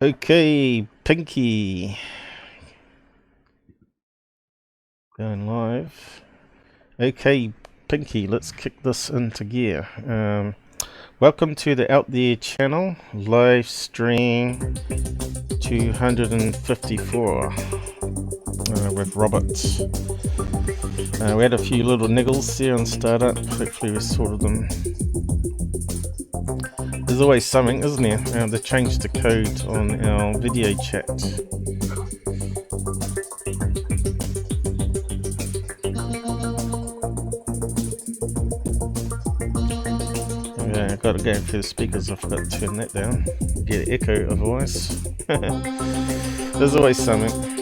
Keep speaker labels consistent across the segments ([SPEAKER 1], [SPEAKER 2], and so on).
[SPEAKER 1] Okay, Pinky. Going live. Okay, Pinky, let's kick this into gear. Welcome to the Out There channel, live stream 254 with Robert. We had a few little niggles there on startup. Hopefully we sorted them. There's always something, isn't there? They changed the code on our video chat. Yeah, I've got to go for the speakers. I forgot to turn that down. Get echo otherwise. There's always something.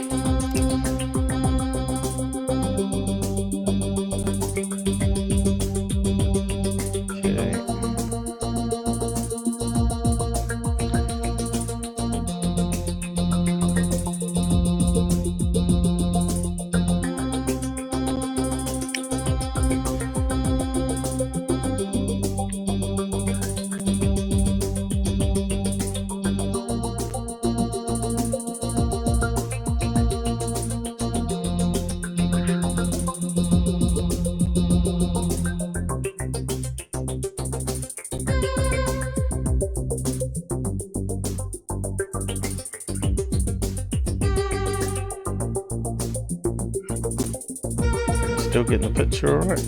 [SPEAKER 1] Still getting the picture alright.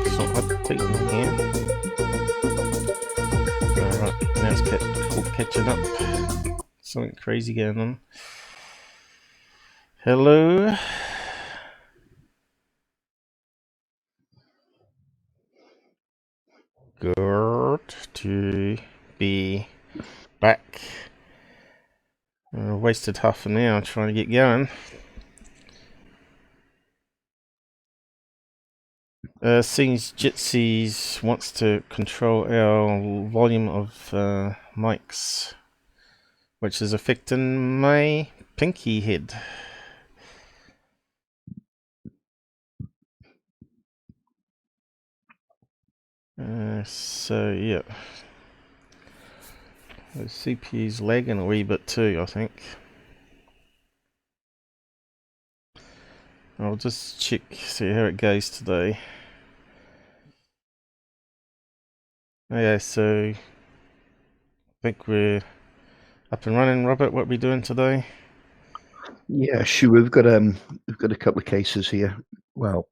[SPEAKER 1] It's not updating here. Alright, now it's catching up. Something crazy going on. Hello. Good to be back. Wasted half an hour trying to get going. Seems Jitsy's wants to control our volume of mics, which is affecting my pinky head. So yeah, the CPU's lagging a wee bit too, I think. I'll just check, see how it goes today. Okay, so I think we're up and running. Robert, what are we doing today?
[SPEAKER 2] Yeah, sure. We've got a couple of cases here. Well,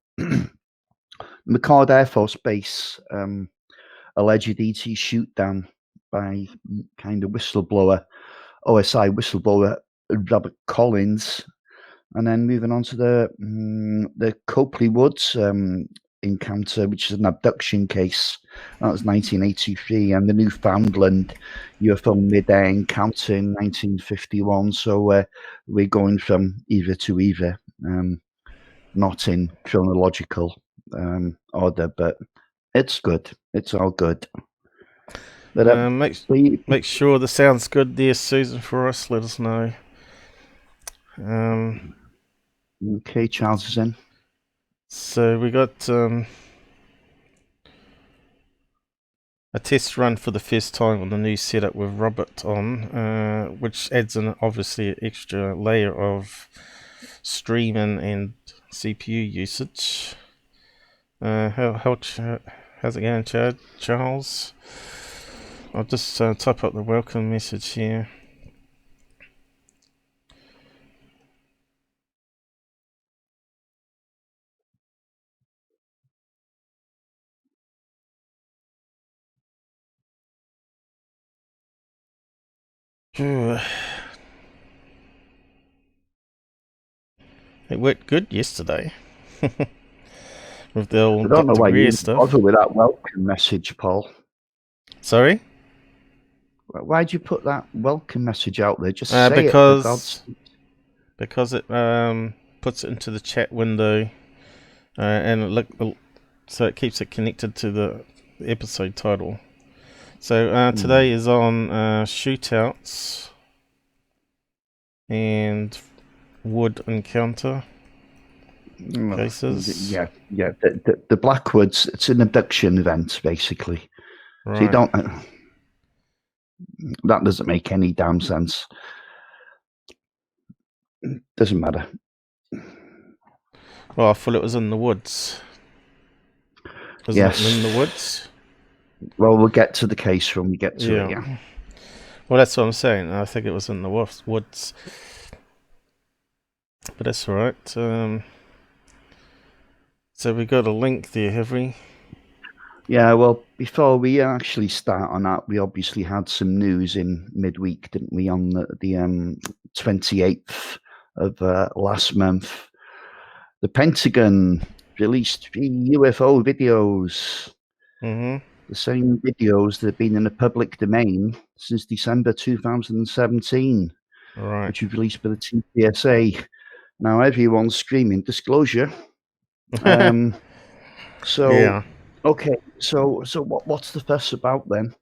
[SPEAKER 2] McChord Air Force Base, alleged ET shoot down by kind of whistleblower, OSI whistleblower Robert Collins, and then moving on to the Copley Woods encounter, which is an abduction case. That was 1983, and the Newfoundland UFO mid-air encounter in 1951. So we're going from either to either, not in chronological order, but it's good. It's all good. But,
[SPEAKER 1] make sure the sound's good there, Susan, for us. Let us know.
[SPEAKER 2] Okay, Charles is in.
[SPEAKER 1] So we got a test run for the first time on the new setup with Robert on, which adds in obviously an extra layer of streaming and CPU usage. How's it going, Charles? I'll just type up the welcome message here. It worked good yesterday. With the old
[SPEAKER 2] I don't know why you
[SPEAKER 1] stuff.
[SPEAKER 2] bother with that welcome message, Paul.
[SPEAKER 1] Sorry?
[SPEAKER 2] Why'd you put that welcome message out there? Just
[SPEAKER 1] say
[SPEAKER 2] it.
[SPEAKER 1] Because it puts it into the chat window, and so it keeps it connected to the episode title. So today is on shootouts, and wood encounter
[SPEAKER 2] Oh,
[SPEAKER 1] cases.
[SPEAKER 2] yeah. The Blackwoods, it's an abduction event, basically.
[SPEAKER 1] Right.
[SPEAKER 2] So you don't. That doesn't make any damn sense. Doesn't matter.
[SPEAKER 1] Well, I thought it was in the woods. Isn't
[SPEAKER 2] Yes.
[SPEAKER 1] it in the woods?
[SPEAKER 2] Well, we'll get to the case when we get to it, yeah.
[SPEAKER 1] Well, that's what I'm saying. I think it was in the woods. But that's all right. So we got a link there, have we?
[SPEAKER 2] Yeah, well, before we actually start on that, we obviously had some news in midweek, didn't we, on the 28th of last month. The Pentagon released 3 UFO videos.
[SPEAKER 1] Mm-hmm.
[SPEAKER 2] The same videos that have been in the public domain since December 2017,
[SPEAKER 1] Right.
[SPEAKER 2] which was released by the TPSA. Now everyone's screaming disclosure. So
[SPEAKER 1] yeah.
[SPEAKER 2] Okay, so what's the fuss about then?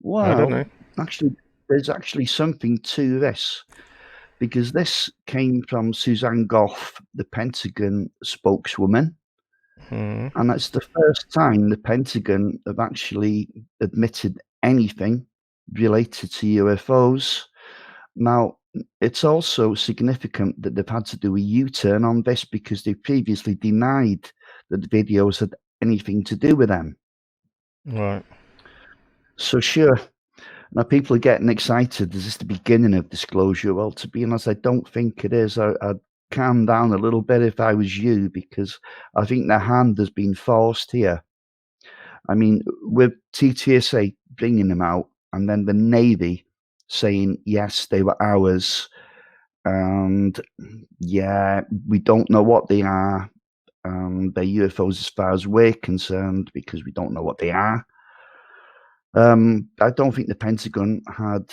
[SPEAKER 2] Well,
[SPEAKER 1] I don't know.
[SPEAKER 2] Actually, there's actually something to this, because this came from Suzanne Goff, the Pentagon spokeswoman, and that's the first time the Pentagon have actually admitted anything related to UFOs. Now, it's also significant that they've had to do a U-turn on this, because they previously denied that the videos had anything to do with them.
[SPEAKER 1] Right.
[SPEAKER 2] So sure, now people are getting excited. Is this the beginning of disclosure? Well, to be honest, I don't think it is. I'd calm down a little bit if I was you, because I think the hand has been forced here. I mean, with TTSA bringing them out, and then the Navy saying, yes, they were ours, and yeah, we don't know what they are, and they're UFOs as far as we're concerned, because we don't know what they are. I don't think the Pentagon had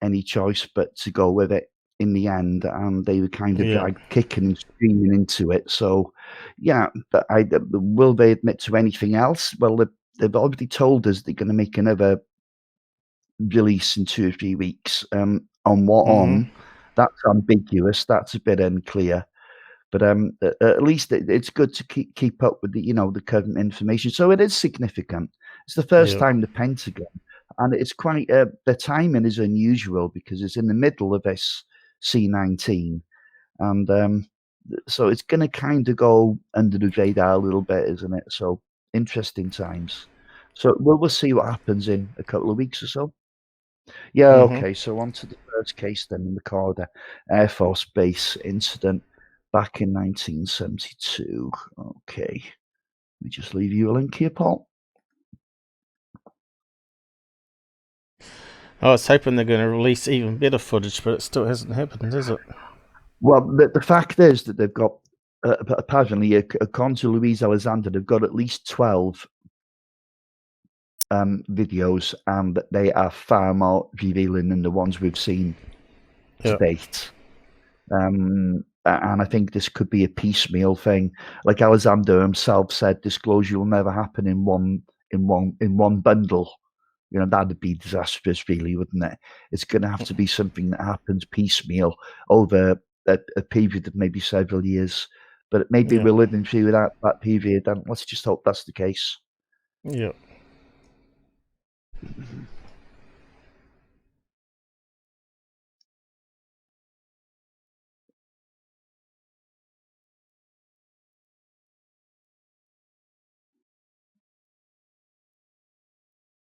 [SPEAKER 2] any choice but to go with it in the end, and they were kind of like kicking and screaming into it. So, yeah, but will they admit to anything else? Well, they've already told us they're going to make another release in 2 or 3 weeks. On what on? That's ambiguous. That's a bit unclear. But at least it's good to keep up with the current information. So it is significant. It's the first time the Pentagon, and it's quite the timing is unusual, because it's in the middle of this C-19, and so it's going to kind of go under the radar a little bit, isn't it? So interesting times. So we'll see what happens in a couple of weeks or so. Yeah, okay. So on to the first case then, in the McChord Air Force Base incident back in 1972. Okay. Let me just leave you a link here, Paul.
[SPEAKER 1] I was hoping they're going to release even better footage, but it still hasn't happened, has it?
[SPEAKER 2] Well, the fact is that they've got, apparently, according to Louise Alexander, they've got at least 12 videos, and they are far more revealing than the ones we've seen to date. And I think this could be a piecemeal thing. Like Alexander himself said, disclosure will never happen in one bundle. You know, that'd be disastrous, really, wouldn't it? It's going to have to be something that happens piecemeal over a period of maybe several years. But maybe we're living through that period, and let's just hope that's the case.
[SPEAKER 1] Yeah.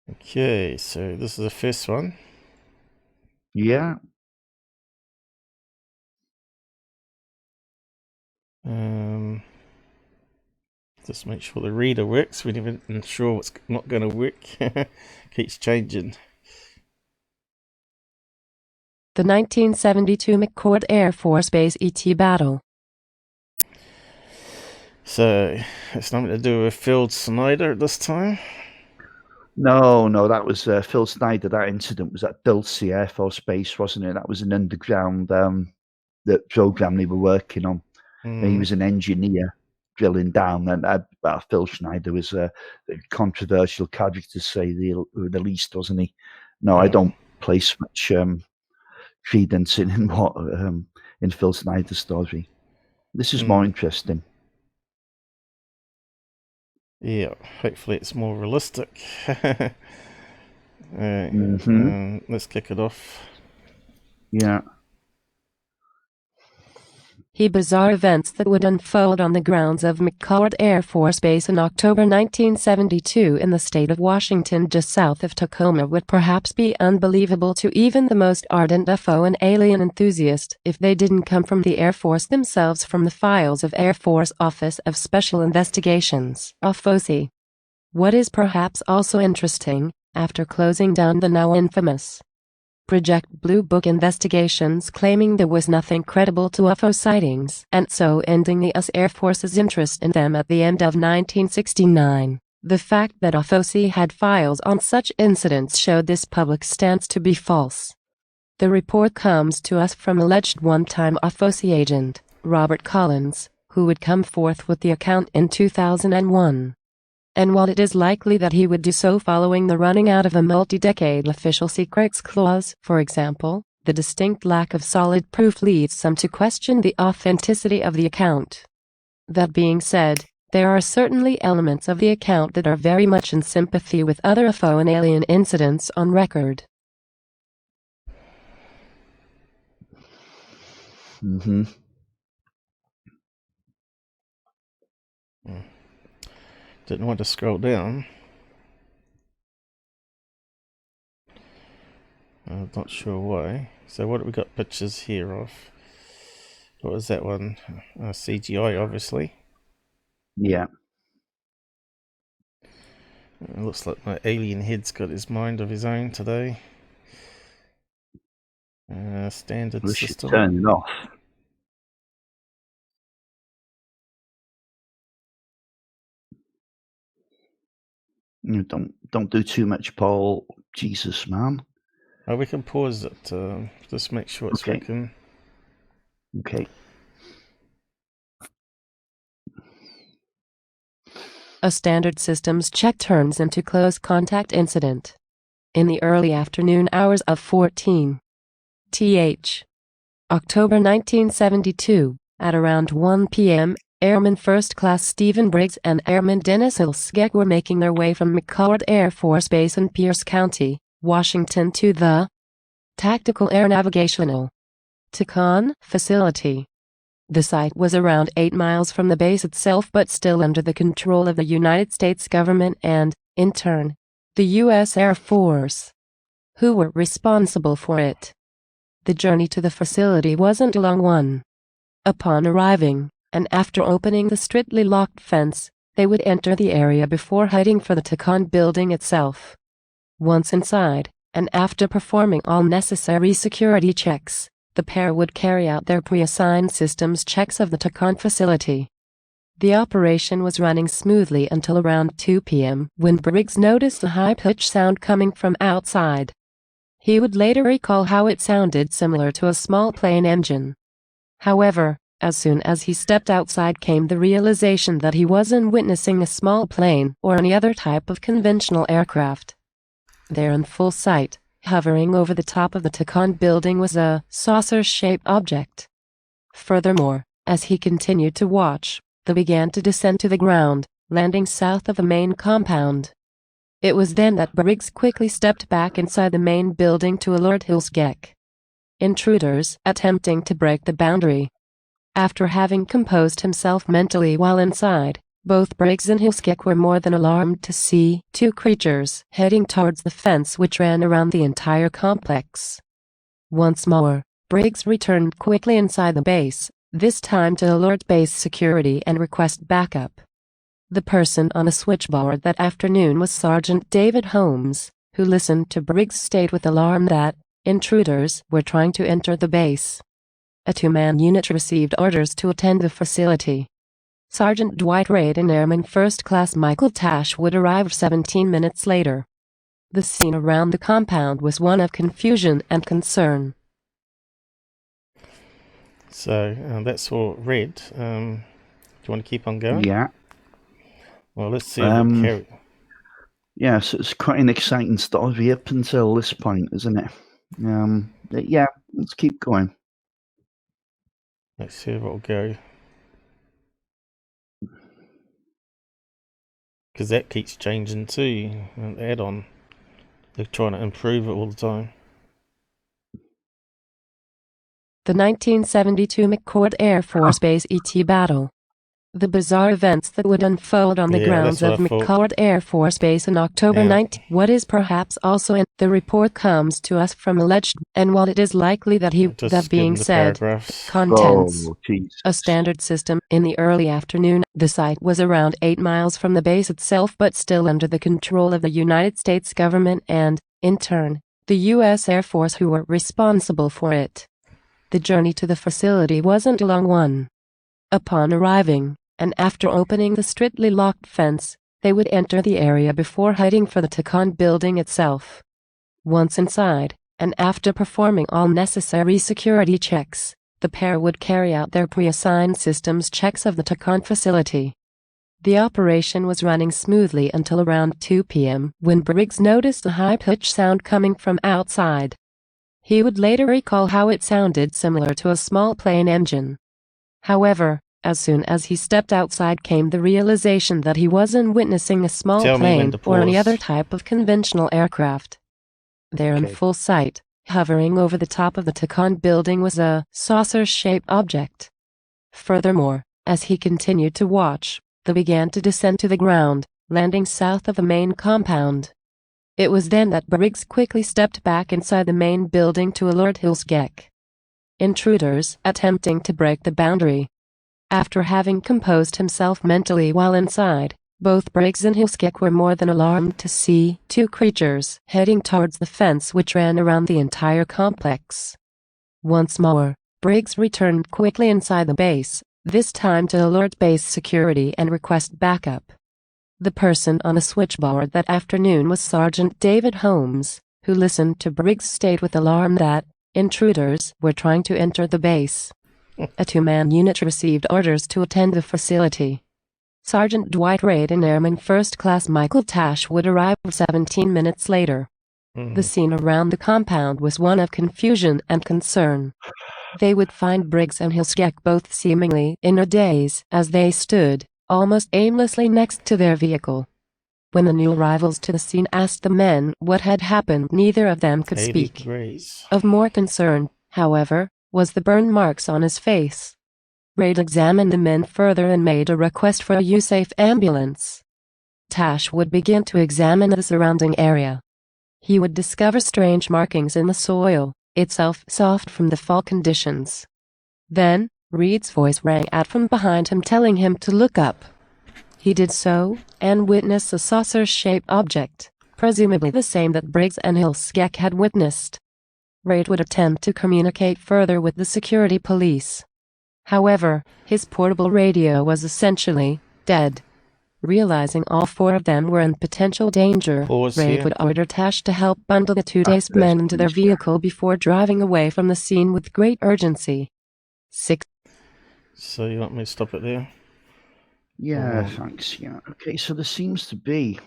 [SPEAKER 1] Okay, so this is the first one.
[SPEAKER 2] Yeah.
[SPEAKER 1] Just make sure the reader works. We're not even sure what's not going to work. Keeps changing.
[SPEAKER 3] The 1972 McChord Air Force Base ET battle.
[SPEAKER 1] So it's nothing to do with Phil Snyder this time?
[SPEAKER 2] No, that was Phil Snyder. That incident was at Dulce Air Force Base, wasn't it? That was an underground the program they were working on. He was an engineer drilling down, and Phil Schneider was a controversial character, to say the least, wasn't he? No, I don't place much credence in what in Phil Snyder's story. This is more interesting.
[SPEAKER 1] Yeah, hopefully it's more realistic. Let's kick it off.
[SPEAKER 2] Yeah.
[SPEAKER 3] Bizarre events that would unfold on the grounds of McChord Air Force Base in October 1972 in the state of Washington just south of Tacoma would perhaps be unbelievable to even the most ardent UFO and alien enthusiast if they didn't come from the Air Force themselves, from the files of Air Force Office of Special Investigations, UFOS. What is perhaps also interesting, after closing down the now infamous Project Blue Book investigations claiming there was nothing credible to UFO sightings and so ending the US Air Force's interest in them at the end of 1969, the fact that UFOS had files on such incidents showed this public stance to be false. The report comes to us from alleged one-time UFOS agent, Robert Collins, who would come forth with the account in 2001. And while it is likely that he would do so following the running out of a multi-decade official secrets clause, for example, the distinct lack of solid proof leads some to question the authenticity of the account. That being said, there are certainly elements of the account that are very much in sympathy with other UFO and alien incidents on record.
[SPEAKER 1] Didn't want to scroll down. I'm not sure why. So what have we got pictures here of? What was that one? CGI, obviously.
[SPEAKER 2] Yeah.
[SPEAKER 1] It looks like my alien head's got his mind of his own today. Standard
[SPEAKER 2] We
[SPEAKER 1] system.
[SPEAKER 2] should turn it off. You don't do too much, Paul. Jesus, man.
[SPEAKER 1] Oh, we can pause it. Just make sure it's working.
[SPEAKER 2] Okay.
[SPEAKER 3] A standard systems check turns into close contact incident. In the early afternoon hours of 14th October 1972, at around 1 p.m., Airman First Class Stephen Briggs and Airman Dennis Hilsgeck were making their way from McChord Air Force Base in Pierce County, Washington to the Tactical Air Navigational Tacon facility. The site was around 8 miles from the base itself, but still under the control of the United States government and, in turn, the U.S. Air Force, who were responsible for it. The journey to the facility wasn't a long one. Upon arriving, and after opening the strictly locked fence, they would enter the area before heading for the Tacon building itself. Once inside, and after performing all necessary security checks, the pair would carry out their pre-assigned systems checks of the Tacon facility. The operation was running smoothly until around 2 p.m. when Briggs noticed a high-pitched sound coming from outside. He would later recall how it sounded similar to a small plane engine. However, as soon as he stepped outside came the realization that he wasn't witnessing a small plane or any other type of conventional aircraft. There in full sight, hovering over the top of the Tacon building, was a saucer-shaped object. Furthermore, as he continued to watch, they began to descend to the ground, landing south of the main compound. It was then that Briggs quickly stepped back inside the main building to alert Hilsgeck. Intruders attempting to break the boundary. After having composed himself mentally while inside, both Briggs and Hilsgeck were more than alarmed to see two creatures heading towards the fence which ran around the entire complex. Once more, Briggs returned quickly inside the base, this time to alert base security and request backup. The person on the switchboard that afternoon was Sergeant David Holmes, who listened to Briggs state with alarm that intruders were trying to enter the base. A two-man unit received orders to attend the facility. Sergeant Dwight Reid and Airman First Class Michael Tash would arrive 17 minutes later. The scene around the compound was one of confusion and concern.
[SPEAKER 1] So that's all read. Do you want to keep on going?
[SPEAKER 2] Yeah.
[SPEAKER 1] Well, let's see if we carry.
[SPEAKER 2] Yeah, so it's quite an exciting story up until this point, isn't it? Yeah, let's keep going.
[SPEAKER 1] Let's see if it'll go. Because that keeps changing too. An add-on. They're trying to improve it all the time.
[SPEAKER 3] The 1972 McChord Air Force Base ET battle. The bizarre events that would unfold on the grounds of McChord Air Force Base in October 19. What is perhaps also in the report comes to us from alleged, and while it is likely that that being said, contents. A standard system. In the early afternoon, the site was around 8 miles from the base itself but still under the control of the United States government and, in turn, the U.S. Air Force who were responsible for it. The journey to the facility wasn't a long one. Upon arriving, and after opening the strictly locked fence, they would enter the area before heading for the Tacon building itself. Once inside, and after performing all necessary security checks, the pair would carry out their pre-assigned systems checks of the Tacon facility. The operation was running smoothly until around 2 p.m. when Briggs noticed a high-pitched sound coming from outside. He would later recall how it sounded similar to a small plane engine. However, as soon as he stepped outside came the realization that he wasn't witnessing a small plane or any other type of conventional aircraft. There in full sight, hovering over the top of the Tacon building was a saucer-shaped object. Furthermore, as he continued to watch, they began to descend to the ground, landing south of the main compound. It was then that Briggs quickly stepped back inside the main building to alert Hilsgek. Intruders attempting to break the boundary. After having composed himself mentally while inside, both Briggs and Hilsgek were more than alarmed to see two creatures heading towards the fence which ran around the entire complex. Once more, Briggs returned quickly inside the base, this time to alert base security and request backup. The person on the switchboard that afternoon was Sergeant David Holmes, who listened to Briggs state with alarm that intruders were trying to enter the base. A two-man unit received orders to attend the facility. Sergeant Dwight Reid and Airman First Class Michael Tash would arrive 17 minutes later. The scene around the compound was one of confusion and concern. They would find Briggs and Hilsgek both seemingly in a daze as they stood, almost aimlessly next to their vehicle. When the new arrivals to the scene asked the men what had happened, neither of them could speak. Of more concern, however, was the burn marks on his face. Reid examined the men further and made a request for a USAF ambulance. Tash would begin to examine the surrounding area. He would discover strange markings in the soil, itself soft from the fall conditions. Then, Reid's voice rang out from behind him telling him to look up. He did so, and witnessed a saucer-shaped object, presumably the same that Briggs and Hilsgek had witnessed. Reid would attempt to communicate further with the security police. However, his portable radio was essentially dead. Realizing all four of them were in potential danger, Reid would order Tash to help bundle the two dazed men into their vehicle before driving away from the scene with great urgency. 6.
[SPEAKER 1] So you want me to stop it there?
[SPEAKER 2] Yeah, thanks. Yeah. Okay, so there seems to be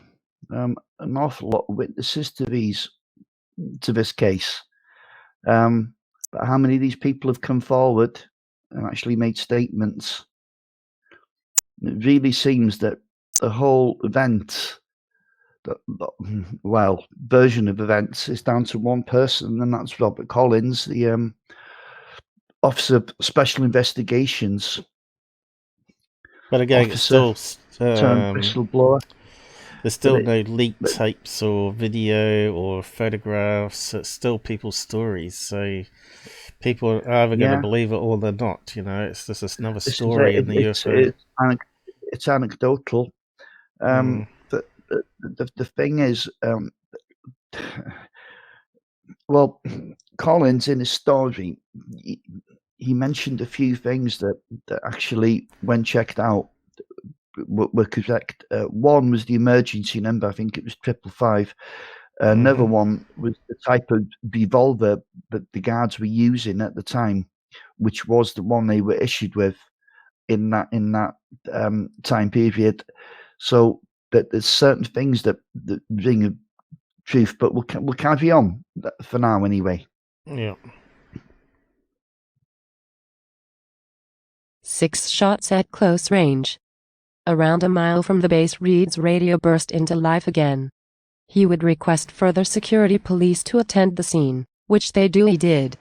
[SPEAKER 2] an awful lot of witnesses to this case. But how many of these people have come forward and actually made statements? It really seems that the whole event, version of events, is down to one person, and that's Robert Collins, the Officer of Special Investigations.
[SPEAKER 1] But again, it's still
[SPEAKER 2] whistleblower.
[SPEAKER 1] There's still no leaked tapes or video or photographs. It's still people's stories. So people are either going to believe it or they're not. You know, it's just another story in the UFO.
[SPEAKER 2] It's anecdotal. But the thing is, well, Collins in his story, he mentioned a few things that actually, when checked out, were correct. One was the emergency number. I think it was 555. Another one was the type of revolver that the guards were using at the time, which was the one they were issued with in that time period. So that there's certain things that ring of truth, but we'll carry on for now anyway.
[SPEAKER 1] Yeah.
[SPEAKER 3] 6 shots at close range. Around a mile from the base, Reed's radio burst into life again. He would request further security police to attend the scene, which they duly did.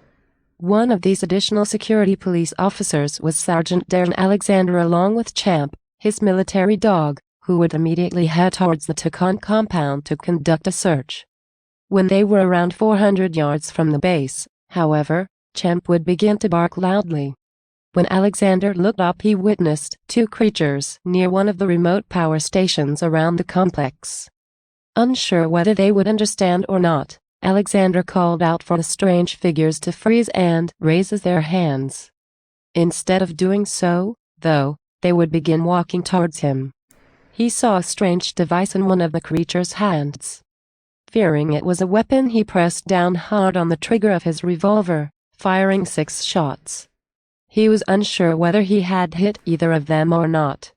[SPEAKER 3] One of these additional security police officers was Sergeant Darren Alexander, along with Champ, his military dog, who would immediately head towards the Tacon compound to conduct a search. When they were around 400 yards from the base, however, Champ would begin to bark loudly. When Alexander looked up, he witnessed 2 creatures near one of the remote power stations around the complex. Unsure whether they would understand or not, Alexander called out for the strange figures to freeze and raise their hands. Instead of doing so, though, they would begin walking towards him. He saw a strange device in one of the creature's hands. Fearing it was a weapon, he pressed down hard on the trigger of his revolver, firing 6 shots. He was unsure whether he had hit either of them or not.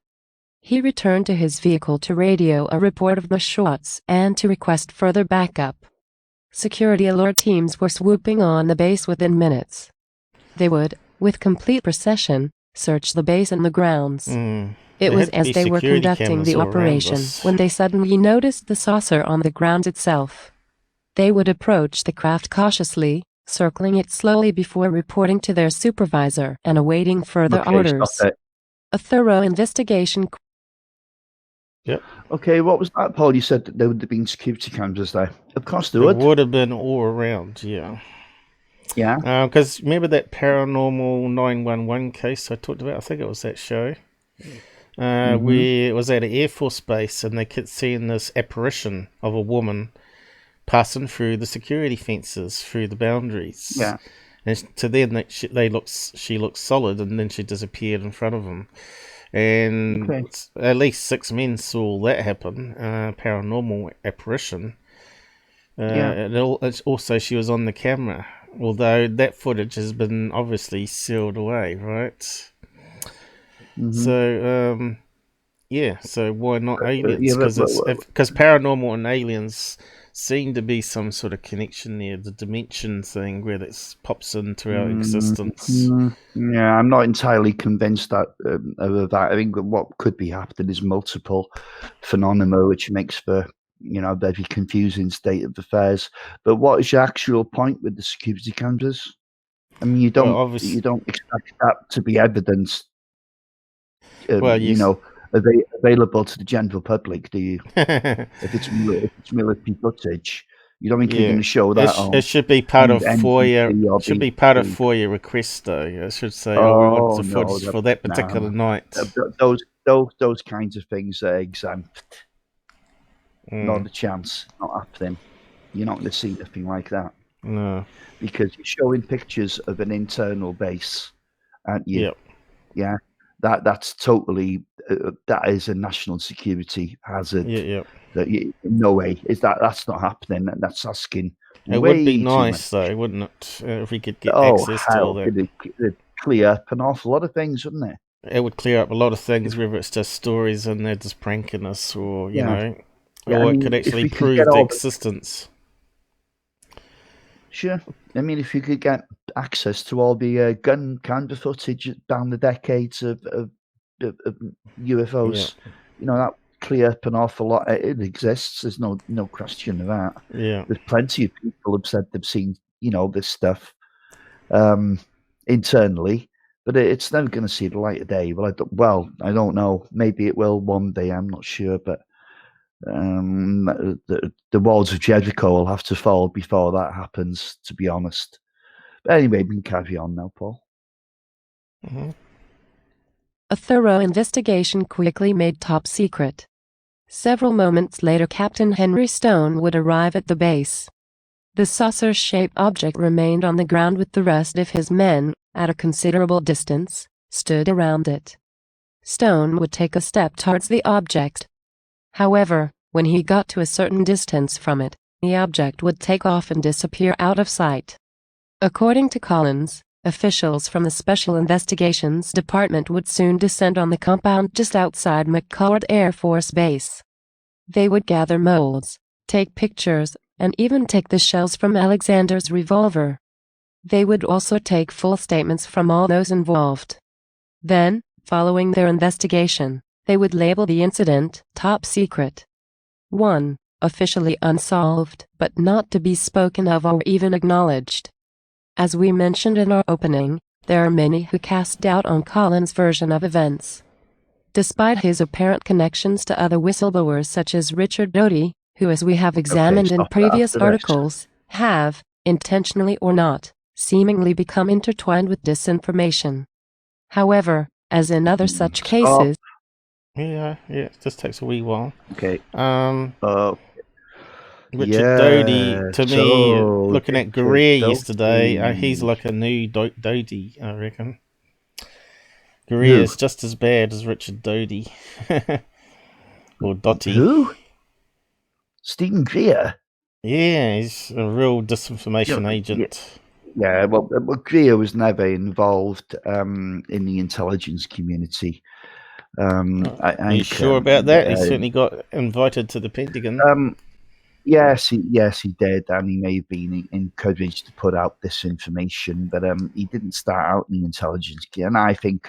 [SPEAKER 3] He returned to his vehicle to radio a report of the shots and to request further backup. Security alert teams were swooping on the base within minutes. They would, with complete precision, search the base and the grounds. It was as they were conducting the operation when they suddenly noticed the saucer on the ground itself. They would approach the craft cautiously, circling it slowly before reporting to their supervisor and awaiting further orders. A thorough investigation.
[SPEAKER 1] Yep.
[SPEAKER 2] Okay, what was that, Paul? You said that there would have been security cameras there. Of course there would.
[SPEAKER 1] There would have been all around, yeah.
[SPEAKER 2] Yeah.
[SPEAKER 1] Because remember that paranormal 911 case I talked about? I think it was that show. Where it was at an Air Force base and they kept seeing this apparition of a woman passing through the security fences, through the boundaries.
[SPEAKER 2] Yeah.
[SPEAKER 1] And to them, she looked solid, and then she disappeared in front of them. And at least 6 men saw that happen, paranormal apparition. And also she was on the camera, although that footage has been obviously sealed away, right? So, so why not aliens? Because paranormal and aliens seem to be some sort of connection there, the dimension thing where that pops into our existence.
[SPEAKER 2] Yeah, I'm not entirely convinced of that. I think what could be happening is multiple phenomena, which makes for a very confusing state of affairs. But what is your actual point with the security cameras? I mean, you don't expect that to be evidence. Available to the general public, do you? if it's military footage, you don't think you're going to show that?
[SPEAKER 1] It should be part of FOIA. Should be part of FOIA request, though. It should say, what's the footage for that particular night?
[SPEAKER 2] Those kinds of things are exempt. Not a chance. Not happening. You're not going to see nothing like that.
[SPEAKER 1] No,
[SPEAKER 2] because you're showing pictures of an internal base, aren't you?
[SPEAKER 1] Yep.
[SPEAKER 2] Yeah. That's totally that is a national security hazard.
[SPEAKER 1] Yeah.
[SPEAKER 2] No way that's not happening. That's asking.
[SPEAKER 1] It would be nice though, wouldn't it? If we could get access to all that.
[SPEAKER 2] It'd clear up an awful lot of things, wouldn't it?
[SPEAKER 1] It would clear up a lot of things, whether it's just stories and they're just pranking us, or it could actually prove the existence.
[SPEAKER 2] Sure. I mean, if you could get access to all the gun camera footage down the decades of UFOs, that would clear up an awful lot. It exists. There's no question of that.
[SPEAKER 1] Yeah.
[SPEAKER 2] There's plenty of people have said they've seen, this stuff internally, but it's never going to see the light of day. I don't know. Maybe it will one day. I'm not sure, but the walls of Jericho will have to fall before that happens, to be honest. But anyway, we can carry on now, Paul.
[SPEAKER 3] A thorough investigation quickly made top secret. Several moments later, Captain Henry Stone would arrive at the base. The saucer-shaped object remained on the ground with the rest of his men, at a considerable distance, stood around it. Stone would take a step towards the object. However, when he got to a certain distance from it, the object would take off and disappear out of sight. According to Collins, officials from the Special Investigations Department would soon descend on the compound just outside McChord Air Force Base. They would gather molds, take pictures, and even take the shells from Alexander's revolver. They would also take full statements from all those involved. Then, following their investigation, they would label the incident top secret. 1. Officially unsolved, but not to be spoken of or even acknowledged. As we mentioned in our opening, there are many who cast doubt on Collins' version of events. Despite his apparent connections to other whistleblowers such as Richard Doty, who, as we have examined in previous articles, have, intentionally or not, seemingly become intertwined with disinformation. However, as in other such cases...
[SPEAKER 1] Yeah, it just takes a wee while.
[SPEAKER 2] Okay.
[SPEAKER 1] Richard Doty, to me, looking at Greer yesterday, he's like a new Doty, I reckon. Greer is just as bad as Richard Doty. Or Doty.
[SPEAKER 2] Who? Stephen Greer?
[SPEAKER 1] Yeah, he's a real disinformation agent.
[SPEAKER 2] Yeah, well, Greer was never involved in the intelligence community.
[SPEAKER 1] Are you sure about that? He certainly got invited to the Pentagon.
[SPEAKER 2] Yes, he did, and he may have been encouraged to put out this information, but he didn't start out in the intelligence. And I think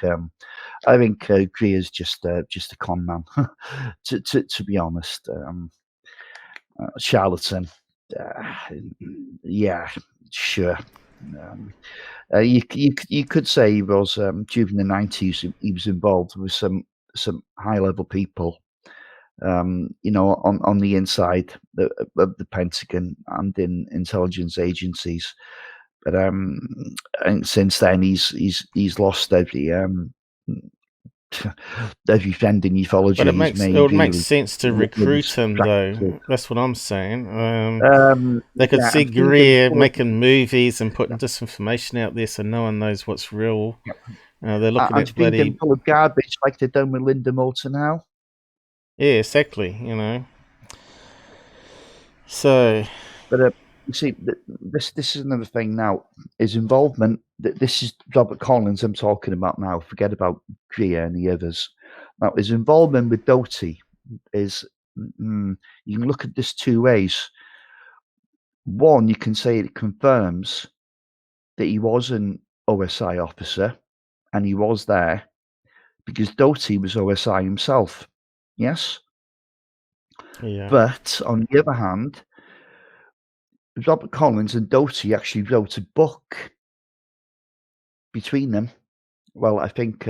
[SPEAKER 2] Greer's just a con man, to be honest. Charlatan. Yeah, sure. You could say he was during the 90s. He was involved with some high level people. On the inside of the Pentagon and in intelligence agencies, but and since then he's lost every friend in ufology.
[SPEAKER 1] But it would make sense to recruit him, though. That's what I'm saying. They could see Greer making movies and putting disinformation out there, so no one knows what's real. They're looking at bloody
[SPEAKER 2] full of garbage like they've done with Linda Moulton now.
[SPEAKER 1] Yeah, exactly. So,
[SPEAKER 2] but you see, this is another thing now. His involvement. This is Robert Collins I'm talking about now. Forget about Greer and the others. Now, his involvement with Doty is. You can look at this two ways. One, you can say it confirms that he was an OSI officer, and he was there because Doty was OSI himself. Yes.
[SPEAKER 1] Yeah.
[SPEAKER 2] But on the other hand, Robert Collins and Doty actually wrote a book between them. Well, I think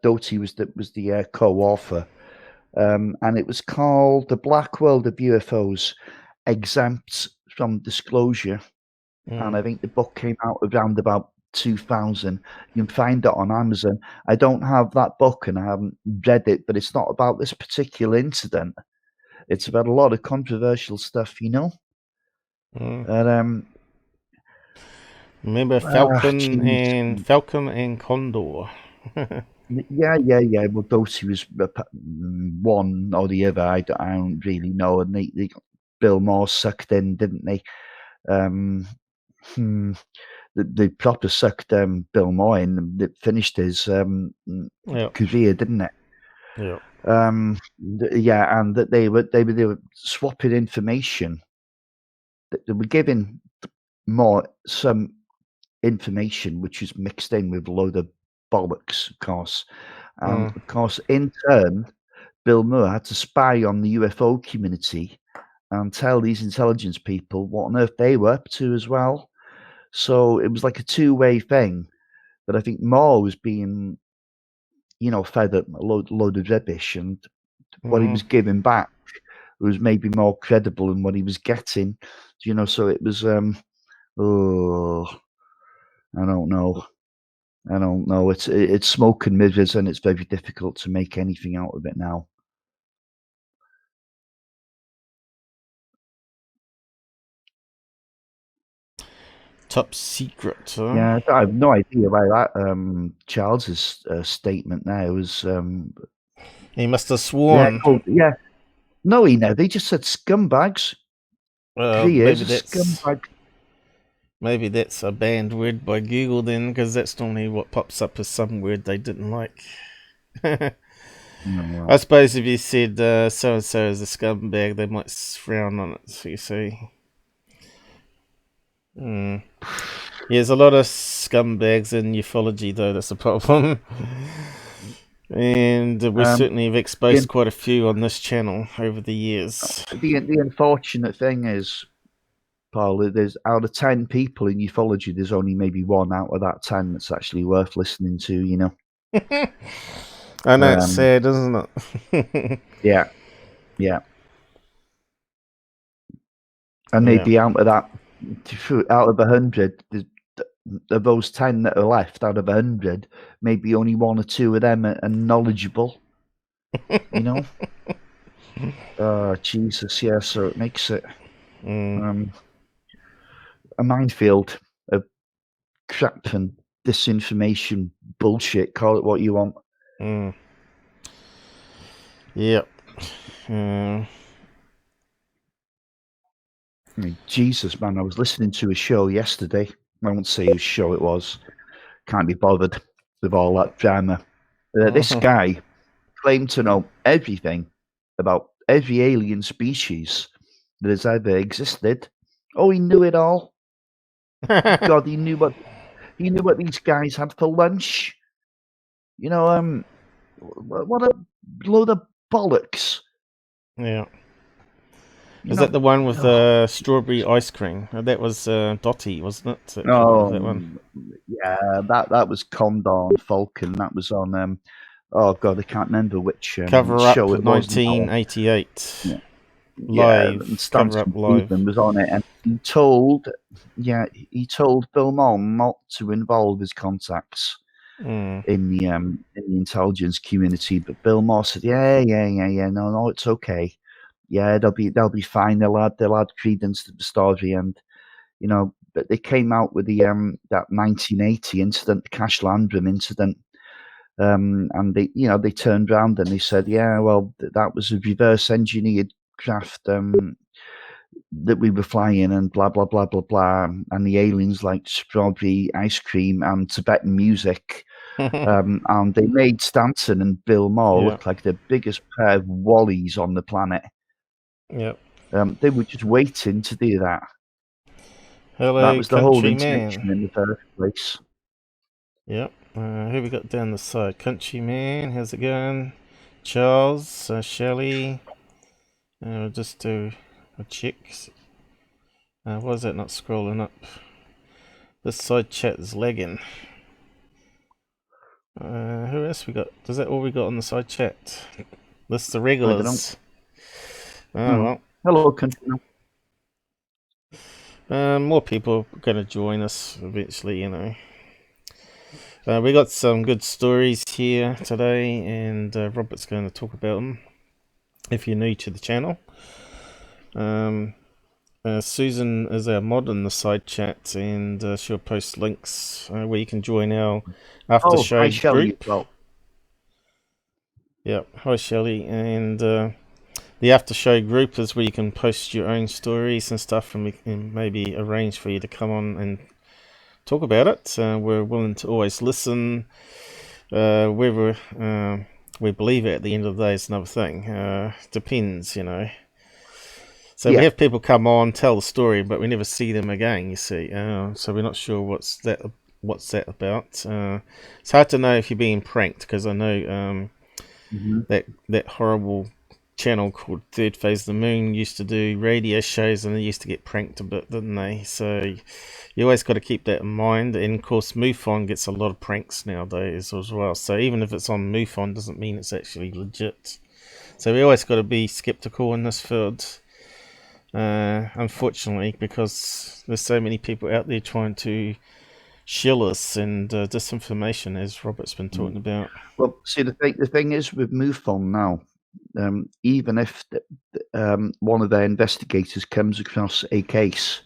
[SPEAKER 2] Doty was the co-author, and it was called "The Black World of UFOs: Exempt from Disclosure." And I think the book came out around about 2000. You can find it on Amazon. I don't have that book and I haven't read it, but it's not about this particular incident. It's about a lot of controversial stuff, And
[SPEAKER 1] remember Falcon and Condor.
[SPEAKER 2] Yeah. Well, Doty was one or the other. I don't really know. And they Bill Moore sucked in, didn't they? They proper sucked Bill Moore in. And it finished his career, didn't it?
[SPEAKER 1] Yeah.
[SPEAKER 2] And that they were swapping information. They were giving Moore some information which was mixed in with a load of bollocks, of course. And of course, in turn, Bill Moore had to spy on the UFO community and tell these intelligence people what on earth they were up to as well. So it was like a two-way thing. But I think Moore was being, fed up a load of rubbish, and what he was giving back was maybe more credible than what he was getting. So it was, I don't know. It's smoke and mirrors, and it's very difficult to make anything out of it now.
[SPEAKER 1] Top secret. Huh?
[SPEAKER 2] Yeah, I have no idea why that Charles's statement there was.
[SPEAKER 1] He must have sworn.
[SPEAKER 2] Yeah. No, he never. He just said scumbags.
[SPEAKER 1] Maybe that's a banned word by Google then, because that's normally what pops up as some word they didn't like. I suppose if you said so-and-so is a scumbag, they might frown on it, so you see. Yeah, there's a lot of scumbags in ufology, though. That's the problem. And we certainly have exposed quite a few on this channel over the years.
[SPEAKER 2] The unfortunate thing is, Paul, there's out of 10 people in ufology, there's only maybe 1 out of that 10 that's actually worth listening to, you know.
[SPEAKER 1] I know, it's sad, isn't it?
[SPEAKER 2] Yeah. And maybe out of that, out of 100, of those 10 that are left out of 100, maybe only 1 or 2 of them are knowledgeable, you know. Oh, Jesus, yeah. So it makes it a minefield of crap and disinformation, bullshit. Call it what you want.
[SPEAKER 1] Yep.
[SPEAKER 2] I mean, Jesus, man, I was listening to a show yesterday. I won't say whose show it was. Can't be bothered with all that drama. This guy claimed to know everything about every alien species that has ever existed. Oh, he knew it all. God, he knew what these guys had for lunch. You know, what a load of bollocks.
[SPEAKER 1] Yeah. Is that the one with the strawberry ice cream? That was Dottie, wasn't it? That one?
[SPEAKER 2] Yeah, that was Condor and Falcon. That was on oh god, I can't remember which
[SPEAKER 1] Cover
[SPEAKER 2] show
[SPEAKER 1] Up
[SPEAKER 2] it was.
[SPEAKER 1] 1988.
[SPEAKER 2] Yeah.
[SPEAKER 1] Live.
[SPEAKER 2] And Stan
[SPEAKER 1] Cover Up Live
[SPEAKER 2] was on it, and he told Bill Maher not to involve his contacts in the intelligence community. But Bill Maher said, yeah, no, it's okay. Yeah, they'll be fine. They'll add credence to the story, and you know, but they came out with the that 1980 incident, the Cash Landrum incident, and they turned around and they said, yeah, well, that was a reverse engineered craft that we were flying, and blah blah blah blah blah, and the aliens liked strawberry ice cream and Tibetan music. And they made Stanton and Bill Maher look like the biggest pair of wallies on the planet.
[SPEAKER 1] Yep.
[SPEAKER 2] They were just waiting to do that.
[SPEAKER 1] Hello,
[SPEAKER 2] that was the whole
[SPEAKER 1] Countryman.
[SPEAKER 2] intention in the first place.
[SPEAKER 1] Yep. Who we got down the side? Countryman, how's it going? Charles, Shelley. We'll just do a check. Why is that not scrolling up? This side chat is lagging. Who else we got? Is that all we got on the side chat? This is the regulars. Well.
[SPEAKER 2] Hello, Countryman.
[SPEAKER 1] More people are going to join us eventually, you know. We got some good stories here today, and Robert's going to talk about them if you're new to the channel. Susan is our mod in the side chat, and she'll post links where you can join our after show
[SPEAKER 2] hi, Shelley,
[SPEAKER 1] group.
[SPEAKER 2] well.
[SPEAKER 1] Yep, hi Shelley, and the after show group is where you can post your own stories and stuff, and we can maybe arrange for you to come on and talk about it. We're willing to always listen. Whether we believe it at the end of the day is another thing. Depends, you know. So we have people come on, tell the story, but we never see them again, you see. So we're not sure what's that about. It's hard to know if you're being pranked, because I know that horrible channel called Third Phase of the Moon used to do radio shows, and they used to get pranked a bit, didn't they? So you always got to keep that in mind. And of course MUFON gets a lot of pranks nowadays as well, so even if it's on MUFON doesn't mean it's actually legit. So we always got to be skeptical in this field, unfortunately, because there's so many people out there trying to shill us, and disinformation, as Robert's been talking about.
[SPEAKER 2] Well, see, the thing is with MUFON now, even if one of their investigators comes across a case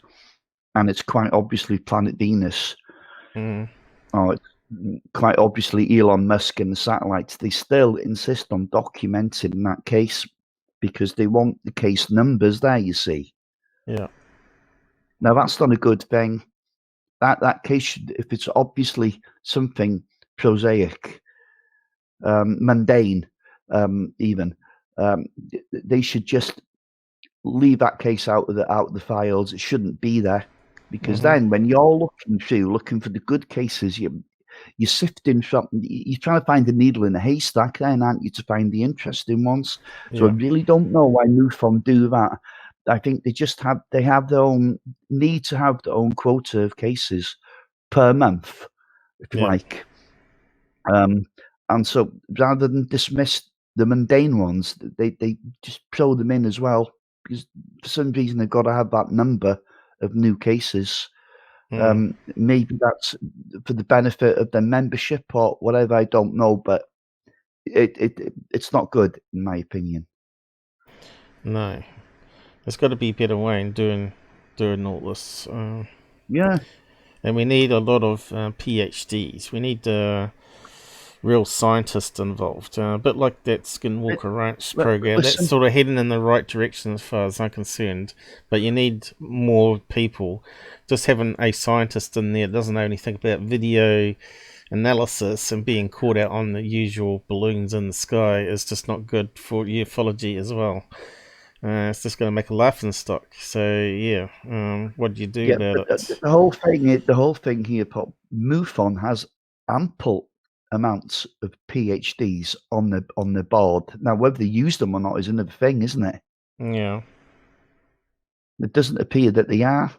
[SPEAKER 2] and it's quite obviously Planet Venus, or it's quite obviously Elon Musk and the satellites, they still insist on documenting that case because they want the case numbers there, you see.
[SPEAKER 1] Yeah.
[SPEAKER 2] Now, that's not a good thing. That case should, if it's obviously something prosaic, mundane, even, they should just leave that case out of the files. It shouldn't be there. because then when you're looking for the good cases, you're sifting something. You're trying to find the needle in a haystack, then, aren't you, to find the interesting ones? So I really don't know why MUFON do that. I think they have their own need to have their own quota of cases per month, if you like. And so rather than dismiss the mundane ones, they just throw them in as well, because for some reason they've got to have that number of new cases. Maybe that's for the benefit of their membership or whatever, I don't know, but it's not good in my opinion.
[SPEAKER 1] No, there's got to be a better way in doing all this. And we need a lot of PhDs. We need real scientists involved. A bit like that Skinwalker Ranch program. That's sort of heading in the right direction as far as I'm concerned. But you need more people. Just having a scientist in there that doesn't only think about video analysis and being caught out on the usual balloons in the sky is just not good for ufology as well. It's just going to make a laughing stock. So what do you do about it?
[SPEAKER 2] The whole thing here, Pop, MUFON has ample amounts of PhDs on the board. Now, whether they use them or not is another thing, isn't it?
[SPEAKER 1] Yeah.
[SPEAKER 2] It doesn't appear that they are.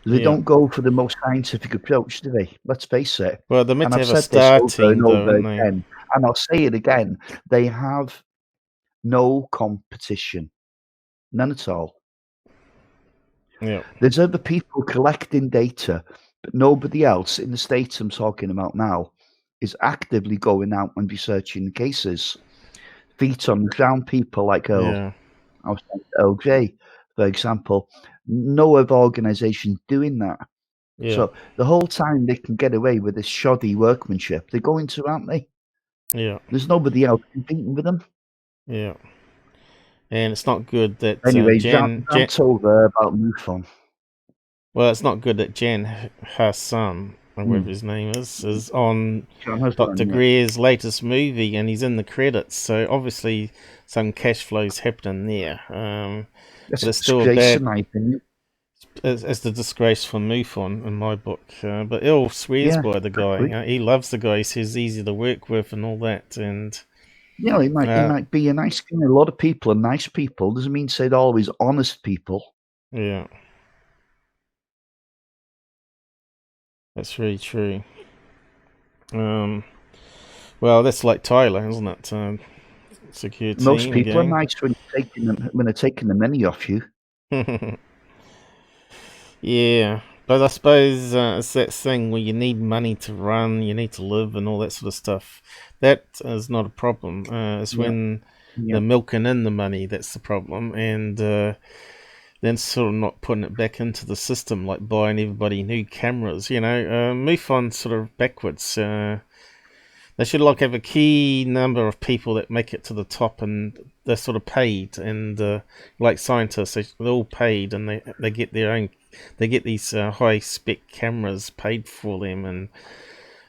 [SPEAKER 2] They don't go for the most scientific approach, do they? Let's face it.
[SPEAKER 1] Well, they're meant to have a
[SPEAKER 2] said
[SPEAKER 1] star
[SPEAKER 2] this
[SPEAKER 1] team,
[SPEAKER 2] over again, and I'll say it again. They have no competition. None at all.
[SPEAKER 1] Yeah.
[SPEAKER 2] There's other people collecting data, but nobody else in the states I'm talking about now is actively going out and researching the cases. Feet on the ground people like Earl, LJ, for example. No other organisation doing that.
[SPEAKER 1] Yeah.
[SPEAKER 2] So the whole time they can get away with this shoddy workmanship, they're going to, aren't they?
[SPEAKER 1] Yeah.
[SPEAKER 2] There's nobody else competing with them.
[SPEAKER 1] Yeah. And it's not good that
[SPEAKER 2] anyway, Jan's over about MUFON.
[SPEAKER 1] Well, it's not good that Jan Hassan, or whatever his name is on Dr. Greer's latest movie, and he's in the credits. So obviously, some cash flow's happening there.
[SPEAKER 2] That's
[SPEAKER 1] but it's still
[SPEAKER 2] bad.
[SPEAKER 1] In my opinion. It's the disgrace for MUFON in my book. But Earl swears by the guy. He loves the guy. He says he's easy to work with and all that. And
[SPEAKER 2] he might be a nice guy. A lot of people are nice people. Doesn't mean say they're always honest people.
[SPEAKER 1] Yeah. That's really true. Well, that's like Tyler, isn't it? Security.
[SPEAKER 2] Most people are nice when they're taking the money off you.
[SPEAKER 1] Yeah, but I suppose it's that thing where you need money to run, you need to live, and all that sort of stuff. That is not a problem. It's when they're milking in the money that's the problem, and then sort of not putting it back into the system, like buying everybody new cameras. MUFON sort of backwards. They should have a key number of people that make it to the top, and they're sort of paid, and like scientists, they're all paid, and they get their own. They get these high spec cameras paid for them, and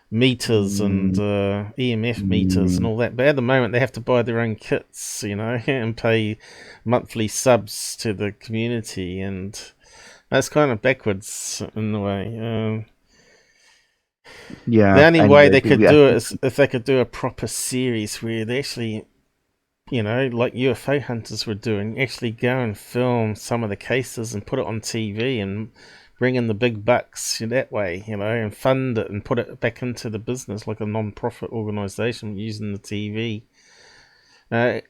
[SPEAKER 1] meters and EMF meters and all that. But at the moment, they have to buy their own kits, and pay monthly subs to the community, and that's kind of backwards in a way. The only way they could do it is if they could do a proper series where they actually, like UFO hunters were doing, actually go and film some of the cases and put it on TV and bring in the big bucks that way, and fund it and put it back into the business like a non-profit organisation using the TV. And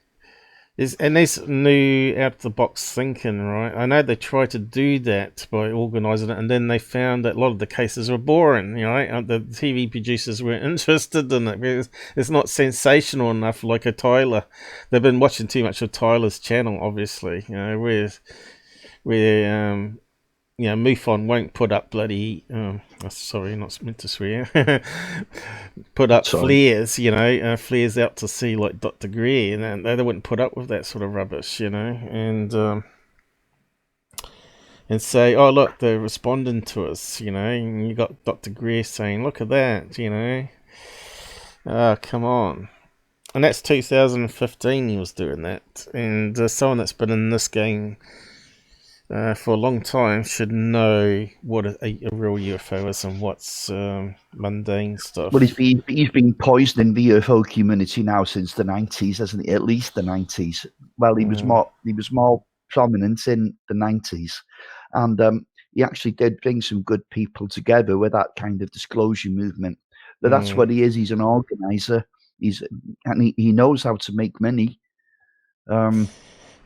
[SPEAKER 1] there's new out-of-the-box thinking, right? I know they tried to do that by organising it, and then they found that a lot of the cases were boring, The TV producers weren't interested in it because it's not sensational enough like a Tyler. They've been watching too much of Tyler's channel, obviously, where MUFON won't put up bloody... sorry, not meant to swear. Put up flares, flares out to sea like Dr. Greer, and they wouldn't put up with that sort of rubbish, and say, oh, look, they're responding to us, and you got Dr. Greer saying, look at that, come on. And that's 2015 he was doing that, and someone that's been in this game for a long time should know what a real UFO is and what's mundane stuff.
[SPEAKER 2] Well, he's been poisoning the UFO community now since the 90s, hasn't he? At least the 90s. Well, he was more prominent in the 90s, and he actually did bring some good people together with that kind of disclosure movement. But that's what he is. He's an organizer. He knows how to make money.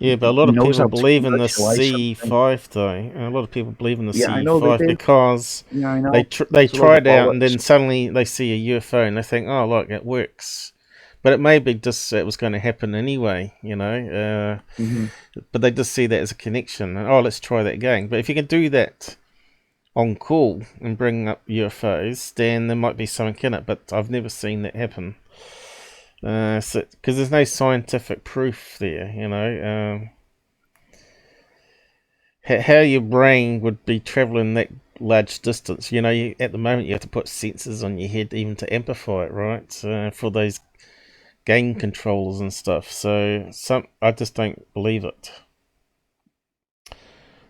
[SPEAKER 1] Yeah, but a lot of people believe in the C5 though. A lot of people believe in the C5 because they try it out and then suddenly they see a UFO and they think, oh look, it works. But it may be just it was going to happen anyway, you know. But they just see that as a connection. And, oh, let's try that again. But if you can do that on call and bring up UFOs, then there might be something in it. But I've never seen that happen. Because there's no scientific proof there, you know. How your brain would be traveling that large distance, you know, at the moment you have to put sensors on your head even to amplify it, right? For those gain controllers and stuff. So I just don't believe it.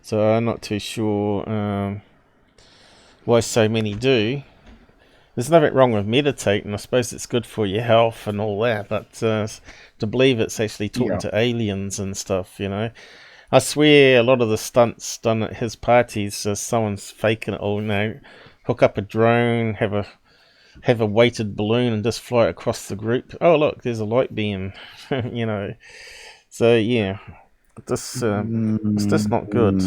[SPEAKER 1] So I'm not too sure why so many do. There's nothing wrong with meditating. I suppose it's good for your health and all that, but to believe it's actually talking to aliens and stuff, you know. I swear a lot of the stunts done at his parties, someone's faking it all, you know, hook up a drone, have a weighted balloon and just fly it across the group. Oh, look, there's a light beam, you know. So, yeah, it's just not good.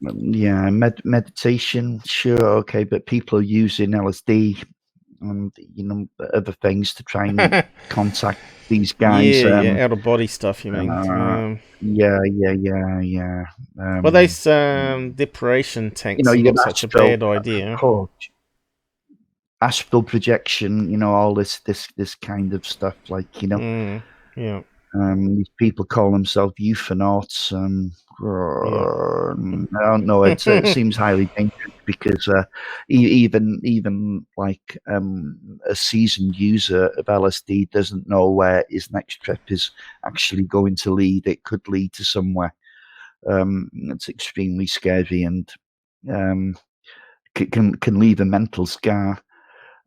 [SPEAKER 2] Yeah, meditation, sure, okay, but people are using LSD and, you know, other things to try and contact these guys.
[SPEAKER 1] Out of body stuff, you mean?
[SPEAKER 2] Yeah.
[SPEAKER 1] Well, those depression tanks, you know, are not such a bad idea.
[SPEAKER 2] Astral projection, you know, all this kind of stuff, like, you know. These people call themselves euphonauts. I don't know. It seems highly dangerous because even like a seasoned user of LSD doesn't know where his next trip is actually going to lead. It could lead to somewhere. It's extremely scary and can leave a mental scar.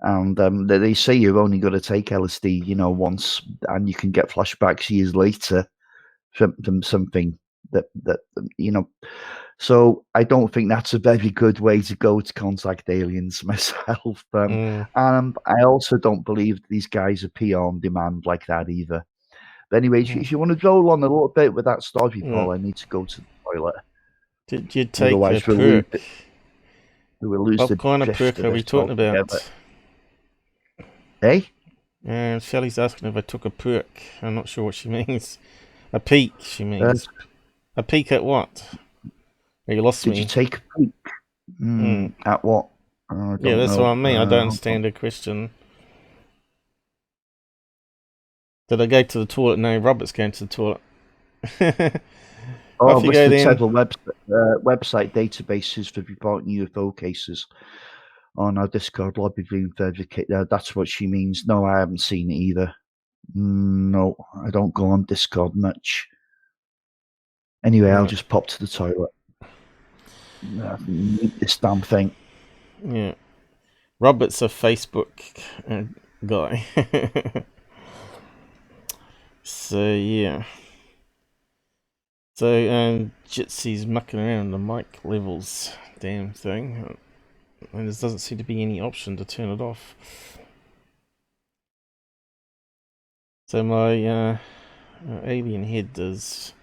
[SPEAKER 2] And they say you've only got to take LSD, you know, once, and you can get flashbacks years later from something that you know. So I don't think that's a very good way to go to contact aliens myself. And I also don't believe these guys appear on demand like that either. But anyway, if you want to roll on a little bit with that story, Paul, I need to go to the toilet.
[SPEAKER 1] Did you take a perk?
[SPEAKER 2] We'll lose
[SPEAKER 1] what kind of perk are we talking about?
[SPEAKER 2] Hey?
[SPEAKER 1] Shelley's asking if I took a perk. I'm not sure what she means. A peek, she means. A peek at what? You lost me.
[SPEAKER 2] Did you take a peek? At what?
[SPEAKER 1] Yeah, that's what I mean. I don't understand the question. Did I go to the toilet? No, Robert's going to the toilet.
[SPEAKER 2] I've listed several website databases for reporting UFO cases on our Discord lobby room verification. That's what she means. No, I haven't seen it either. No, I don't go on Discord much. Anyway, I'll just pop to the toilet. Mute this damn thing.
[SPEAKER 1] Yeah. Robert's a Facebook guy. So, yeah. So, Jitsy's mucking around the mic levels. Damn thing. And there doesn't seem to be any option to turn it off. So my alien head is...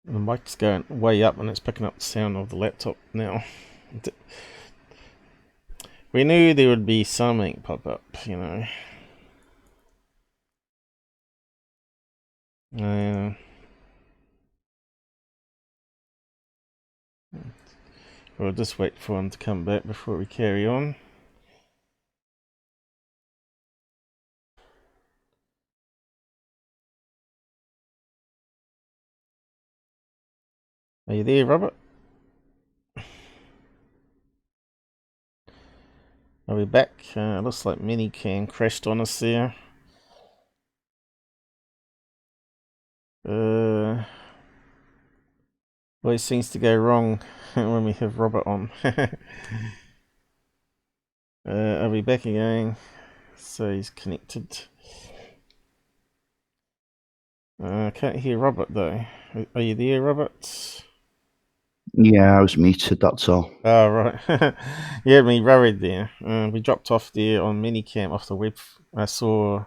[SPEAKER 1] The mic's going way up and it's picking up the sound of the laptop now. We knew there would be something pop up, you know. We'll just wait for him to come back before we carry on. Are you there, Robert? Are we back? Looks like Minicam crashed on us there. Always seems to go wrong when we have Robert on. Are we back again? So he's connected. Can't hear Robert though. Are you there, Robert?
[SPEAKER 2] Yeah, I was muted, that's all.
[SPEAKER 1] Oh, right. You had me worried there. We dropped off there on Minicamp off the web. I saw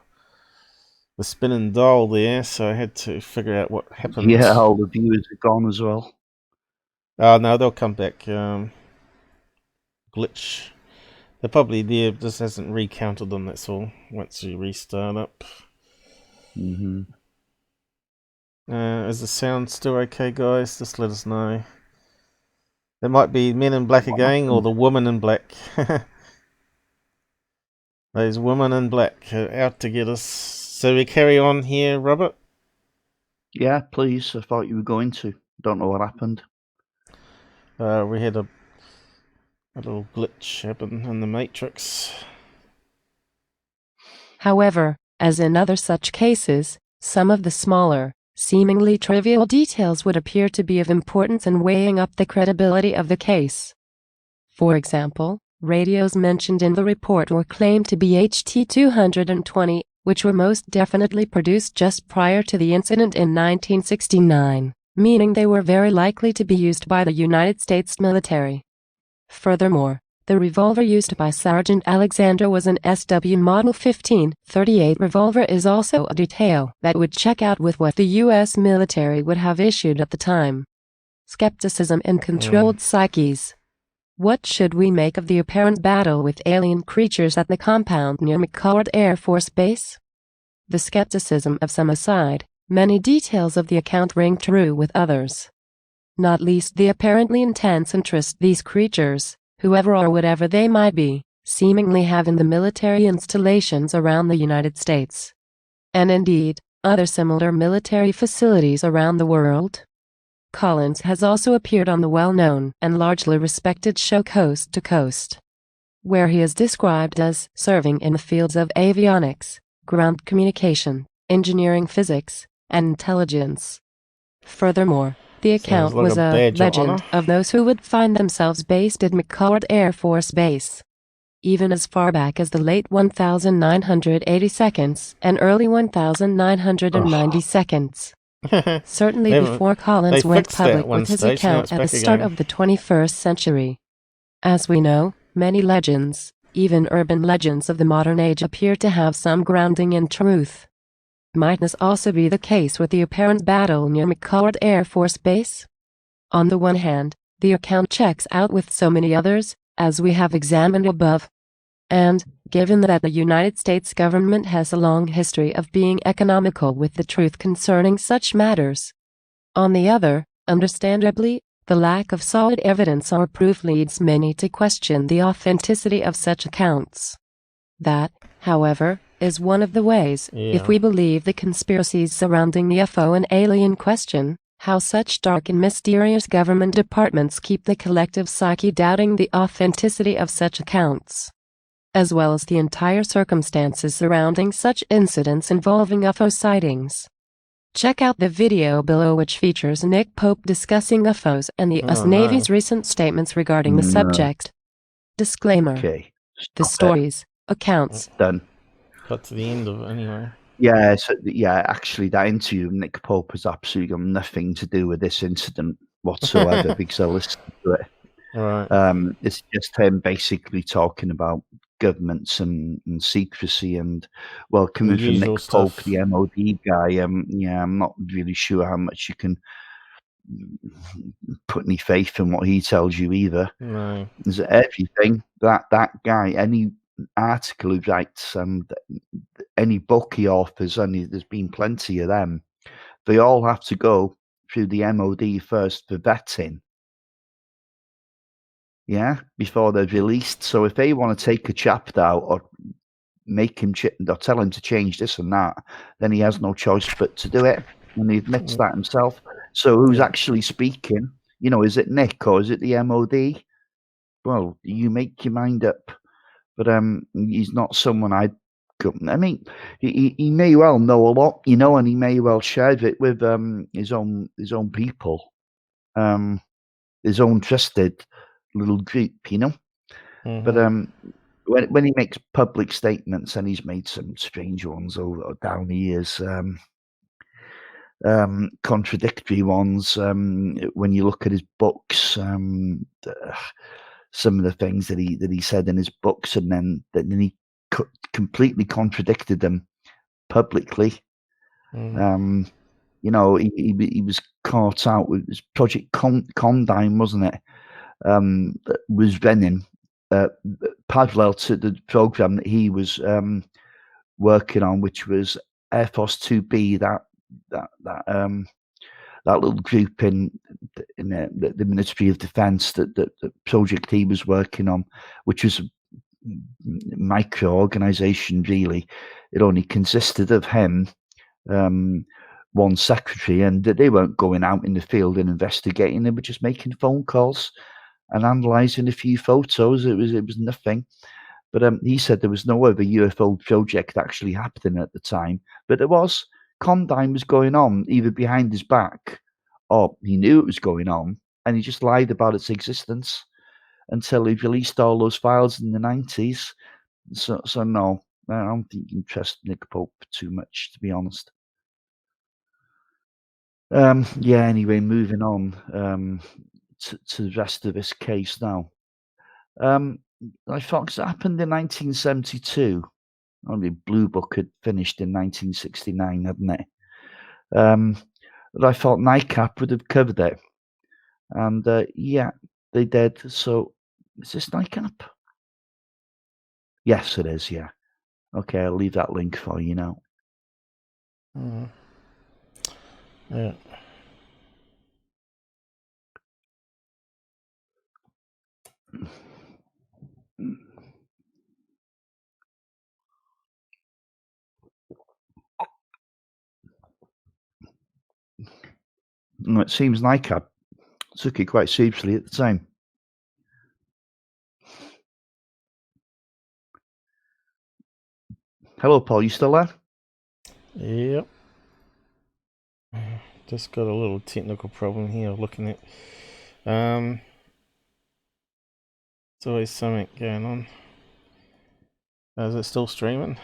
[SPEAKER 1] the spinning doll there, so I had to figure out what happened.
[SPEAKER 2] Yeah, all the viewers are gone as well.
[SPEAKER 1] Oh, no, they'll come back. Glitch. They're probably there, just hasn't recounted them, that's all. Once you restart up.
[SPEAKER 2] Mm-hmm.
[SPEAKER 1] Is the sound still okay, guys? Just let us know. There might be Men in Black again, or the Woman in Black. Those women in black are out to get us. So we carry on here, Robert?
[SPEAKER 2] Yeah, please. I thought you were going to. Don't know what happened.
[SPEAKER 1] We had a little glitch happen in the Matrix.
[SPEAKER 3] However, as in other such cases, some of the smaller, seemingly trivial details would appear to be of importance in weighing up the credibility of the case. For example, radios mentioned in the report were claimed to be HT-220, which were most definitely produced just prior to the incident in 1969, meaning they were very likely to be used by the United States military. Furthermore, the revolver used by Sergeant Alexander was an SW Model 1538 revolver is also a detail that would check out with what the U.S. military would have issued at the time. Skepticism and controlled psyches. What should we make of the apparent battle with alien creatures at the compound near McChord Air Force Base? The skepticism of some aside, many details of the account ring true with others. Not least the apparently intense interest these creatures, whoever or whatever they might be, seemingly have in the military installations around the United States. And indeed, other similar military facilities around the world. Collins has also appeared on the well-known and largely respected show Coast to Coast, where he is described as serving in the fields of avionics, ground communication, engineering physics, and intelligence. Furthermore, the account
[SPEAKER 1] like
[SPEAKER 3] was
[SPEAKER 1] a
[SPEAKER 3] a
[SPEAKER 1] badge of
[SPEAKER 3] legend
[SPEAKER 1] honor.
[SPEAKER 3] of those who would find themselves based at McChord Air Force Base, even as far back as the late 1982 and early 1990. Certainly before Collins went public with his account at the start of the 21st century. As we know, many legends, even urban legends of the modern age, appear to have some grounding in truth. Might this also be the case with the apparent battle near McChord Air Force Base? On the one hand, the account checks out with so many others, as we have examined above. And, given that the United States government has a long history of being economical with the truth concerning such matters. On the other, understandably, the lack of solid evidence or proof leads many to question the authenticity of such accounts. That, however, is one of the ways, if we believe the conspiracies surrounding the UFO and alien question, how such dark and mysterious government departments keep the collective psyche doubting the authenticity of such accounts, as well as the entire circumstances surrounding such incidents involving UFO sightings. Check out the video below, which features Nick Pope discussing UFOs and the US Navy's recent statements regarding the subject. Disclaimer.
[SPEAKER 2] Okay.
[SPEAKER 3] The stories, accounts.
[SPEAKER 2] Done.
[SPEAKER 1] Got to the end of it anyway.
[SPEAKER 2] Yeah, so, yeah, actually that interview with Nick Pope has absolutely got nothing to do with this incident whatsoever because I listened to it.
[SPEAKER 1] Right.
[SPEAKER 2] It's just him basically talking about governments and secrecy and, well, coming from Nick Pope, the MOD guy, yeah, I'm not really sure how much you can put any faith in what he tells you either.
[SPEAKER 1] No.
[SPEAKER 2] There's everything that guy, any article he writes and any book he authors, and there's been plenty of them, they all have to go through the MOD first for vetting. Yeah, before they're released. So if they want to take a chapter out or make him or tell him to change this and that, then he has no choice but to do it, and he admits that himself. So who's actually speaking? You know, is it Nick or is it the MOD? Well, you make your mind up. But he's not someone I mean, he may well know a lot, you know, and he may well share it with his own people. his own trusted little group, you know. But when he makes public statements, and he's made some strange ones down the years, contradictory ones. When you look at his books, some of the things that he said in his books, and then he completely contradicted them publicly. You know, he was caught out with his Project Condime, wasn't it? That was running parallel to the program that he was working on, which was Air Force 2B, that little group in the Ministry of Defence, that project he was working on, which was a micro organisation, really. It only consisted of him, one secretary, and they weren't going out in the field and investigating. They were just making phone calls and analysing a few photos. It was nothing. But he said there was no other UFO project actually happening at the time. But there was. Condime was going on either behind his back, or he knew it was going on, and he just lied about its existence until he released all those files in the 90s. So no, I don't think you can trust Nick Pope too much, to be honest. Yeah, anyway, moving on to the rest of this case now. I thought it happened in 1972. Only Blue Book had finished in 1969, hadn't it? But I thought NICAP would have covered it. And yeah, they did. So, is this NICAP? Yes, it is, yeah. Okay, I'll leave that link for you now.
[SPEAKER 1] Yeah.
[SPEAKER 2] It seems NICAP took it quite seriously at the time. Hello, Paul. You still there?
[SPEAKER 1] Yep. Just got a little technical problem here looking at. There's always something going on. Is it still streaming?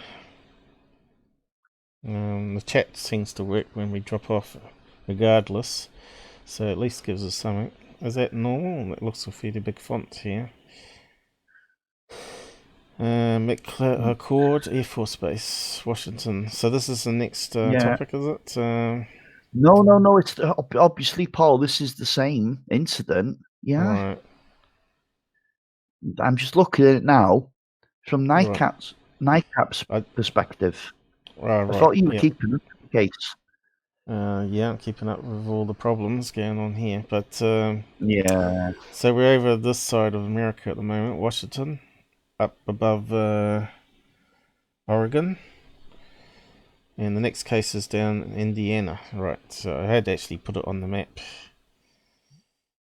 [SPEAKER 1] The chat seems to work when we drop off regardless, so at least gives us something. Is that normal? It looks a fairly big font here. McChord Air Force Base, Washington. So this is the next topic, is it?
[SPEAKER 2] No. It's obviously, Paul. This is the same incident. Yeah.
[SPEAKER 1] Right.
[SPEAKER 2] I'm just looking at it now from NICAP's perspective.
[SPEAKER 1] Right.
[SPEAKER 2] I thought you were keeping up with the case.
[SPEAKER 1] Yeah, I'm keeping up with all the problems going on here. But
[SPEAKER 2] yeah.
[SPEAKER 1] So we're over this side of America at the moment, Washington, up above Oregon. And the next case is down in Indiana. Right, so I had actually put it on the map.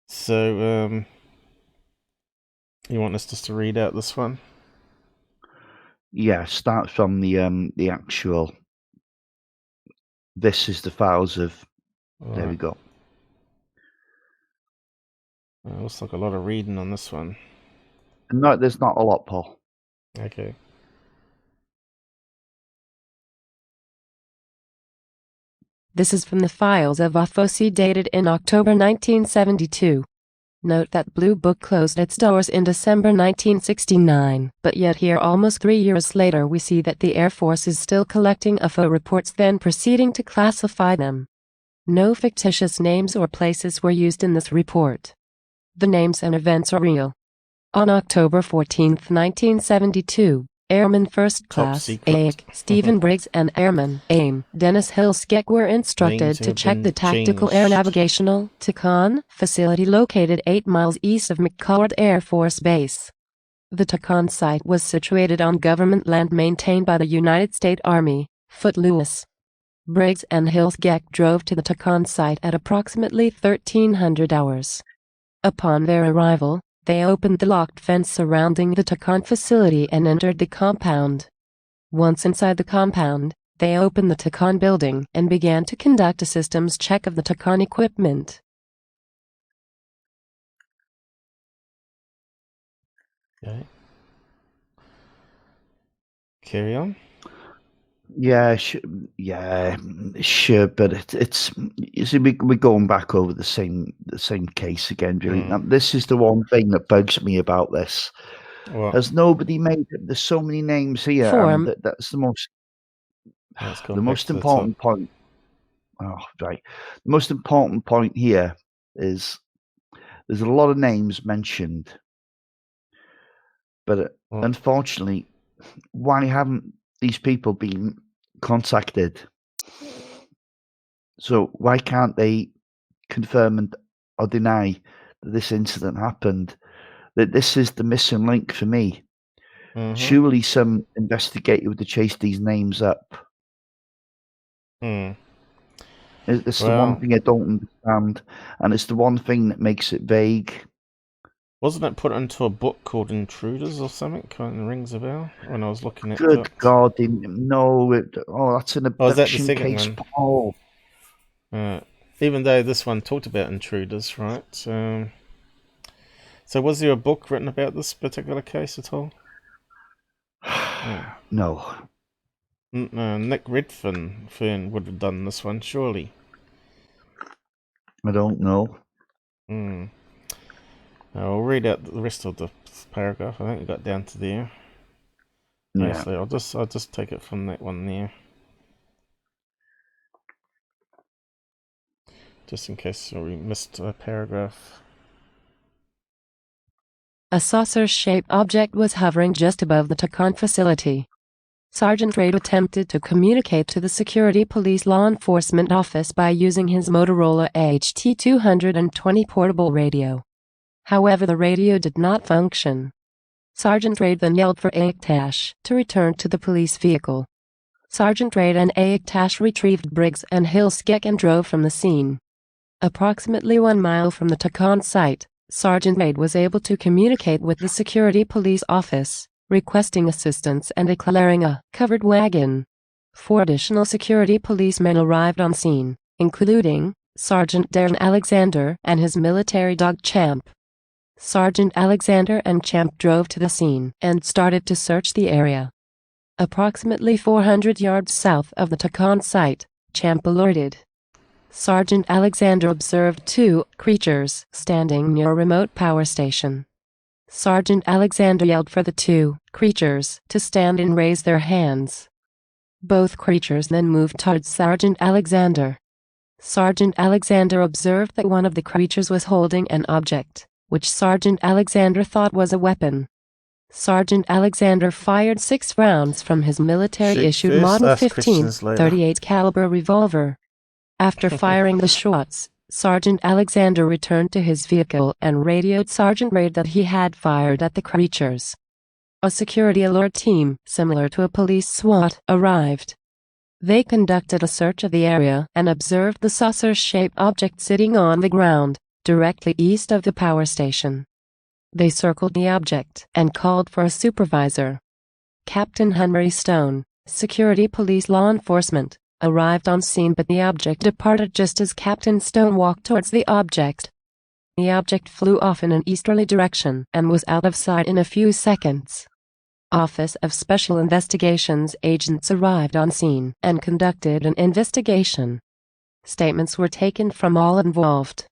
[SPEAKER 1] So, you want us just to read out this one?
[SPEAKER 2] Yeah, start from the actual. This is the files of. Right. There we go.
[SPEAKER 1] Looks like a lot of reading on this one.
[SPEAKER 2] No, there's not a lot, Paul.
[SPEAKER 1] Okay.
[SPEAKER 3] This is from the files of UFOS dated in October 1972. Note that Blue Book closed its doors in December 1969, but yet here almost 3 years later we see that the Air Force is still collecting UFO reports, then proceeding to classify them. No fictitious names or places were used in this report. The names and events are real. On October 14, 1972, Airman First Class AIC Stephen Briggs and Airman AIM Dennis Hilskek were instructed to check the Tactical Air Navigational (TACON) facility located 8 miles east of McChord Air Force Base. The TACON site was situated on government land maintained by the United States Army, Fort Lewis. Briggs and Hilskek drove to the TACON site at approximately 1300 hours. Upon their arrival, they opened the locked fence surrounding the TACON facility and entered the compound. Once inside the compound, they opened the TACON building and began to conduct a systems check of the TACON equipment.
[SPEAKER 1] Okay. Carry on.
[SPEAKER 2] Yeah, sure, but it's you see, we're going back over the same case again, really. Now, this is the one thing that bugs me about this.
[SPEAKER 1] What?
[SPEAKER 2] Has nobody made? There's so many names here,
[SPEAKER 3] Form.
[SPEAKER 2] and that's the most
[SPEAKER 1] Let's go
[SPEAKER 2] the
[SPEAKER 1] back
[SPEAKER 2] most
[SPEAKER 1] to the
[SPEAKER 2] important
[SPEAKER 1] top.
[SPEAKER 2] point. Oh, right. The most important point here is there's a lot of names mentioned, but
[SPEAKER 1] What?
[SPEAKER 2] unfortunately, why haven't these people been contacted? So why can't they confirm or deny that this incident happened? That this is the missing link for me. Surely some investigator would have chased these names up. It's the one thing I don't understand, and it's the one thing that makes it vague.
[SPEAKER 1] Wasn't it put into a book called Intruders or something? Kind of rings a bell when I was looking at
[SPEAKER 2] Good
[SPEAKER 1] that.
[SPEAKER 2] God, no! That's an
[SPEAKER 1] Oh, is that the
[SPEAKER 2] abduction
[SPEAKER 1] second
[SPEAKER 2] case,
[SPEAKER 1] one?
[SPEAKER 2] Paul.
[SPEAKER 1] Even though this one talked about intruders, right? So was there a book written about this particular case at all?
[SPEAKER 2] No.
[SPEAKER 1] Nick Redfern would have done this one, surely.
[SPEAKER 2] I don't know.
[SPEAKER 1] I'll read out the rest of the paragraph. I think we got down to there.
[SPEAKER 2] Yeah.
[SPEAKER 1] Mostly, I'll just take it from that one there, just in case we missed a paragraph.
[SPEAKER 3] A saucer-shaped object was hovering just above the Takan facility. Sergeant Reid attempted to communicate to the Security Police Law Enforcement Office by using his Motorola HT220 portable radio. However, the radio did not function. Sergeant Reid then yelled for Aektash to return to the police vehicle. Sergeant Reid and Aektash retrieved Briggs and Hilskek and drove from the scene. Approximately 1 mile from the Takan site, Sergeant Reid was able to communicate with the Security Police Office, requesting assistance and declaring a covered wagon. 4 additional security policemen arrived on scene, including Sergeant Darren Alexander and his military dog Champ. Sergeant Alexander and Champ drove to the scene and started to search the area. Approximately 400 yards south of the Takan site, Champ alerted. Sergeant Alexander observed 2 creatures standing near a remote power station. Sergeant Alexander yelled for the 2 creatures to stand and raise their hands. Both creatures then moved towards Sergeant Alexander. Sergeant Alexander observed that one of the creatures was holding an object, which Sergeant Alexander thought was a weapon. Sergeant Alexander fired 6 rounds from his military-issued Model 15.38 caliber revolver. After firing the shots, Sergeant Alexander returned to his vehicle and radioed Sergeant Reid that he had fired at the creatures. A security alert team, similar to a police SWAT, arrived. They conducted a search of the area and observed the saucer-shaped object sitting on the ground, directly east of the power station. They circled the object and called for a supervisor. Captain Henry Stone, Security Police Law Enforcement, arrived on scene, but the object departed just as Captain Stone walked towards the object. The object flew off in an easterly direction and was out of sight in a few seconds. Office of Special Investigations agents arrived on scene and conducted an investigation. Statements were taken from all involved.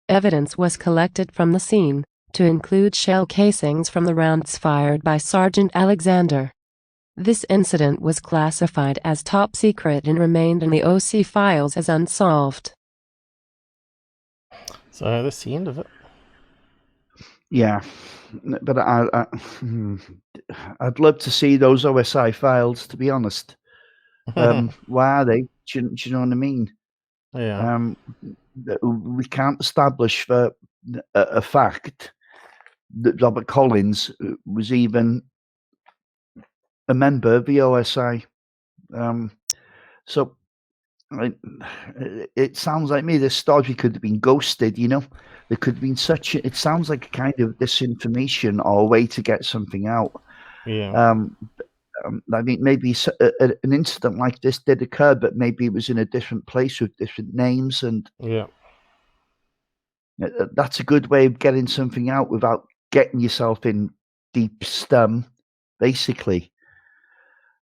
[SPEAKER 3] Evidence was collected from the scene, to include shell casings from the rounds fired by Sergeant Alexander. This incident was classified as top secret and remained in the OC files as unsolved.
[SPEAKER 1] So that's the end of it.
[SPEAKER 2] Yeah, but I'd love to see those OSI files, to be honest. Why are they? Do you know what I mean?
[SPEAKER 1] Yeah.
[SPEAKER 2] We can't establish for a fact that Robert Collins was even a member of the OSI. So it sounds like me, this story could have been ghosted, you know? There could have been it sounds like a kind of disinformation or a way to get something out.
[SPEAKER 1] Yeah.
[SPEAKER 2] I mean, maybe an incident like this did occur, but maybe it was in a different place with different names. And
[SPEAKER 1] yeah,
[SPEAKER 2] that's a good way of getting something out without getting yourself in deep stum, basically.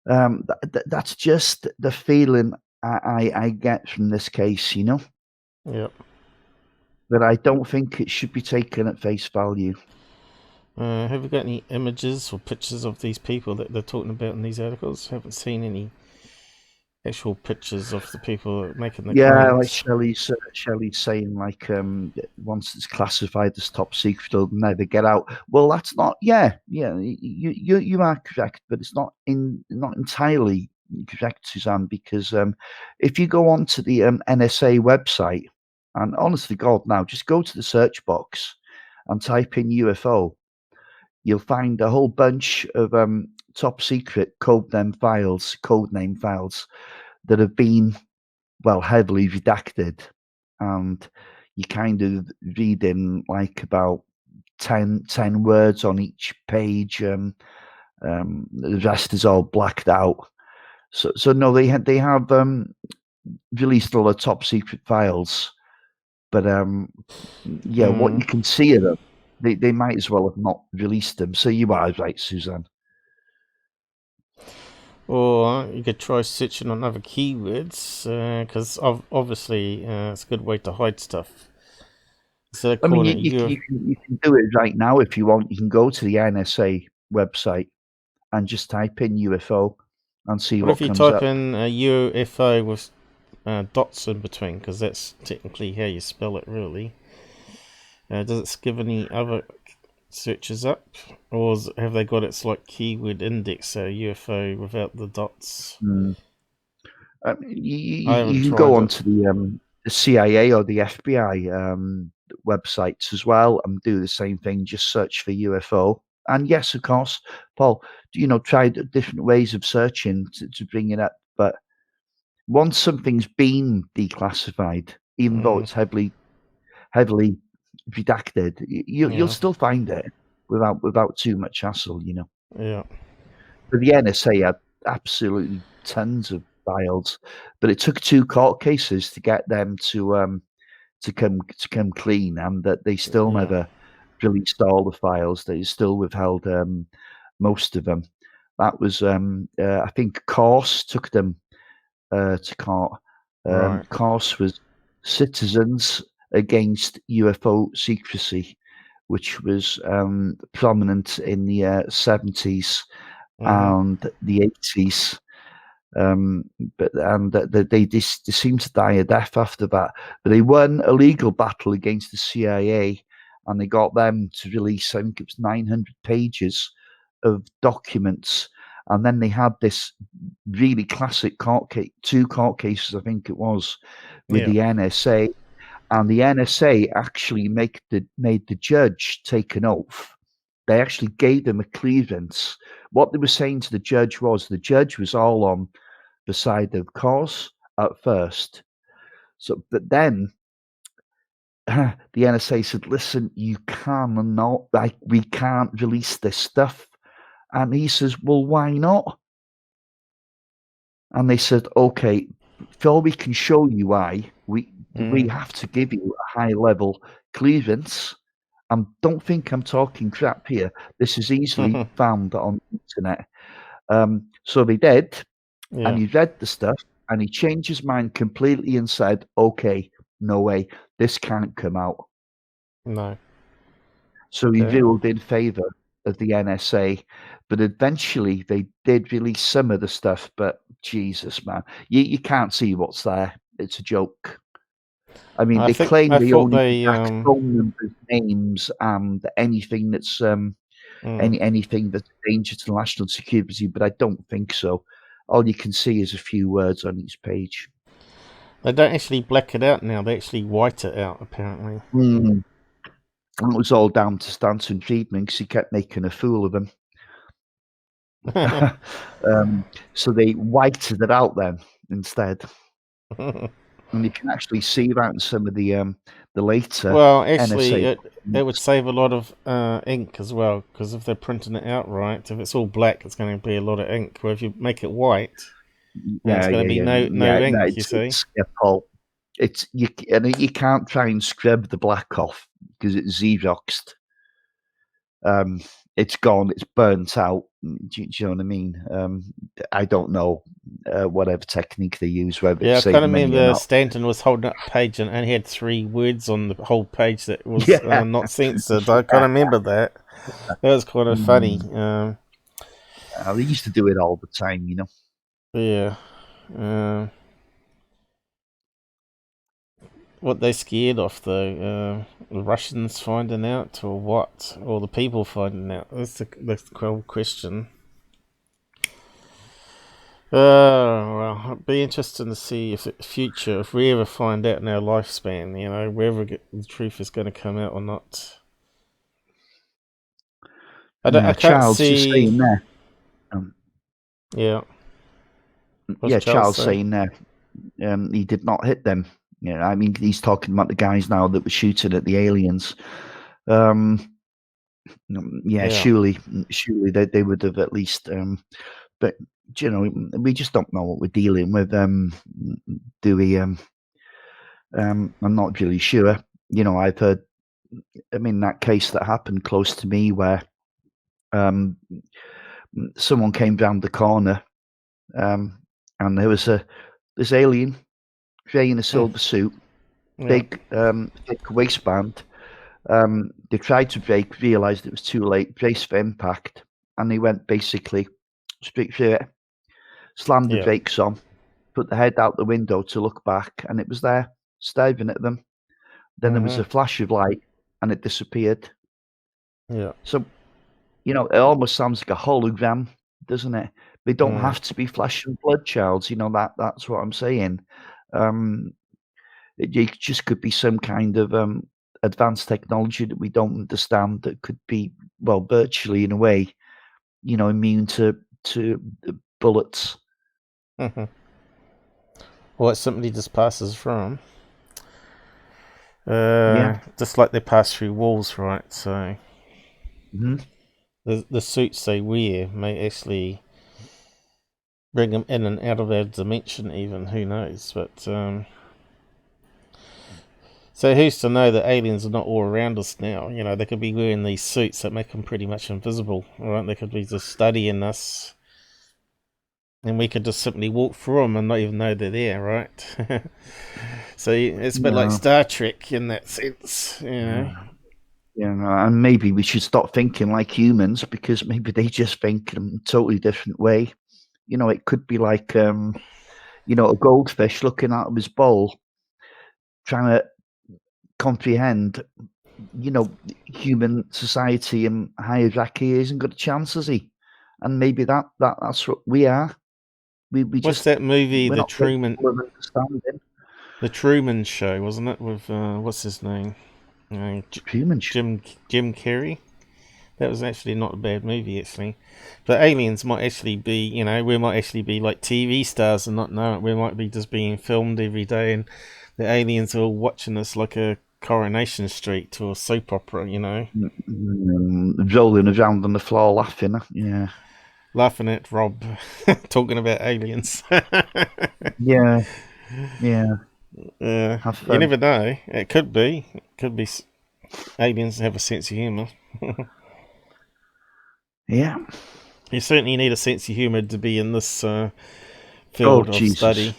[SPEAKER 2] That's just the feeling I get from this case, you know.
[SPEAKER 1] Yep.
[SPEAKER 2] But I don't think it should be taken at face value.
[SPEAKER 1] Have you got any images or pictures of these people that they're talking about in these articles? Haven't seen any actual pictures of the people making the claims.
[SPEAKER 2] Like Shelley's saying, like, once it's classified as top secret, it'll never get out. Well, that's not. Yeah, you are correct, but it's not entirely correct, Suzanne, because if you go onto the NSA website, and honestly, God, now just go to the search box and type in UFO, you'll find a whole bunch of top secret codename files that have been, well, heavily redacted, and you kind of read in like about 10 words on each page. The rest is all blacked out. So no, they have released all the top secret files, but what you can see of them, they might as well have not released them. So you are right, Suzanne.
[SPEAKER 1] Or you could try searching on other keywords, because obviously it's a good way to hide stuff. So
[SPEAKER 2] I mean, you can do it right now if you want. You can go to the NSA website and just type in UFO and see what comes up.
[SPEAKER 1] What if you type in UFO with dots in between, because that's technically how you spell it, really. Does it give any other searches up, or have they got its like keyword index, so UFO without the dots?
[SPEAKER 2] You can go onto the CIA or the FBI websites as well and do the same thing. Just search for UFO. And yes, of course, Paul, try different ways of searching to bring it up. But once something's been declassified, even though it's heavily redacted, you'll still find it without too much hassle,
[SPEAKER 1] Yeah.
[SPEAKER 2] But the NSA had absolutely tons of files, but it took 2 court cases to get them to come clean, and that they still never released all the files. They still withheld most of them. That was I think Corse took them to court.
[SPEAKER 1] Right.
[SPEAKER 2] Corse was Citizens Against UFO Secrecy, which was prominent in the 70s and the 80s. But they seemed to die a death after that. But they won a legal battle against the CIA, and they got them to release, I think it was 900 pages of documents. And then they had this really classic two court cases, I think it was, with the NSA. And the NSA actually made the judge take an oath. They actually gave them a clearance. What they were saying to the judge was all on the side of Corse at first. But then the NSA said, "Listen, you cannot, we can't release this stuff." And he says, "Well, why not?" And they said, "Okay, Phil, we can show you why. We have to give you a high level clearance." And don't think I'm talking crap here. This is easily found on the internet. So they did, and he read the stuff, and he changed his mind completely and said, "Okay, no way, this can't come out."
[SPEAKER 1] No.
[SPEAKER 2] So he ruled in favor of the NSA, but eventually they did release some of the stuff. But Jesus, man, you can't see what's there. It's a joke. I mean, they claim they only phone numbers, names, and anything that's anything that's a danger to national security, but I don't think so. All you can see is a few words on each page.
[SPEAKER 1] They don't actually black it out now. They actually white it out, apparently.
[SPEAKER 2] And it was all down to Stanton Friedman because he kept making a fool of him. So they whited it out then instead. And you can actually see that in some of the later.
[SPEAKER 1] Well, actually,
[SPEAKER 2] NSA
[SPEAKER 1] it would save a lot of ink as well, because if they're printing it out right, if it's all black, it's going to be a lot of ink. Where if you make it white, it's going to be no ink. You see,
[SPEAKER 2] Paul. You can't try and scrub the black off because it's Xeroxed. it's gone, it's burnt out. Do you know what I mean? I don't know whatever technique they use, whether
[SPEAKER 1] Yeah, I
[SPEAKER 2] it's
[SPEAKER 1] kind of
[SPEAKER 2] saving money or
[SPEAKER 1] remember
[SPEAKER 2] not.
[SPEAKER 1] Stanton was holding up a page and only had 3 words on the whole page that was
[SPEAKER 2] Yeah.
[SPEAKER 1] not censored. I kind of remember that. That was kind of funny.
[SPEAKER 2] They used to do it all the time, you know.
[SPEAKER 1] Yeah. What they scared of, though? The Russians finding out, or what? Or the people finding out? That's the whole question. Well, it'd be interesting to see if in the future, if we ever find out in our lifespan, you know, whether the truth is going to come out or not. I can't
[SPEAKER 2] Charles just
[SPEAKER 1] see.
[SPEAKER 2] saying there.
[SPEAKER 1] Yeah. What's
[SPEAKER 2] Yeah, Charles
[SPEAKER 1] say?
[SPEAKER 2] saying there. He did not hit them. You know, I mean, he's talking about the guys now that were shooting at the aliens. Yeah, surely they would have at least. But you know, we just don't know what we're dealing with. Do we? I'm not really sure. You know, I've heard. I mean, that case that happened close to me, where someone came round the corner, and there was this alien in a silver suit, big thick waistband. They tried to brake, realised it was too late, braced for impact, and they went basically straight through it, slammed the brakes on, put the head out the window to look back, and it was there, staring at them. Then there was a flash of light, and it disappeared.
[SPEAKER 1] Yeah.
[SPEAKER 2] So, you know, it almost sounds like a hologram, doesn't it? They don't have to be flesh and blood, Charles. You know, that's what I'm saying. It just could be some kind of advanced technology that we don't understand that could be, well, virtually in a way, you know, immune to bullets.
[SPEAKER 1] Well, it's somebody just passes from. Just like they pass through walls, right? So the suits they wear may actually bring them in and out of our dimension, even. Who knows? But so who's to know that aliens are not all around us now? You know, they could be wearing these suits that make them pretty much invisible, right? They could be just studying us, and we could just simply walk through them and not even know they're there, right? So it's a bit like Star Trek in that sense, you know.
[SPEAKER 2] Yeah, and maybe we should stop thinking like humans, because maybe they just think in a totally different way. You know, it could be like, you know, a goldfish looking out of his bowl, trying to comprehend, you know, human society and hierarchy. He hasn't got a chance, has he? And maybe that's what we are. We
[SPEAKER 1] What's
[SPEAKER 2] just
[SPEAKER 1] that movie,
[SPEAKER 2] we're
[SPEAKER 1] The
[SPEAKER 2] not
[SPEAKER 1] Truman?
[SPEAKER 2] capable of understanding.
[SPEAKER 1] The Truman Show, wasn't it? With what's his name?
[SPEAKER 2] Truman Show.
[SPEAKER 1] Jim Carrey. That was actually not a bad movie, actually. But aliens might actually be, you know, we might actually be like TV stars and not know it. We might be just being filmed every day, and the aliens are all watching us like a Coronation Street or a soap opera, you know.
[SPEAKER 2] Rolling around on the floor laughing. Yeah.
[SPEAKER 1] Laughing at Rob talking about aliens.
[SPEAKER 2] Yeah.
[SPEAKER 1] You never know. It could be. Aliens have a sense of humour.
[SPEAKER 2] Yeah.
[SPEAKER 1] You certainly need a sense of humour to be in this field of study.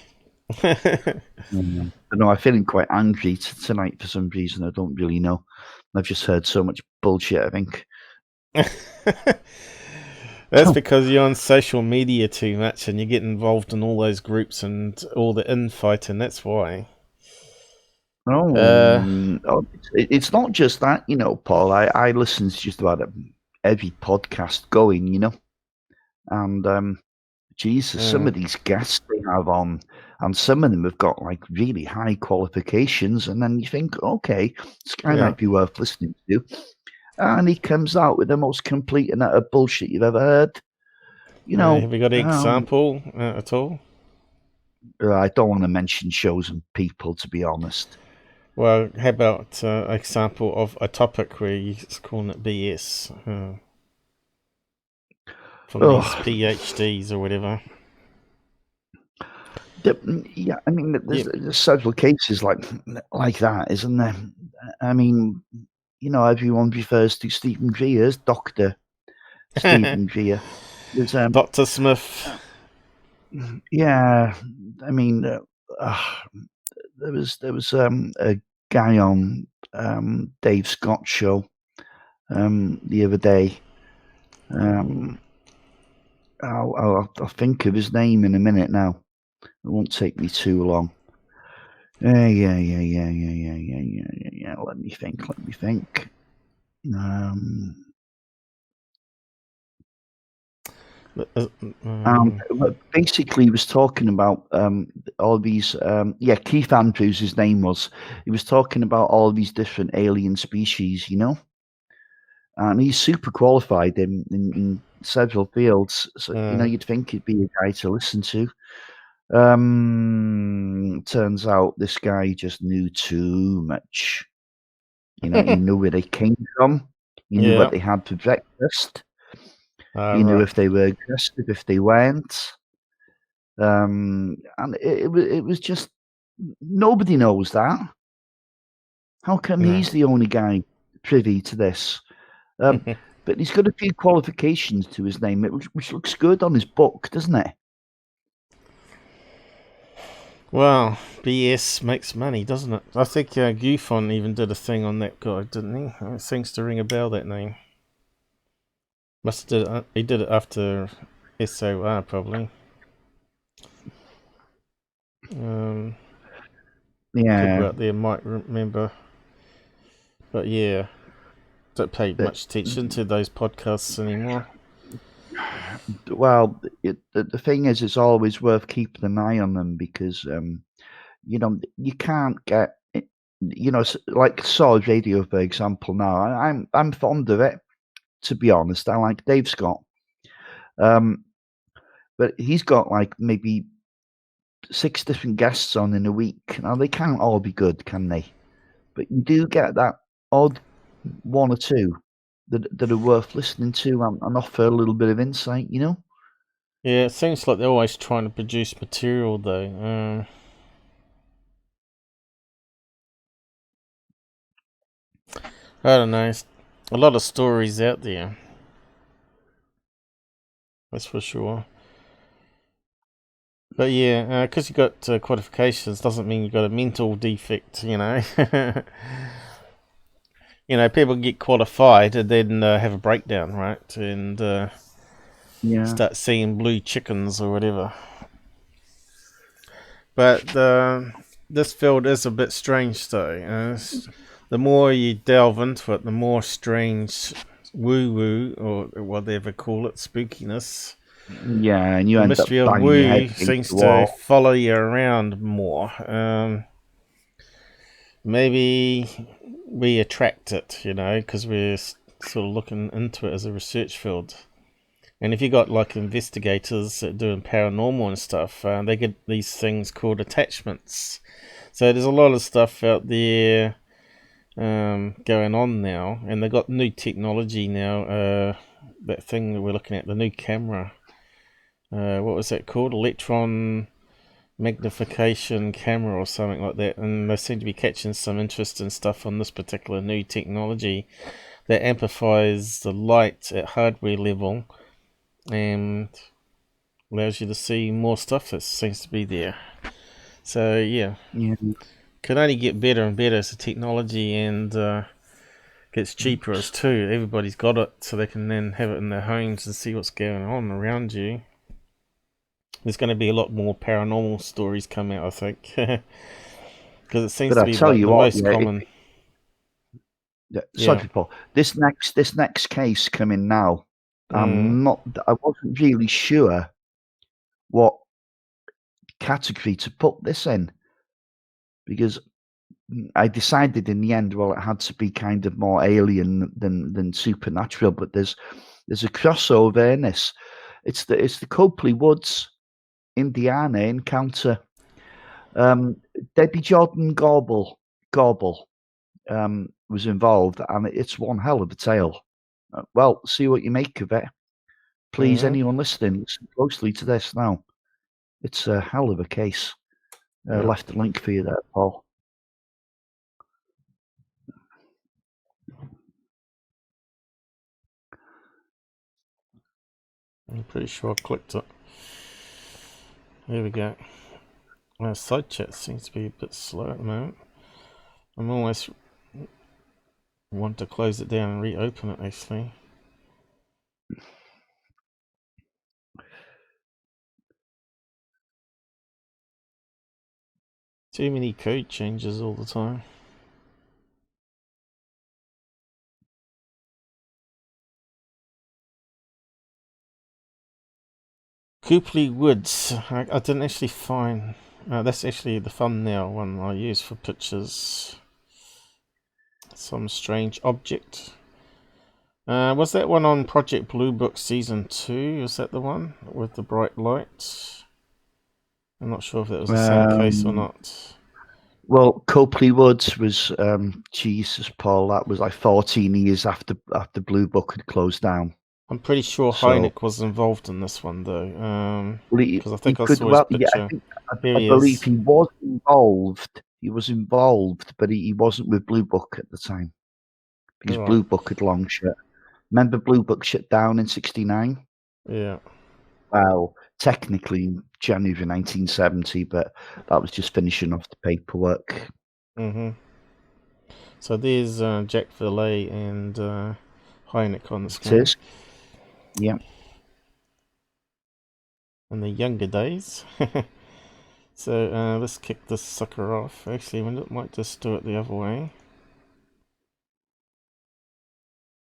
[SPEAKER 2] No, I'm feeling quite angry tonight for some reason. I don't really know. I've just heard so much bullshit, I think.
[SPEAKER 1] That's because you're on social media too much and you get involved in all those groups and all the infighting. That's why.
[SPEAKER 2] It's not just that, you know, Paul. I listen to just about every podcast going, you know. And Jesus, some of these guests they have on, and some of them have got like really high qualifications, and then you think, okay, this guy might be worth listening to. And he comes out with the most complete and utter bullshit you've ever heard. You know,
[SPEAKER 1] have you got an example at all?
[SPEAKER 2] I don't want to mention shows and people, to be honest.
[SPEAKER 1] Well, how about an example of a topic where you're calling it BS from these PhDs or whatever?
[SPEAKER 2] Yeah, I mean, there's several cases like that, isn't there? I mean, you know, everyone refers to Stephen Greer as Doctor, Stephen Greer. There's
[SPEAKER 1] Dr. Smith.
[SPEAKER 2] yeah, I mean, there was a guy on Dave Scott's show the other day. I'll think of his name in a minute now. It won't take me too long. Yeah. Let me think. But basically, he was talking about all these. Keith Andrews, his name was. He was talking about all these different alien species, and he's super qualified in several fields. So you'd think he'd be a guy to listen to. Turns out this guy just knew too much. He knew where they came from. He knew what they had for breakfast. He knew if they were aggressive, if they weren't. And it was just, nobody knows that. How come he's the only guy privy to this? But he's got a few qualifications to his name, which looks good on his book, doesn't it?
[SPEAKER 1] Well, BS makes money, doesn't it? I think Gufon even did a thing on that guy, didn't he? It seems to ring a bell, that name. He did it after SOR, probably. People out there might remember. But yeah, don't pay much attention to those podcasts anymore.
[SPEAKER 2] Well, the thing is, it's always worth keeping an eye on them because, you can't get, like Swords Radio, for example. Now, I'm fond of it, to be honest. I like Dave Scott, but he's got like maybe 6 different guests on in a week. Now, they can't all be good, can they? But you do get that odd one or two that are worth listening to and offer a little bit of insight, Yeah,
[SPEAKER 1] it seems like they're always trying to produce material, though. I don't know. A lot of stories out there. That's for sure. But yeah, because you got qualifications doesn't mean you got a mental defect, People get qualified and then have a breakdown, right? And start seeing blue chickens or whatever. But this field is a bit strange, though. The more you delve into it, the more strange woo-woo, or whatever call it, spookiness.
[SPEAKER 2] Yeah, and you
[SPEAKER 1] the
[SPEAKER 2] end
[SPEAKER 1] mystery
[SPEAKER 2] up
[SPEAKER 1] of
[SPEAKER 2] banging your head
[SPEAKER 1] woo
[SPEAKER 2] against
[SPEAKER 1] seems
[SPEAKER 2] the
[SPEAKER 1] to
[SPEAKER 2] wall.
[SPEAKER 1] follow you around more. Maybe we attract it, because we're sort of looking into it as a research field. And if you got like investigators that are doing paranormal and stuff, they get these things called attachments. So there's a lot of stuff out there going on now, and they got new technology now. That thing that we're looking at, the new camera. What was that called? Electron magnification camera or something like that. And they seem to be catching some interesting stuff on this particular new technology that amplifies the light at hardware level and allows you to see more stuff that seems to be there. So yeah. Can only get better and better as the technology and gets cheaper as too. Everybody's got it, so they can then have it in their homes and see what's going on around you. There's going to be a lot more paranormal stories come out, I think, because it seems to be like the most common.
[SPEAKER 2] Sorry, Paul. This next case coming now, I wasn't really sure what category to put this in because I decided in the end, well, it had to be kind of more alien than supernatural. But there's a crossover in this. It's the Copley Woods, Indiana encounter. Debbie Jordan Gorble was involved, and it's one hell of a tale. Well, see what you make of it. Please, anyone listening, listen closely to this now. It's a hell of a case. Left a link for you there, Paul.
[SPEAKER 1] I'm pretty sure I clicked it. Here we go. Side chat seems to be a bit slow at the moment. I'm almost want to close it down and reopen it actually. Too many code changes all the time. Copley Woods. I didn't actually find. That's actually the thumbnail one I use for pictures. Some strange object. Was that one on Project Blue Book Season 2? Is that the one with the bright light? I'm not sure if that was the same case or not.
[SPEAKER 2] Well, Copley Woods was, Jesus, Paul, that was like 14 years after Blue Book had closed down.
[SPEAKER 1] I'm pretty sure Hynek was involved in this one, though. Because I think I saw his picture.
[SPEAKER 2] Yeah, I believe he was involved. He was involved, but he wasn't with Blue Book at the time. Because Blue Book had long shut. Remember Blue Book shut down in 1969?
[SPEAKER 1] Yeah.
[SPEAKER 2] Well, technically January 1970, but that was just finishing off the paperwork.
[SPEAKER 1] So there's Jack Valet and Hynek on the screen.
[SPEAKER 2] It is. Yeah.
[SPEAKER 1] In the younger days. So let's kick this sucker off. Actually, we might just do it the other way.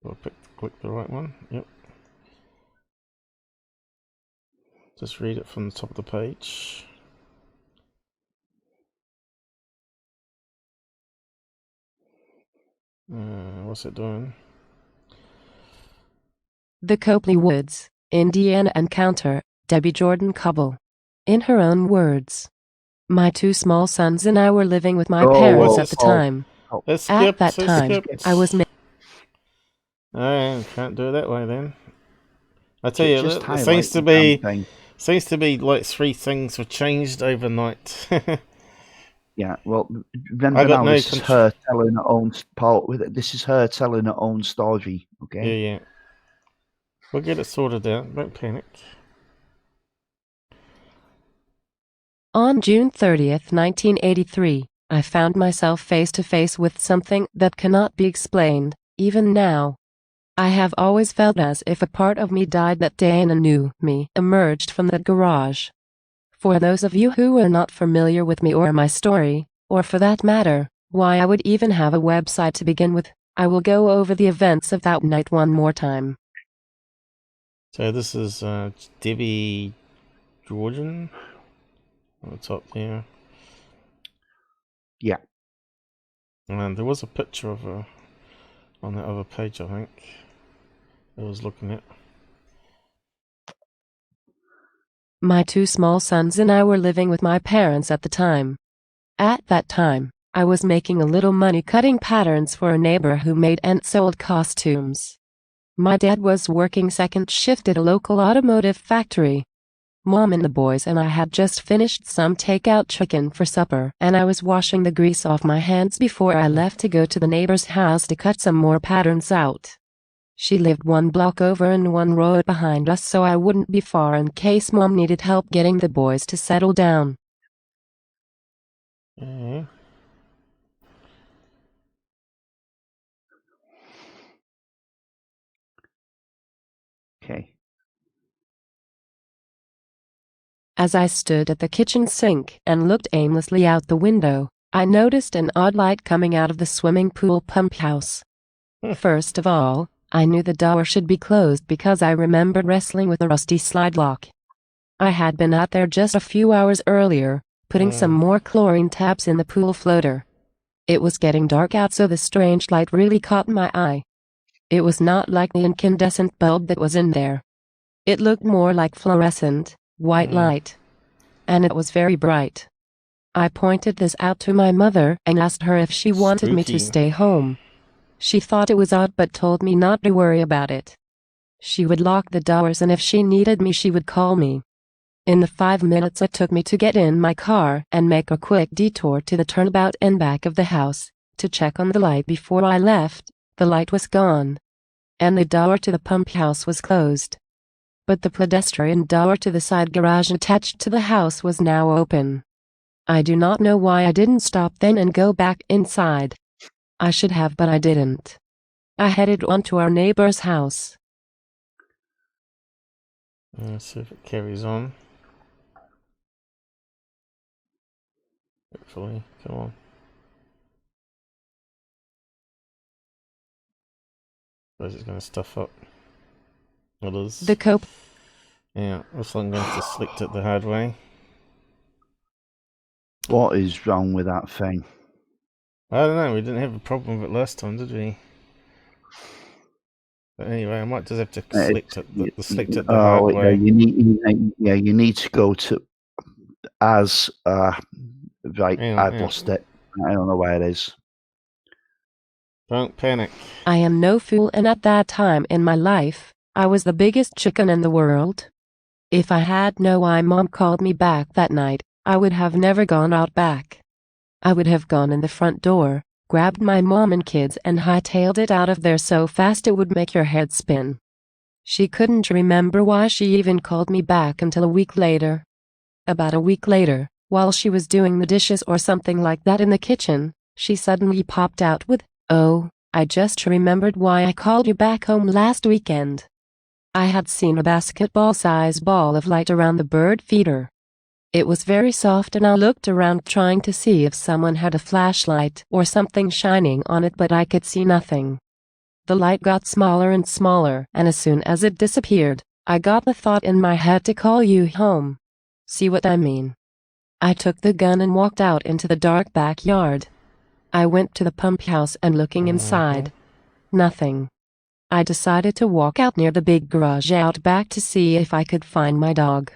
[SPEAKER 1] I'll click the right one. Yep. Just read it from the top of the page. What's it doing?
[SPEAKER 3] The Copley Woods, Indiana encounter, Debbie Jordan Cobble. In her own words, my two small sons and I were living with my parents at the time. At that time, I was...
[SPEAKER 1] I can't do it that way then. I tell you, it seems to be like 3 things were changed overnight.
[SPEAKER 2] Yeah, well, remember now, this is her telling her own part with it. This is her telling her own story, okay?
[SPEAKER 1] Yeah. We'll get it sorted out, don't panic.
[SPEAKER 3] On June 30th, 1983, I found myself face to face with something that cannot be explained, even now. I have always felt as if a part of me died that day and a new me emerged from that garage. For those of you who are not familiar with me or my story, or for that matter, why I would even have a website to begin with, I will go over the events of that night one more time.
[SPEAKER 1] So this is Debbie Jordan on the top there.
[SPEAKER 2] Yeah.
[SPEAKER 1] And there was a picture of her on that other page, I think. I was looking at.
[SPEAKER 3] My two small sons and I were living with my parents at the time. At that time, I was making a little money cutting patterns for a neighbor who made and sold costumes. My dad was working second shift at a local automotive factory. Mom and the boys and I had just finished some takeout chicken for supper, and I was washing the grease off my hands before I left to go to the neighbor's house to cut some more patterns out. She lived 1 block over and 1 road behind us, so I wouldn't be far in case Mom needed help getting the boys to settle down.
[SPEAKER 2] Okay.
[SPEAKER 3] As I stood at the kitchen sink and looked aimlessly out the window, I noticed an odd light coming out of the swimming pool pump house. First of all, I knew the door should be closed because I remembered wrestling with a rusty slide lock. I had been out there just a few hours earlier, putting some more chlorine tabs in the pool floater. It was getting dark out, so the strange light really caught my eye. It was not like the incandescent bulb that was in there. It looked more like fluorescent, white light. And it was very bright. I pointed this out to my mother and asked her if she wanted me to stay home. She thought it was odd but told me not to worry about it. She would lock the doors, and if she needed me she would call me. In the 5 minutes it took me to get in my car and make a quick detour to the turnabout and back of the house to check on the light before I left, the light was gone. And the door to the pump house was closed. but the pedestrian door to the side garage attached to the house was now open. I do not know why I didn't stop then and go back inside. I should have, but I didn't. I headed on to our neighbor's house.
[SPEAKER 1] Let's see if it carries on. Hopefully, come on. Or is it going to stuff up? It is.
[SPEAKER 3] The cope.
[SPEAKER 1] Yeah, also I'm going to select it the hard way.
[SPEAKER 2] What is wrong with that thing?
[SPEAKER 1] I don't know, we didn't have a problem with it last time, did we? But anyway, I might just have to select it the hard way.
[SPEAKER 2] You need to go to as right. I've lost it. I don't know where it is.
[SPEAKER 1] Don't panic.
[SPEAKER 3] I am no fool, and at that time in my life, I was the biggest chicken in the world. If I had known why Mom called me back that night, I would have never gone out back. I would have gone in the front door, grabbed my mom and kids and hightailed it out of there so fast it would make your head spin. She couldn't remember why she even called me back until a week later. About a week later, while she was doing the dishes or something like that in the kitchen, she suddenly popped out with, "Oh, I just remembered why I called you back home last weekend." I had seen a basketball-sized ball of light around the bird feeder. It was very soft and I looked around trying to see if someone had a flashlight or something shining on it, but I could see nothing. The light got smaller and smaller, and as soon as it disappeared, I got the thought in my head to call you home. See what I mean? I took the gun and walked out into the dark backyard. I went to the pump house and looking inside. Nothing. I decided to walk out near the big garage out back to see if I could find my dog.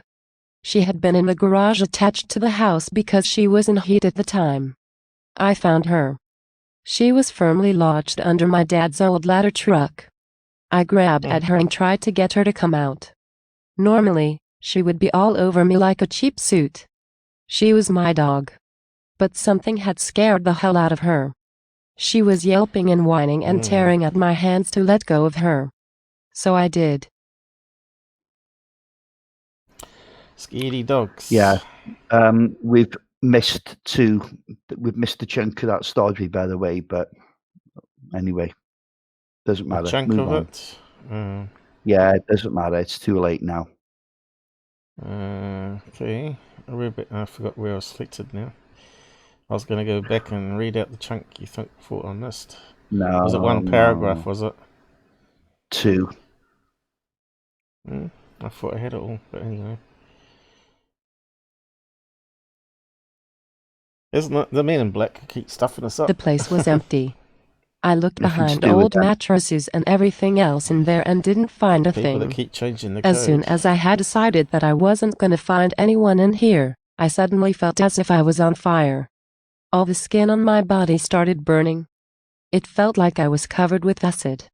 [SPEAKER 3] She had been in the garage attached to the house because she was in heat at the time. I found her. She was firmly lodged under my dad's old ladder truck. I grabbed at her and tried to get her to come out. Normally, she would be all over me like a cheap suit. She was my dog. But something had scared the hell out of her. She was yelping and whining and tearing at my hands to let go of her. So I did.
[SPEAKER 1] Scaredy dogs.
[SPEAKER 2] Yeah. We've missed the chunk of that story, by the way, but anyway, doesn't matter.
[SPEAKER 1] A chunk
[SPEAKER 2] Move
[SPEAKER 1] of
[SPEAKER 2] on.
[SPEAKER 1] it?
[SPEAKER 2] Yeah, it doesn't matter. It's too late now.
[SPEAKER 1] Okay. I forgot where I was selected now. I was going to go back and read out the chunk you thought I missed.
[SPEAKER 2] No.
[SPEAKER 1] Was it one paragraph, was it?
[SPEAKER 2] 2.
[SPEAKER 1] I thought I had it all, but anyway. Isn't it the men in black keep stuffing us up?
[SPEAKER 3] The place was empty. I looked behind old mattresses and everything else in there and didn't find a
[SPEAKER 1] People
[SPEAKER 3] thing.
[SPEAKER 1] that keep changing the
[SPEAKER 3] As
[SPEAKER 1] code.
[SPEAKER 3] soon as I had decided that I wasn't going to find anyone in here, I suddenly felt as if I was on fire. All the skin on my body started burning. It felt like I was covered with acid.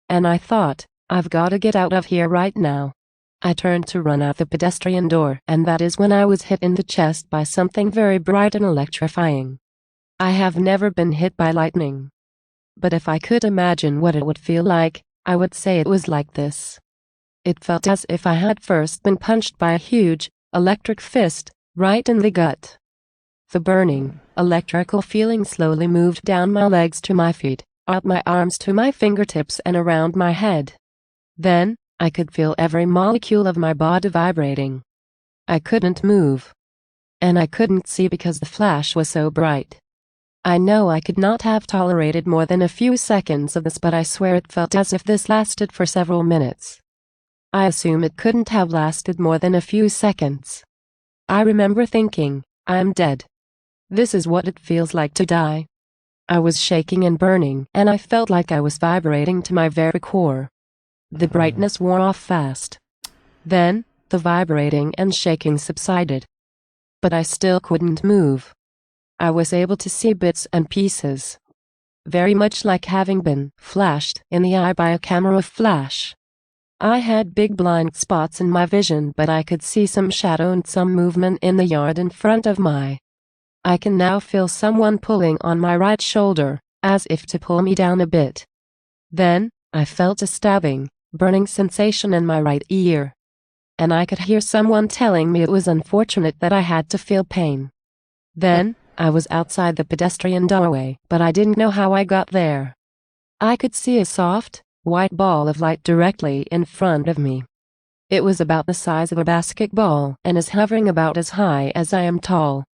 [SPEAKER 3] And I thought, I've got to get out of here right now. I turned to run out the pedestrian door, and that is when I was hit in the chest by something very bright and electrifying. I have never been hit by lightning. But if I could imagine what it would feel like, I would say it was like this. It felt as if I had first been punched by a huge, electric fist, right in the gut. The burning, electrical feeling slowly moved down my legs to my feet, up my arms to my fingertips and around my head. Then, I could feel every molecule of my body vibrating. I couldn't move. And I couldn't see because the flash was so bright. I know I could not have tolerated more than a few seconds of this, but I swear it felt as if this lasted for several minutes. I assume it couldn't have lasted more than a few seconds. I remember thinking, I'm dead. This is what it feels like to die. I was shaking and burning, and I felt like I was vibrating to my very core. The brightness wore off fast. Then, the vibrating and shaking subsided. But I still couldn't move. I was able to see bits and pieces. Very much like having been flashed in the eye by a camera flash. I had big blind spots in my vision, but I could see some shadow and some movement in the yard in front of my. I can now feel someone pulling on my right shoulder, as if to pull me down a bit. Then, I felt a stabbing, burning sensation in my right ear. and I could hear someone telling me it was unfortunate that I had to feel pain. Then, I was outside the pedestrian doorway, but I didn't know how I got there. I could see a soft, white ball of light directly in front of me. It was about the size of a basketball and is hovering about as high as I am tall.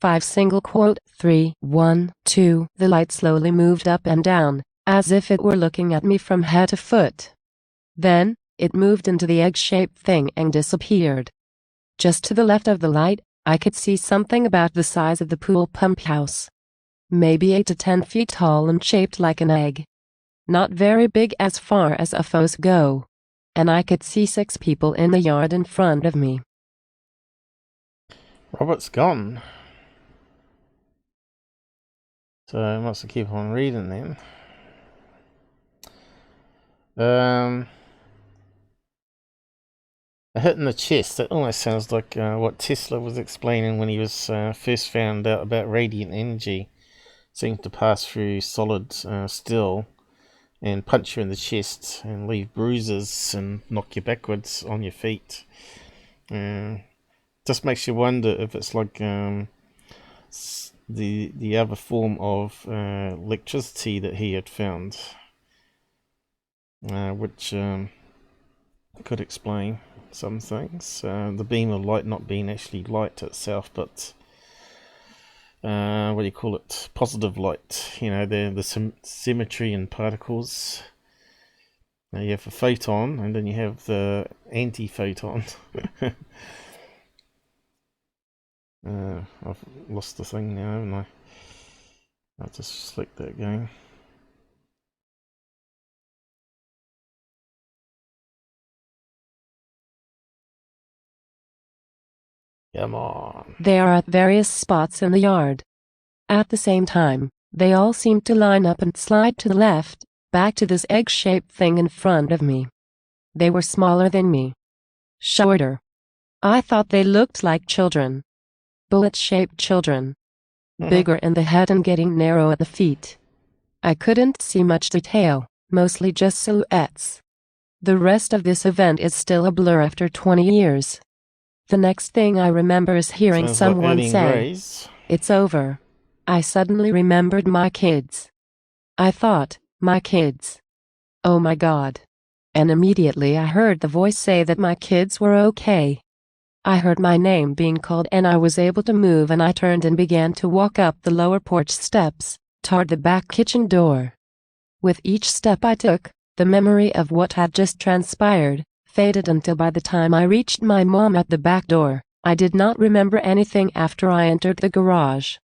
[SPEAKER 3] 3, 1, 2. The light slowly moved up and down, as if it were looking at me from head to foot. Then, it moved into the egg-shaped thing and disappeared. Just to the left of the light, I could see something about the size of the pool pump house. Maybe 8 to 10 feet tall and shaped like an egg. Not very big as far as UFOs go. And I could see 6 people in the yard in front of me.
[SPEAKER 1] Robert's gone. So I must have keep on reading then. A hit in the chest. That almost sounds like what Tesla was explaining when he was first found out about radiant energy. Seemed to pass through solid steel and punch you in the chest and leave bruises and knock you backwards on your feet. Just makes you wonder if it's like the other form of electricity that he had found, which could explain some things. The beam of light not being actually light itself, but what do you call it? Positive light. You know, the symmetry in particles. Now you have a photon, and then you have the anti-photon. I've lost the thing now, haven't I? I'll just select that again. Come on.
[SPEAKER 3] They are at various spots in the yard. At the same time, they all seem to line up and slide to the left, back to this egg-shaped thing in front of me. They were smaller than me. Shorter. I thought they looked like children. Bullet-shaped children. Bigger in the head and getting narrow at the feet. I couldn't see much detail, mostly just silhouettes. The rest of this event is still a blur after 20 years. The next thing I remember is hearing someone say, "It's over." I suddenly remembered my kids. I thought, my kids. Oh my God. And immediately I heard the voice say that my kids were okay. I heard my name being called and I was able to move, and I turned and began to walk up the lower porch steps, toward the back kitchen door. With each step I took, the memory of what had just transpired faded until by the time I reached my mom at the back door, I did not remember anything after I entered the garage.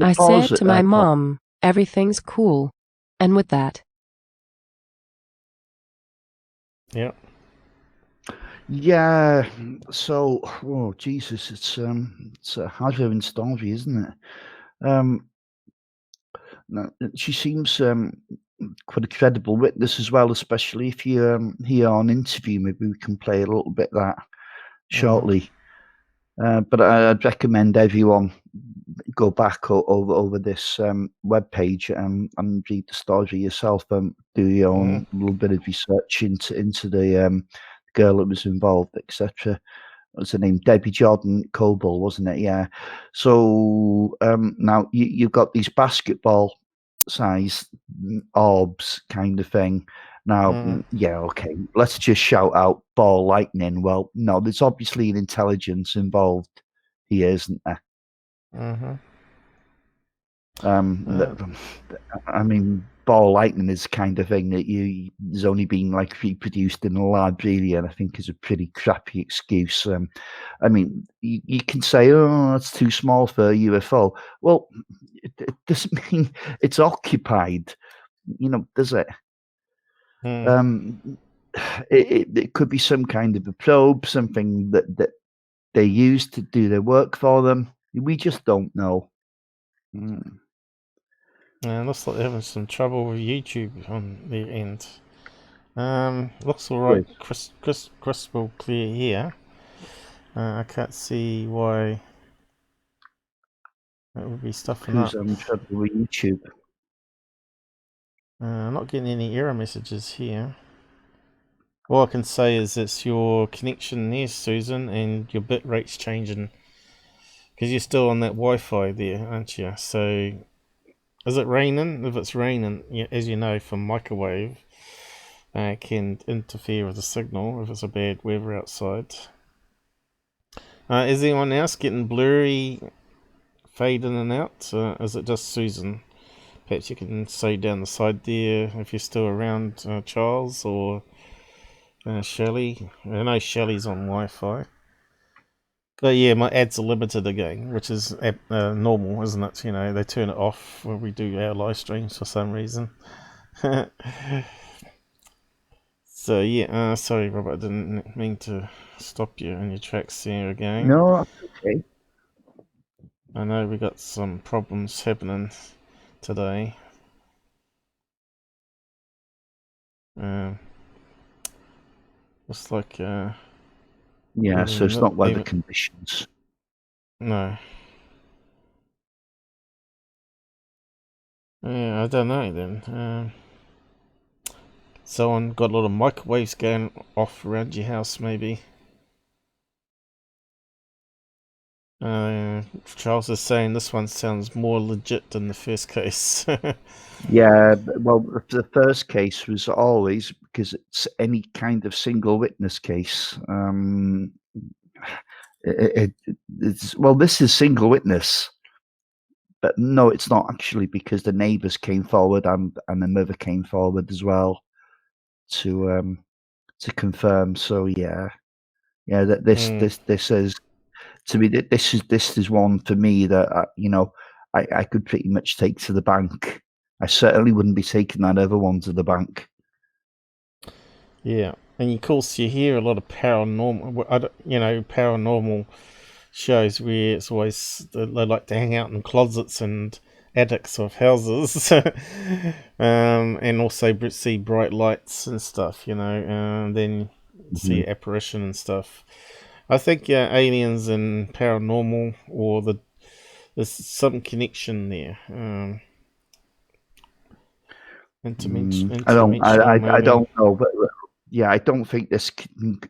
[SPEAKER 3] I said to my mom, "Everything's cool." And with that.
[SPEAKER 1] Yeah.
[SPEAKER 2] Yeah. So, oh Jesus, it's a hard-hitting story, isn't it? No, she seems quite a credible witness as well, especially if you hear on interview. Maybe we can play a little bit of that shortly. But I'd recommend everyone go back over this webpage and read the story yourself. Do your own little bit of research into the girl that was involved, etc. What's her name? Debbie Jordan Coble, wasn't it? Yeah. So now you've got these basketball size orbs kind of thing. Now, yeah, okay, let's just shout out ball lightning. Well, no, there's obviously an intelligence involved here, isn't there? I mean, ball lightning is the kind of thing that is only been like reproduced in a lab, really, and I think is a pretty crappy excuse. I mean, you can say, "Oh, that's too small for a UFO." Well, it doesn't mean it's occupied, does it? It could be some kind of a probe, something that they use to do their work for them. We just don't know.
[SPEAKER 1] Yeah, looks like they're having some trouble with YouTube on their end. Looks alright, crystal clear here. I can't see why that would be stuffing up.
[SPEAKER 2] Who's having trouble with YouTube?
[SPEAKER 1] I'm not getting any error messages here. All I can say is it's your connection there, Susan, and your bit rate's changing. Because you're still on that Wi-Fi there, aren't you? So, is it raining? If it's raining, as you know from microwave, can interfere with the signal if it's a bad weather outside. Is anyone else getting blurry, fade in and out? Is it just Susan? Perhaps you can say down the side there if you're still around, Charles or Shelley. I know Shelley's on Wi-Fi. But yeah, my ads are limited again, which is normal, isn't it? You know, they turn it off when we do our live streams for some reason. So yeah, sorry Robert, I didn't mean to stop you in your tracks there again.
[SPEAKER 2] No, that's okay.
[SPEAKER 1] I know we got some problems happening today. Looks like
[SPEAKER 2] Yeah, so it's not weather conditions.
[SPEAKER 1] No. Yeah, I don't know then. Someone got a lot of microwaves going off around your house, maybe. Charles is saying this one sounds more legit than the first case.
[SPEAKER 2] Yeah, well, the first case was always, because it's any kind of single witness case. Well, this is single witness, but no, it's not actually, because the neighbours came forward and the mother came forward as well to confirm. So yeah, that this is, to me, this is one for me that I could pretty much take to the bank. I certainly wouldn't be taking that other one to the bank.
[SPEAKER 1] Yeah, and of course you hear a lot of paranormal shows where it's always they like to hang out in closets and attics of houses, and also see bright lights and stuff. And then see apparition and stuff. I think aliens and paranormal, or there's some connection there.
[SPEAKER 2] I don't know, but yeah, I don't think this can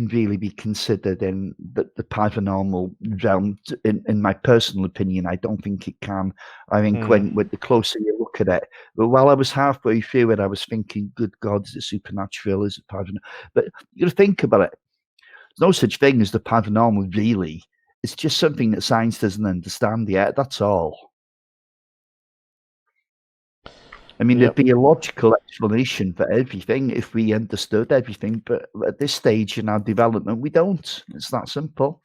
[SPEAKER 2] really be considered in the paranormal realm. In my personal opinion, I don't think it can. I think with the closer you look at it, but while I was halfway through it, I was thinking, "Good God, is it supernatural? Is it paranormal?" But you got to think about it. There's no such thing as the paranormal, really. It's just something that science doesn't understand yet. That's all. I mean, there'd be a logical explanation for everything if we understood everything, but at this stage in our development, we don't. It's that simple.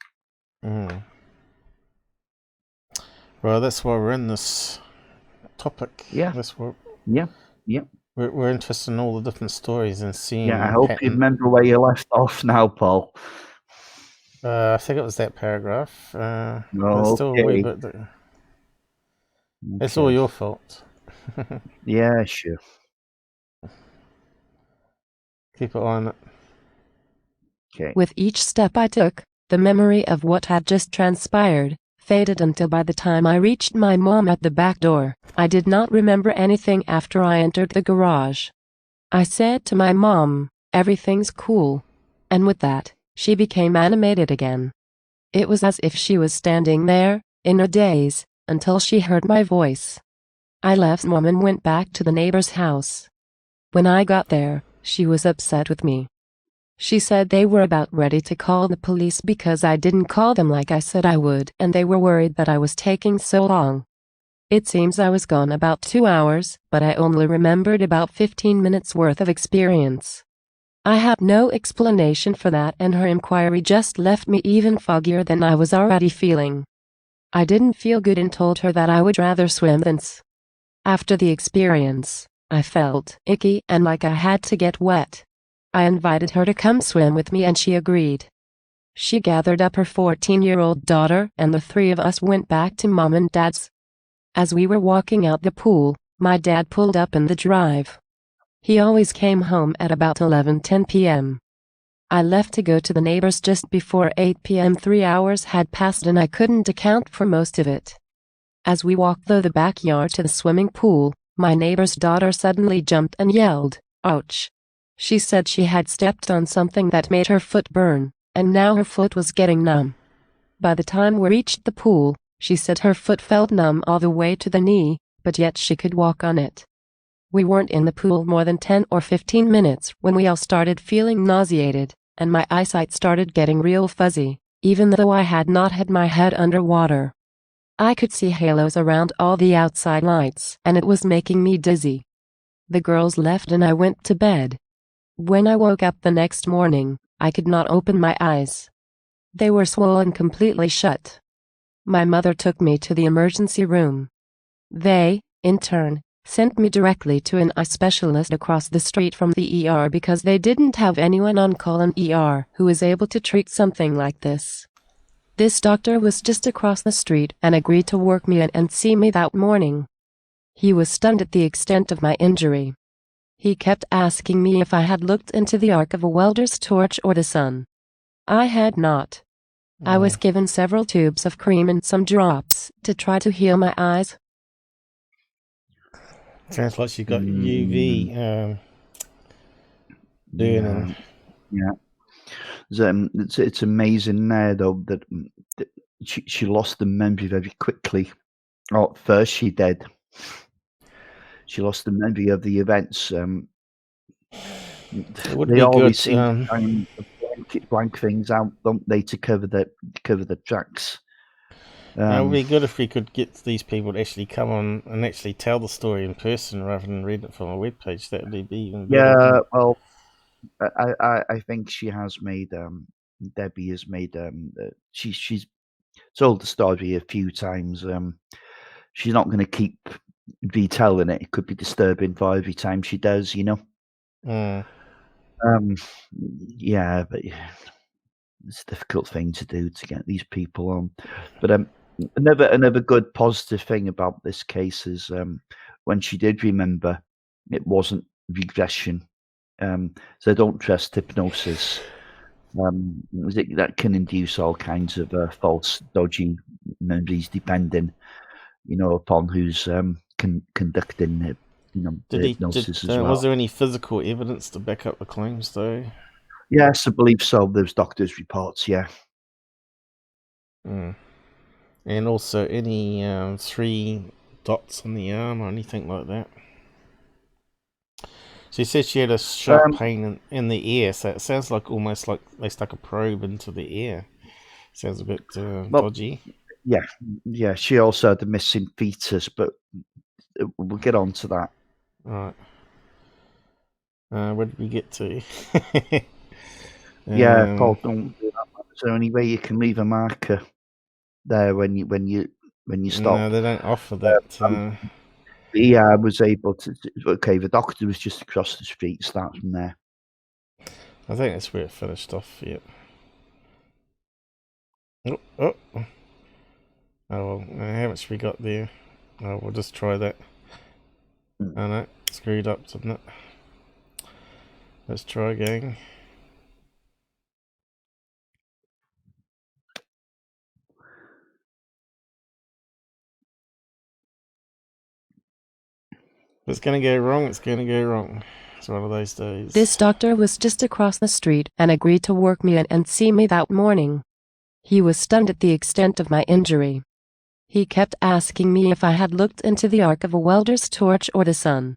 [SPEAKER 1] Well, that's why we're in this topic.
[SPEAKER 2] Yeah.
[SPEAKER 1] That's what.
[SPEAKER 2] Yeah.
[SPEAKER 1] We're interested in all the different stories and seeing.
[SPEAKER 2] Yeah, I hope you remember where you left off now, Paul.
[SPEAKER 1] I think it was that paragraph. Still a wee bit. It's all your fault.
[SPEAKER 2] Yeah, sure.
[SPEAKER 1] Keep it on it.
[SPEAKER 2] Okay.
[SPEAKER 3] With each step I took, the memory of what had just transpired faded until by the time I reached my mom at the back door, I did not remember anything after I entered the garage. I said to my mom, "Everything's cool." And with that, she became animated again. It was as if she was standing there, in a daze, until she heard my voice. I left Mom and went back to the neighbor's house. When I got there, she was upset with me. She said they were about ready to call the police because I didn't call them like I said I would, and they were worried that I was taking so long. It seems I was gone about 2 hours, but I only remembered about 15 minutes worth of experience. I had no explanation for that, and her inquiry just left me even foggier than I was already feeling. I didn't feel good and told her that I would rather swim than After the experience, I felt icky and like I had to get wet. I invited her to come swim with me and she agreed. She gathered up her 14-year-old daughter and the three of us went back to Mom and Dad's. As we were walking out the pool, my dad pulled up in the drive. He always came home at about 11:10 p.m. I left to go to the neighbors just before 8 p.m. 3 hours had passed and I couldn't account for most of it. As we walked through the backyard to the swimming pool, my neighbor's daughter suddenly jumped and yelled, "Ouch!" She said she had stepped on something that made her foot burn, and now her foot was getting numb. By the time we reached the pool, she said her foot felt numb all the way to the knee, but yet she could walk on it. We weren't in the pool more than 10 or 15 minutes when we all started feeling nauseated, and my eyesight started getting real fuzzy, even though I had not had my head under water. I could see halos around all the outside lights, and it was making me dizzy. The girls left and I went to bed. When I woke up the next morning, I could not open my eyes. They were swollen completely shut. My mother took me to the emergency room. They, in turn, sent me directly to an eye specialist across the street from the ER because they didn't have anyone on call in ER who was able to treat something like this. This doctor was just across the street and agreed to work me in and see me that morning. He was stunned at the extent of my injury. He kept asking me if I had looked into the arc of a welder's torch or the sun. I had not. I was given several tubes of cream and some drops to try to heal my eyes.
[SPEAKER 1] Sounds like she got UV burning.
[SPEAKER 2] Yeah. It's amazing there, though, that she lost the memory very quickly. Oh, at first she did. She lost the memory of the events.
[SPEAKER 1] It would
[SPEAKER 2] They
[SPEAKER 1] be
[SPEAKER 2] always
[SPEAKER 1] good.
[SPEAKER 2] seem to try and blank things out, don't they, to cover the tracks.
[SPEAKER 1] It would be good if we could get these people to actually come on and actually tell the story in person rather than read it from a webpage. That would be even better.
[SPEAKER 2] Yeah, well, I think she has made Debbie has made she's told the story a few times. She's not going to keep retelling it. It could be disturbing for every time she does, you know. Yeah, but it's a difficult thing to do to get these people on. But another good positive thing about this case is when she did remember, it wasn't regression. So don't trust hypnosis. That can induce all kinds of false, dodgy memories, depending, upon who's conducting it. Hypnosis as well.
[SPEAKER 1] Was there any physical evidence to back up the claims, though?
[SPEAKER 2] Yes, I believe so. There's doctors' reports, yeah.
[SPEAKER 1] And also any 3 dots on the arm or anything like that? She said she had a sharp pain in the ear, so it sounds like almost like they stuck a probe into the ear. Sounds a bit dodgy. Yeah. She also had the missing fetus, but we'll get on to that.
[SPEAKER 2] Right.
[SPEAKER 1] Where did we get to?
[SPEAKER 2] Yeah, Paul, don't do that. Is there any way you can leave a marker there when you stop?
[SPEAKER 1] No, they don't offer that.
[SPEAKER 2] Yeah, I was able to. Okay, the doctor was just across the street. Start from there.
[SPEAKER 1] I think that's where it finished off. Yep. Oh, well, how much we got there? Oh, we'll just try that. Oh no, screwed up, didn't it? Let's try again. If it's going to go wrong, it's going to go wrong. It's one of those days.
[SPEAKER 3] This doctor was just across the street and agreed to work me in and see me that morning. He was stunned at the extent of my injury. He kept asking me if I had looked into the arc of a welder's torch or the sun.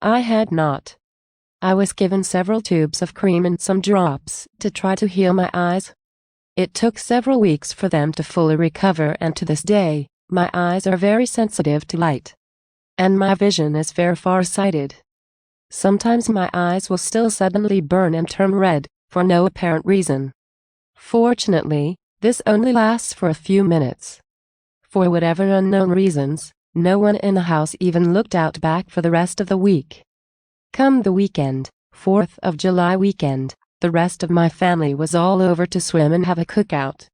[SPEAKER 3] I had not. I was given several tubes of cream and some drops to try to heal my eyes. It took several weeks for them to fully recover, and to this day, my eyes are very sensitive to light. And my vision is very far-sighted. Sometimes my eyes will still suddenly burn and turn red, for no apparent reason. Fortunately, this only lasts for a few minutes. For whatever unknown reasons, no one in the house even looked out back for the rest of the week. Come the weekend, 4th of July weekend, the rest of my family was all over to swim and have a cookout.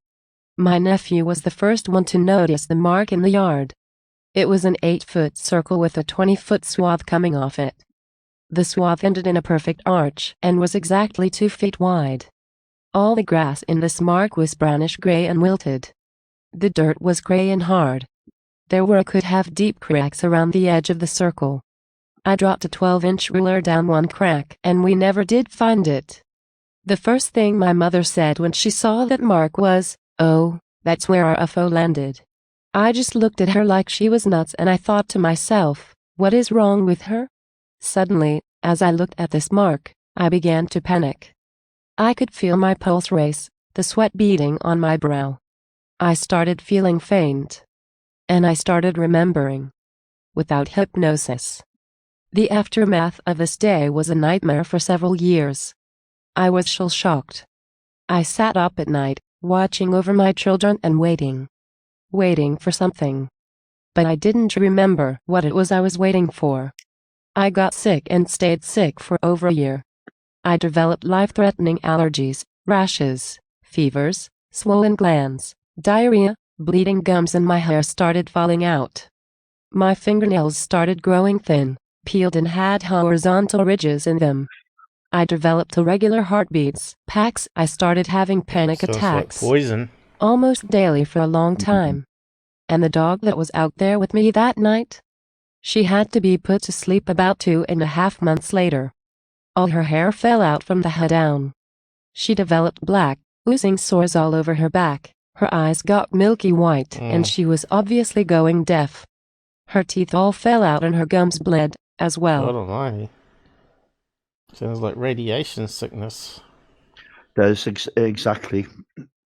[SPEAKER 3] My nephew was the first one to notice the mark in the yard. It was an 8-foot circle with a 20-foot swath coming off it. The swath ended in a perfect arch and was exactly 2 feet wide. All the grass in this mark was brownish-gray and wilted. The dirt was gray and hard. There could have deep cracks around the edge of the circle. I dropped a 12-inch ruler down one crack and we never did find it. The first thing my mother said when she saw that mark was, "Oh, that's where our UFO landed." I just looked at her like she was nuts and I thought to myself, what is wrong with her? Suddenly, as I looked at this mark, I began to panic. I could feel my pulse race, the sweat beading on my brow. I started feeling faint. And I started remembering. Without hypnosis. The aftermath of this day was a nightmare for several years. I was shell-shocked. I sat up at night, watching over my children and waiting for something. But I didn't remember what it was I was waiting for. I got sick and stayed sick for over a year. I developed life-threatening allergies, rashes, fevers, swollen glands, diarrhea, bleeding gums, and my hair started falling out. My fingernails started growing thin, peeled, and had horizontal ridges in them. I developed irregular heartbeats, packs. I started having panic
[SPEAKER 1] Sounds
[SPEAKER 3] attacks.
[SPEAKER 1] like poison.
[SPEAKER 3] Almost daily for a long time. And the dog that was out there with me that night? She had to be put to sleep about 2.5 months later. All her hair fell out from the head down. She developed black, oozing sores all over her back. Her eyes got milky white, and she was obviously going deaf. Her teeth all fell out and her gums bled, as well.
[SPEAKER 1] God almighty. Sounds like radiation sickness.
[SPEAKER 2] There's exactly.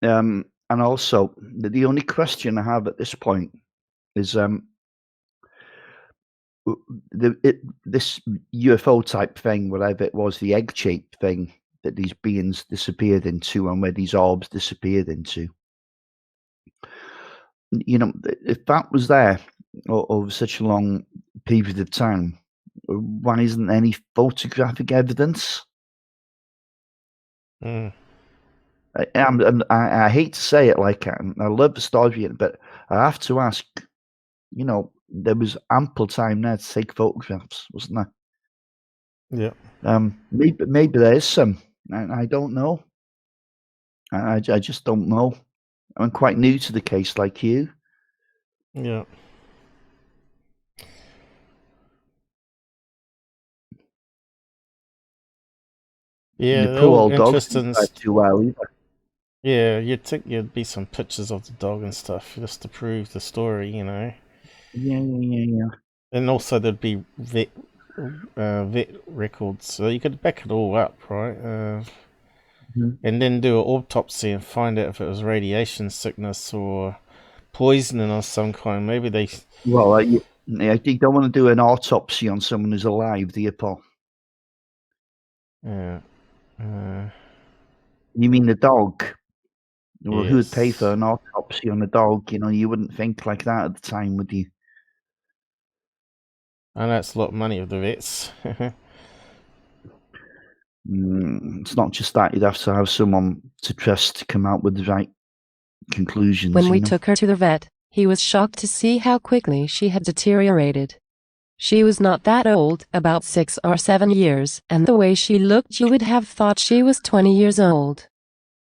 [SPEAKER 2] And also, the only question I have at this point is this UFO type thing, whatever it was, the egg-shaped thing that these beings disappeared into and where these orbs disappeared into. You know, if that was there over such a long period of time, why isn't there any photographic evidence? I hate to say it like I love the story, but I have to ask, you know, there was ample time there to take photographs, wasn't there?
[SPEAKER 1] Yeah.
[SPEAKER 2] Maybe there is some. I don't know. I just don't know. I'm quite new to the case, like you.
[SPEAKER 1] Yeah. Yeah,
[SPEAKER 2] The
[SPEAKER 1] they're
[SPEAKER 2] poor
[SPEAKER 1] all
[SPEAKER 2] old dog
[SPEAKER 1] interesting.
[SPEAKER 2] didn't fare too well either.
[SPEAKER 1] Yeah, you'd think there'd be some pictures of the dog and stuff just to prove the story, you know.
[SPEAKER 2] Yeah.
[SPEAKER 1] And also there'd be vet records, so you could back it all up, right? And then do an autopsy and find out if it was radiation sickness or poisoning of some kind. Maybe they.
[SPEAKER 2] Well, you don't want to do an autopsy on someone who's alive, do you, Paul?
[SPEAKER 1] Yeah.
[SPEAKER 2] You mean the dog? Well,
[SPEAKER 1] Yes.
[SPEAKER 2] who would pay for an autopsy on a dog? You know, you wouldn't think like that at the time, would you?
[SPEAKER 1] I know it's a lot of money of the vets.
[SPEAKER 2] It's not just that. You'd have to have someone to trust to come out with the right conclusions.
[SPEAKER 3] When we took her to the vet, he was shocked to see how quickly she had deteriorated. She was not that old, about 6 or 7 years, and the way she looked you would have thought she was 20 years old.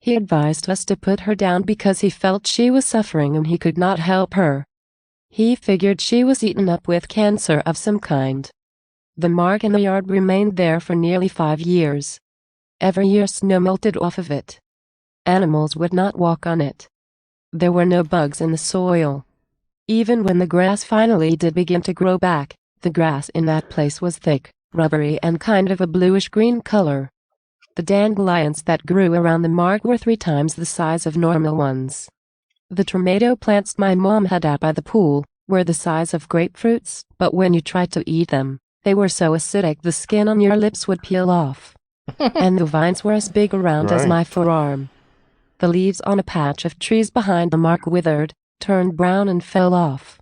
[SPEAKER 3] He advised us to put her down because he felt she was suffering and he could not help her. He figured she was eaten up with cancer of some kind. The mark in the yard remained there for nearly 5 years. Every year snow melted off of it. Animals would not walk on it. There were no bugs in the soil. Even when the grass finally did begin to grow back, the grass in that place was thick, rubbery, and kind of a bluish-green color. The dandelions that grew around the mark were 3 times the size of normal ones. The tomato plants my mom had out by the pool were the size of grapefruits, but when you tried to eat them, they were so acidic the skin on your lips would peel off. And the vines were as big around as my forearm. The leaves on a patch of trees behind the mark withered, turned brown, and fell off.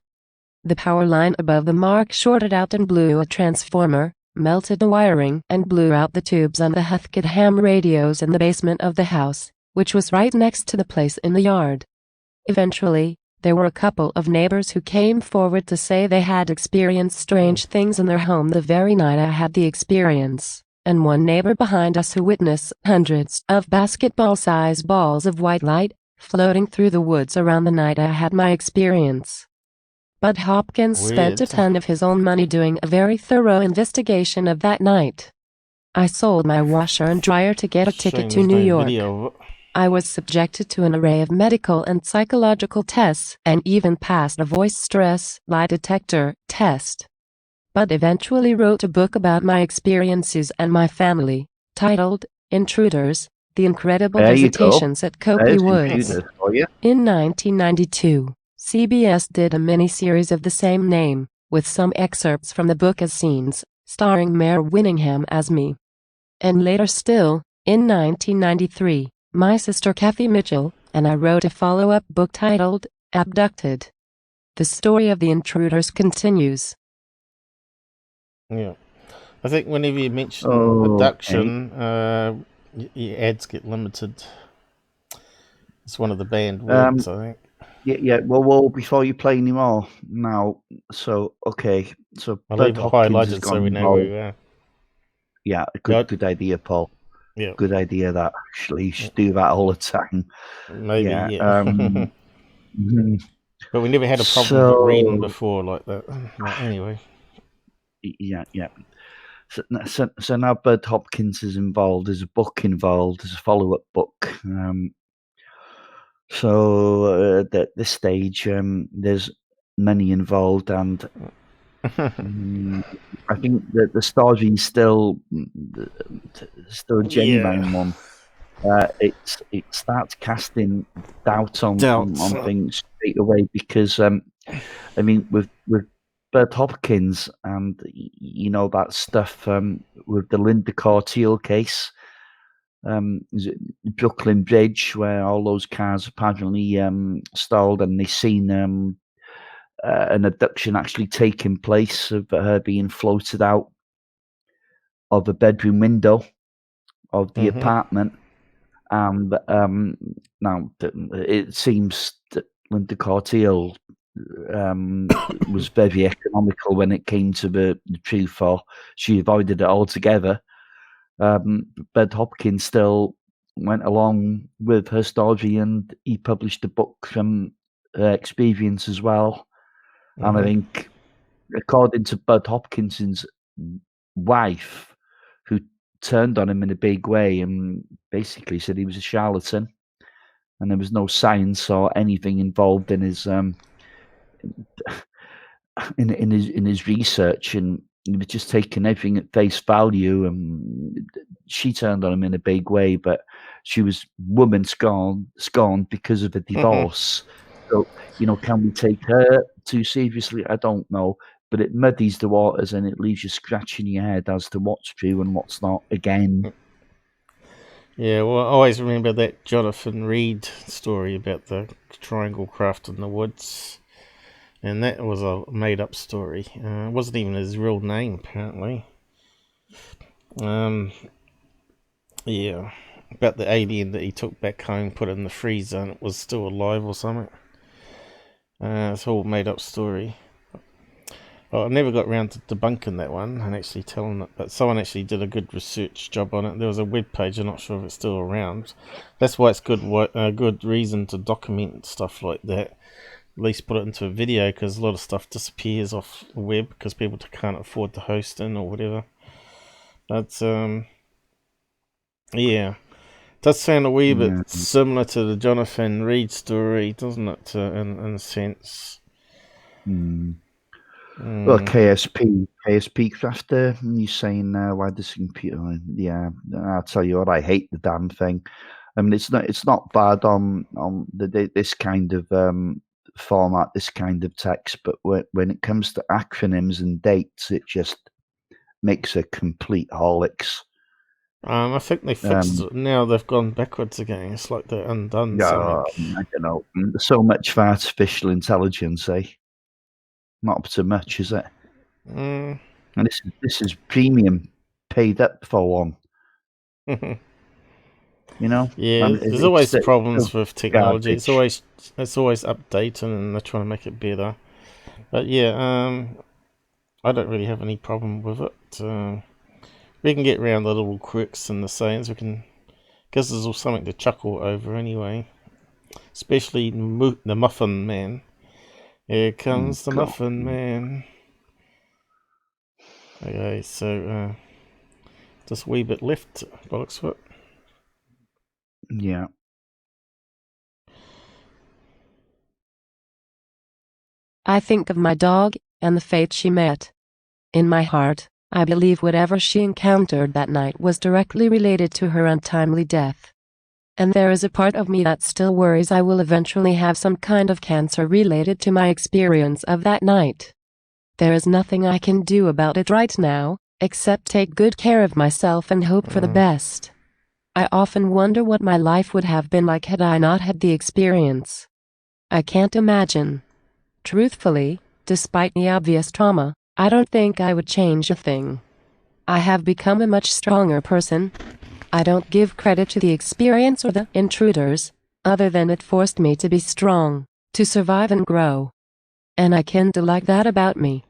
[SPEAKER 3] The power line above the mark shorted out and blew a transformer, melted the wiring, and blew out the tubes on the Huthkett ham radios in the basement of the house, which was right next to the place in the yard. Eventually, there were a couple of neighbors who came forward to say they had experienced strange things in their home the very night I had the experience, and one neighbor behind us who witnessed hundreds of basketball-sized balls of white light floating through the woods around the night I had my experience. Bud Hopkins spent a
[SPEAKER 1] Weird.
[SPEAKER 3] ton of his own money doing a very thorough investigation of that night. I sold my washer and dryer to get a ticket
[SPEAKER 1] Shame
[SPEAKER 3] to
[SPEAKER 1] there's
[SPEAKER 3] New
[SPEAKER 1] no
[SPEAKER 3] York.
[SPEAKER 1] video of it.
[SPEAKER 3] I was subjected to an array of medical and psychological tests and even passed a voice stress lie detector test. Bud eventually wrote a book about my experiences and my family, titled Intruders: The Incredible
[SPEAKER 2] There you go.
[SPEAKER 3] Visitations at Copley
[SPEAKER 2] There's
[SPEAKER 3] Woods.
[SPEAKER 2] Intruders for you.
[SPEAKER 3] In 1992, CBS did a mini-series of the same name, with some excerpts from the book as scenes, starring Mayor Winningham as me. And later still, in 1993, my sister Kathy Mitchell and I wrote a follow-up book titled Abducted. The story of the intruders continues.
[SPEAKER 1] Yeah. I think whenever you mention
[SPEAKER 2] Okay.
[SPEAKER 1] abduction, your ads get limited. It's one of the banned words, I think.
[SPEAKER 2] Yeah. Well, before you play any more now, so okay, so
[SPEAKER 1] I'll
[SPEAKER 2] Bud
[SPEAKER 1] leave it
[SPEAKER 2] Hopkins has
[SPEAKER 1] highlighted so
[SPEAKER 2] gone
[SPEAKER 1] we know where
[SPEAKER 2] involved.
[SPEAKER 1] we are.
[SPEAKER 2] Yeah,
[SPEAKER 1] Yeah.
[SPEAKER 2] good idea, Paul.
[SPEAKER 1] Yeah.
[SPEAKER 2] Good idea. That actually you should do that all the time.
[SPEAKER 1] Maybe, yeah.
[SPEAKER 2] Mhm.
[SPEAKER 1] But we never had a problem with it reading before like that. But anyway.
[SPEAKER 2] Yeah. So now Bud Hopkins is involved. There's a book involved. There's a follow-up book. So at this stage, there's money involved, and I think that the story is still a genuine one. It starts casting doubt on things straight away because I mean with Bert Hopkins and that stuff with the Linda Corteil case, is it Brooklyn Bridge where all those cars apparently stalled and they seen an abduction actually taking place of her being floated out of a bedroom window of the apartment. And now it seems that Linda Corteil was very economical when it came to the truth, or she avoided it altogether. Bud Hopkins still went along with her story, and he published a book from her experience as well. And I think, according to Bud Hopkinson's wife, who turned on him in a big way and basically said he was a charlatan, and there was no science or anything involved in his in his research, and he was just taking everything at face value. And she turned on him in a big way, but she was woman scorned because of a divorce. So, can we take her too seriously? I don't know. But it muddies the waters and it leaves you scratching your head as to what's true and what's not again.
[SPEAKER 1] Yeah, well, I always remember that Jonathan Reed story about the triangle craft in the woods. And that was a made-up story. It wasn't even his real name, apparently. Yeah, about the alien that he took back home, put it in the freezer, and it was still alive or something. It's all made-up story. Well, I never got around to debunking that one and actually telling it, but someone actually did a good research job on it. There was a web page, I'm not sure if it's still around. That's why it's good reason to document stuff like that. At least put it into a video, because a lot of stuff disappears off the web because people can't afford the hosting or whatever. But yeah, it does sound a wee bit similar to the Jonathan Reed story, doesn't it? In a sense.
[SPEAKER 2] Well, KSP crafter, you're saying why this computer? Yeah, I'll tell you what, I hate the damn thing. I mean, it's not bad on this kind of format, this kind of text, but when it comes to acronyms and dates, it just makes a complete holics.
[SPEAKER 1] I think they fixed it now. They've gone backwards again. It's like they're undone.
[SPEAKER 2] I don't know. So much for artificial intelligence, eh? Not up to much, is it? And this is premium, paid up for one.
[SPEAKER 1] Yeah, there's always problems with technology. Garbage. It's always updating, and they're trying to make it better. But yeah, I don't really have any problem with it. We can get around the little quirks and the sayings. Because there's all something to chuckle over anyway. Especially the Muffin Man. Here comes the
[SPEAKER 2] God.
[SPEAKER 1] Muffin Man. Okay, so just a wee bit left, bollocks foot.
[SPEAKER 2] Yeah.
[SPEAKER 3] I think of my dog and the fate she met. In my heart, I believe whatever she encountered that night was directly related to her untimely death. And there is a part of me that still worries I will eventually have some kind of cancer related to my experience of that night. There is nothing I can do about it right now, except take good care of myself and hope for the best. I often wonder what my life would have been like had I not had the experience. I can't imagine. Truthfully, despite the obvious trauma, I don't think I would change a thing. I have become a much stronger person. I don't give credit to the experience or the intruders, other than it forced me to be strong, to survive and grow. And I kinda like that about me.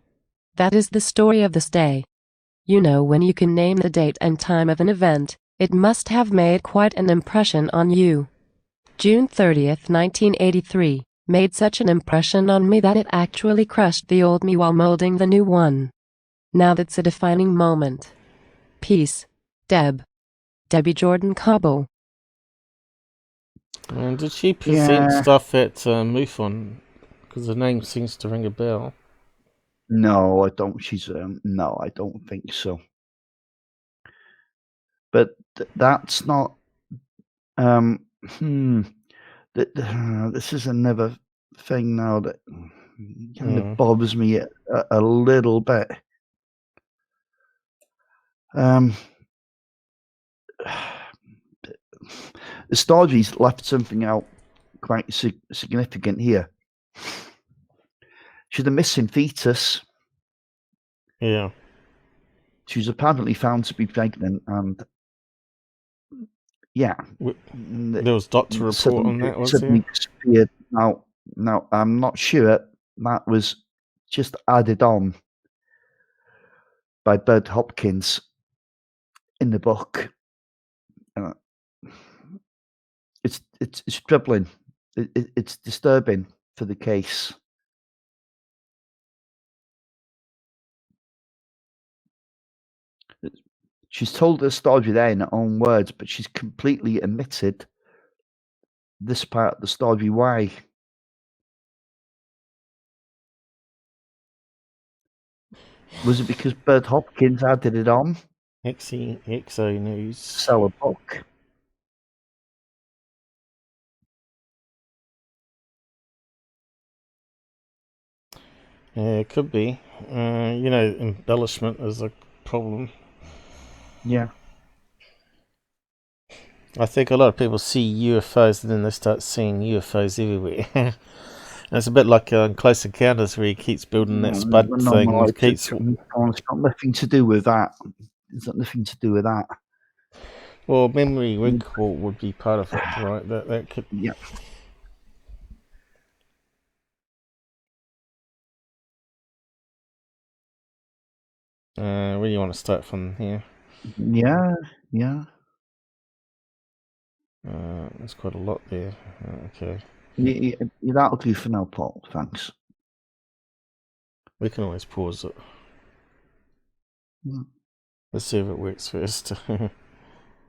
[SPEAKER 3] That is the story of this day. You know, when you can name the date and time of an event, it must have made quite an impression on you. June 30th, 1983, made such an impression on me that it actually crushed the old me while molding the new one. Now that's a defining moment. Peace, Deb. Debbie Jordan Cobble.
[SPEAKER 1] And did she present stuff at MUFON? Because the name seems to ring a bell.
[SPEAKER 2] No, I don't. She's no, I don't think so. But that's not. This is another thing now that kind of bothers me a little bit. The Stodgies left something out quite significant here. She's a missing fetus.
[SPEAKER 1] Yeah.
[SPEAKER 2] She was apparently found to be pregnant, and yeah,
[SPEAKER 1] there was doctor report on that, was there?
[SPEAKER 2] Disappeared. Now, I'm not sure that was just added on by Bud Hopkins in the book. It's troubling. It's disturbing for the case. She's told the story there in her own words, but she's completely omitted this part of the story. Why? Was it because Bud Hopkins added it on?
[SPEAKER 1] XO News.
[SPEAKER 2] Sell a book.
[SPEAKER 1] Yeah, it could be. You know, embellishment is a problem.
[SPEAKER 2] Yeah.
[SPEAKER 1] I think a lot of people see UFOs and then they start seeing UFOs everywhere. And it's a bit like Close Encounters, where he keeps building that spud thing.
[SPEAKER 2] It's got nothing to do with that. It's got nothing to do with that.
[SPEAKER 1] Well, memory recall would be part of it, right? That could.
[SPEAKER 2] Yeah.
[SPEAKER 1] Where do you want to start from here?
[SPEAKER 2] Yeah.
[SPEAKER 1] There's quite a lot there. Okay.
[SPEAKER 2] Yeah, that'll do for now, Paul. Thanks.
[SPEAKER 1] We can always pause it.
[SPEAKER 2] Yeah.
[SPEAKER 1] Let's see if it works first.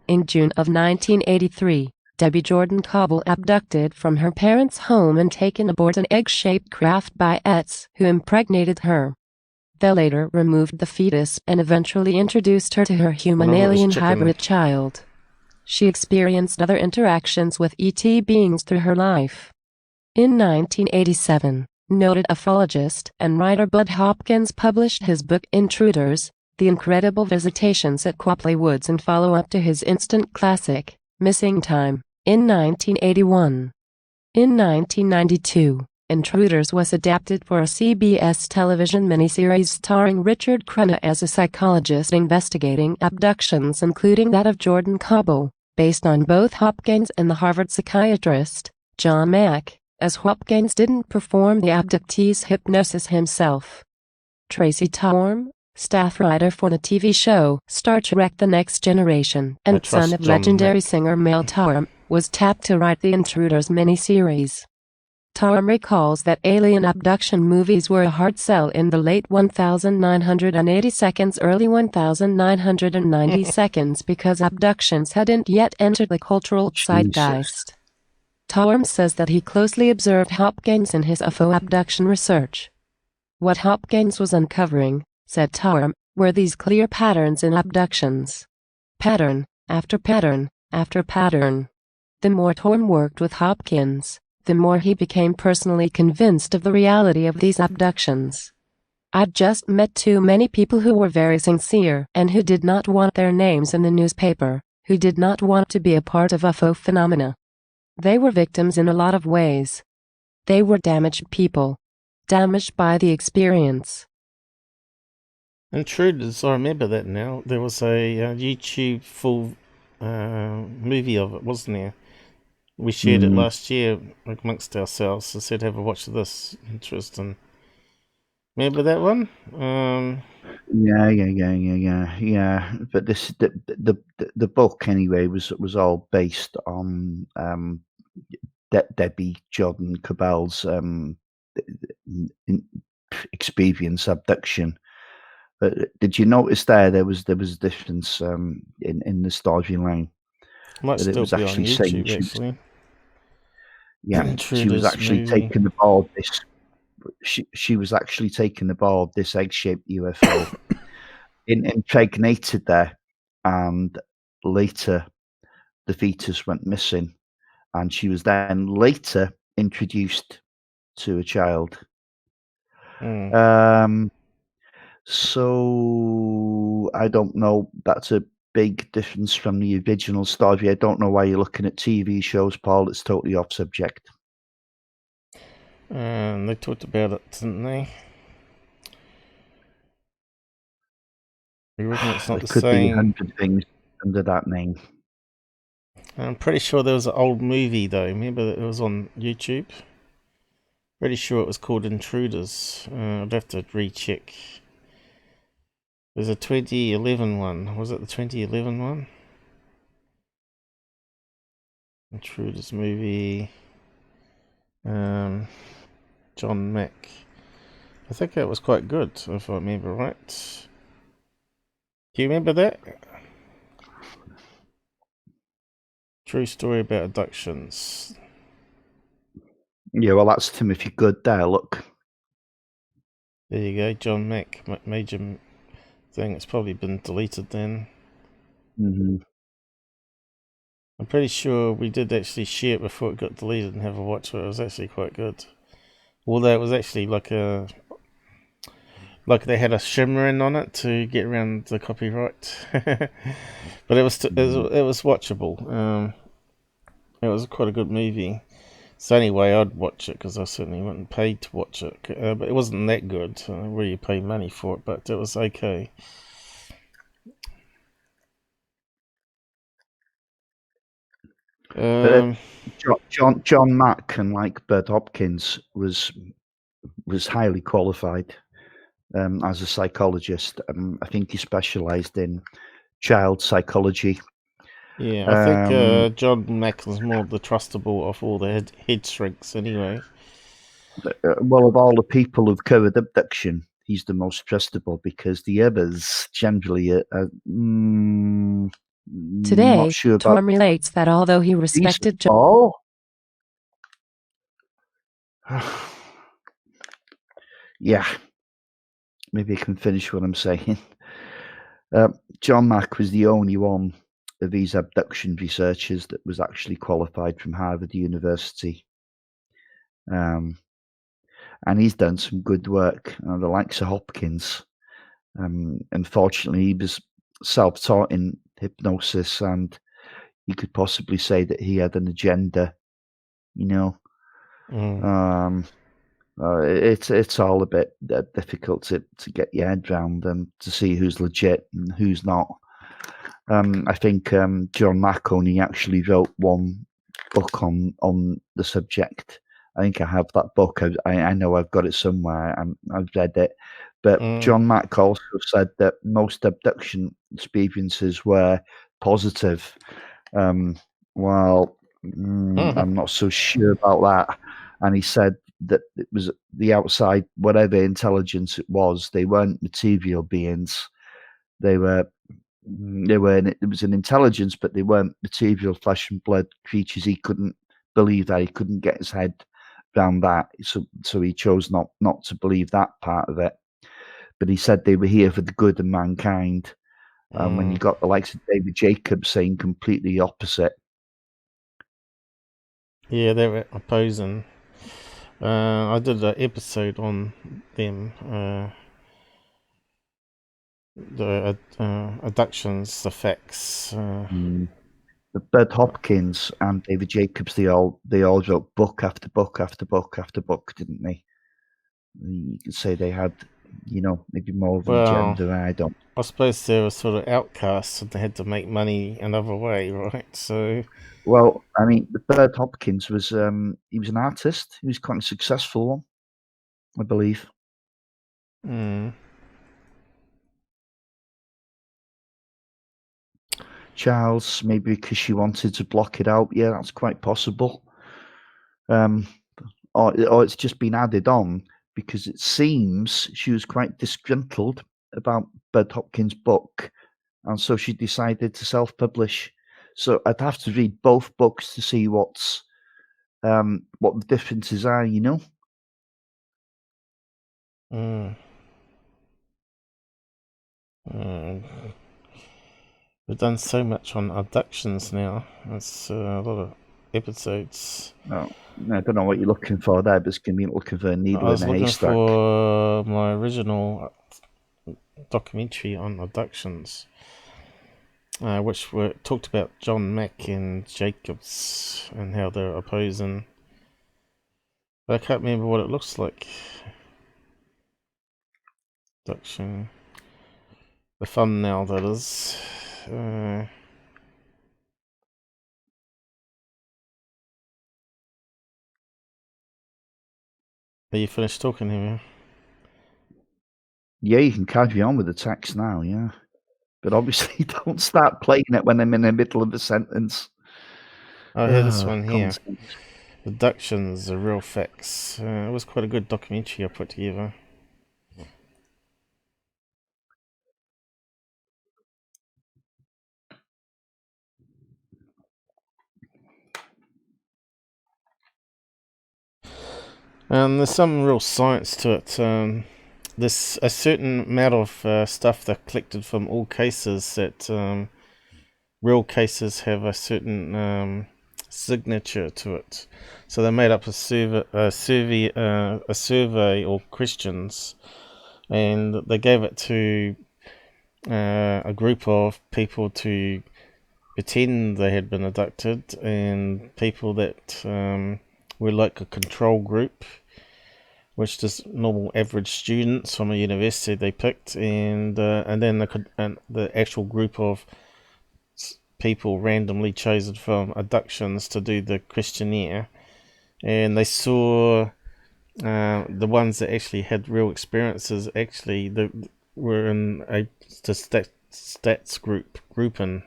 [SPEAKER 3] In June of 1983, Debbie Jordan Cobble abducted from her parents' home and taken aboard an egg-shaped craft by ETs who impregnated her. They later removed the fetus and eventually introduced her to her human-alien hybrid child. She experienced other interactions with ET beings through her life. In 1987, noted ufologist and writer Bud Hopkins published his book Intruders, The Incredible Visitations at Copley Woods, and follow-up to his instant classic, Missing Time, in 1981. In 1992, Intruders was adapted for a CBS television miniseries starring Richard Crenna as a psychologist investigating abductions, including that of Jordan Cobble, based on both Hopkins and the Harvard psychiatrist, John Mack, as Hopkins didn't perform the abductee's hypnosis himself. Tracy Torm, staff writer for the TV show Star Trek The Next Generation and son of legendary singer Mel Torm, was tapped to write the Intruders miniseries. Tom recalls that alien abduction movies were a hard sell in the late 1980 seconds, early 1990 seconds because abductions hadn't yet entered the cultural zeitgeist. Tom says that he closely observed Hopkins in his UFO abduction research. What Hopkins was uncovering, said Tom, were these clear patterns in abductions. Pattern, after pattern, after pattern. The more Tom worked with Hopkins, the more he became personally convinced of the reality of these abductions. I'd just met too many people who were very sincere and who did not want their names in the newspaper, who did not want to be a part of UFO phenomena. They were victims in a lot of ways. They were damaged people. Damaged by the experience.
[SPEAKER 1] Intruders, I remember that now. There was a YouTube full movie of it, wasn't there? We shared it last year amongst ourselves and said, have a watch of this. Interesting. Remember that one?
[SPEAKER 2] Yeah. But this the book anyway was all based on Debbie Jordan Cabell's experience abduction. But did you notice there was a difference in the storyline?
[SPEAKER 1] Might
[SPEAKER 2] That
[SPEAKER 1] still
[SPEAKER 2] was
[SPEAKER 1] be on
[SPEAKER 2] actually
[SPEAKER 1] YouTube, actually.
[SPEAKER 2] Yeah, she was actually taken aboard this. She was actually taken aboard this egg-shaped UFO, impregnated there, and later the fetus went missing, and she was then later introduced to a child. So I don't know. That's a big difference from the original story. I don't know why you're looking at TV shows, Paul. It's totally off subject.
[SPEAKER 1] They talked about it, didn't they? You reckon it's not
[SPEAKER 2] There
[SPEAKER 1] the
[SPEAKER 2] could
[SPEAKER 1] same?
[SPEAKER 2] be 100 things under that name.
[SPEAKER 1] I'm pretty sure there was an old movie, though. Remember that it was on YouTube? Pretty sure it was called Intruders. I'd have to recheck. There's a 2011 one. Was it the 2011 one? Intruders movie. John Mack. I think that was quite good, if I remember right. Do you remember that? True story about abductions.
[SPEAKER 2] Yeah, well, that's Timothy Good there, look.
[SPEAKER 1] There you go, John Mack, major thing. It's probably been deleted then.
[SPEAKER 2] Mm-hmm.
[SPEAKER 1] I'm pretty sure we did actually share it before it got deleted and have a watch of it. It was actually quite good. Although it was actually like they had a shimmering on it to get around the copyright. But it was watchable. It was quite a good movie. So anyway, I'd watch it because I certainly wasn't paid to watch it. But it wasn't that good where you pay money for it, but it was okay.
[SPEAKER 2] John Mack, and like Bert Hopkins, was highly qualified as a psychologist. I think he specialised in child psychology.
[SPEAKER 1] Yeah, I think John Mack was more the trustable of all the head shrinks anyway.
[SPEAKER 2] Well, of all the people who've covered abduction, he's the most trustable because the others generally are
[SPEAKER 3] Today,
[SPEAKER 2] not sure about.
[SPEAKER 3] Tom relates that although he respected
[SPEAKER 2] John... Yeah, maybe I can finish what I'm saying. John Mack was the only one of these abduction researchers that was actually qualified from Harvard University. And he's done some good work. The likes of Hopkins. Unfortunately, he was self-taught in hypnosis, and you could possibly say that he had an agenda. You know, it's all a bit difficult to get your head around and to see who's legit and who's not. I think John Mack only actually wrote one book on the subject. I think I have that book. I know I've got it somewhere. I've read it. But John Mack also said that most abduction experiences were positive. I'm not so sure about that. and he said that it was the outside, whatever intelligence it was, they weren't material beings. It was an intelligence, but they weren't material flesh and blood creatures. He couldn't believe that. He couldn't get his head around that. So he chose not to believe that part of it. But he said they were here for the good of mankind. And when you got the likes of David Jacobs saying completely opposite.
[SPEAKER 1] Yeah, they were opposing. I did an episode on them. The abductions, the facts.
[SPEAKER 2] But Bud Hopkins and David Jacobs, they all wrote book after book after book after book, didn't they? You could say they had, maybe more of an agenda. I
[SPEAKER 1] suppose they were sort of outcasts and they had to make money another way, right? So,
[SPEAKER 2] well, I mean, Bud Hopkins was he was an artist. He was quite a successful one, I believe. Charles, maybe because she wanted to block it out. Yeah, that's quite possible. Or it's just been added on because it seems she was quite disgruntled about Bud Hopkins' book, and so she decided to self-publish. So I'd have to read both books to see what the differences are,
[SPEAKER 1] We've done so much on abductions now. It's a lot of episodes.
[SPEAKER 2] No, I don't know what you're looking for there, but it's going to be looking for a needle in a haystack.
[SPEAKER 1] I was looking for my original documentary on abductions, which talked about John Mack and Jacobs and how they're opposing. But I can't remember what it looks like. Abduction. The thumbnail, that is. Are you finished talking here?
[SPEAKER 2] Yeah, you can carry on with the text now, yeah. But obviously don't start playing it when I'm in the middle of a sentence.
[SPEAKER 1] I heard this one here. Abductions, the real facts. It was quite a good documentary I put together. There's some real science to it. There's a certain amount of stuff they've collected from all cases that real cases have a certain signature to it. So they made up a survey or questions, and they gave it to a group of people to pretend they had been abducted, and people that were like a control group, which is normal average students from a university they picked, and then the actual group of people randomly chosen from abductions to do the questionnaire, and they saw the ones that actually had real experiences were in the stats grouping.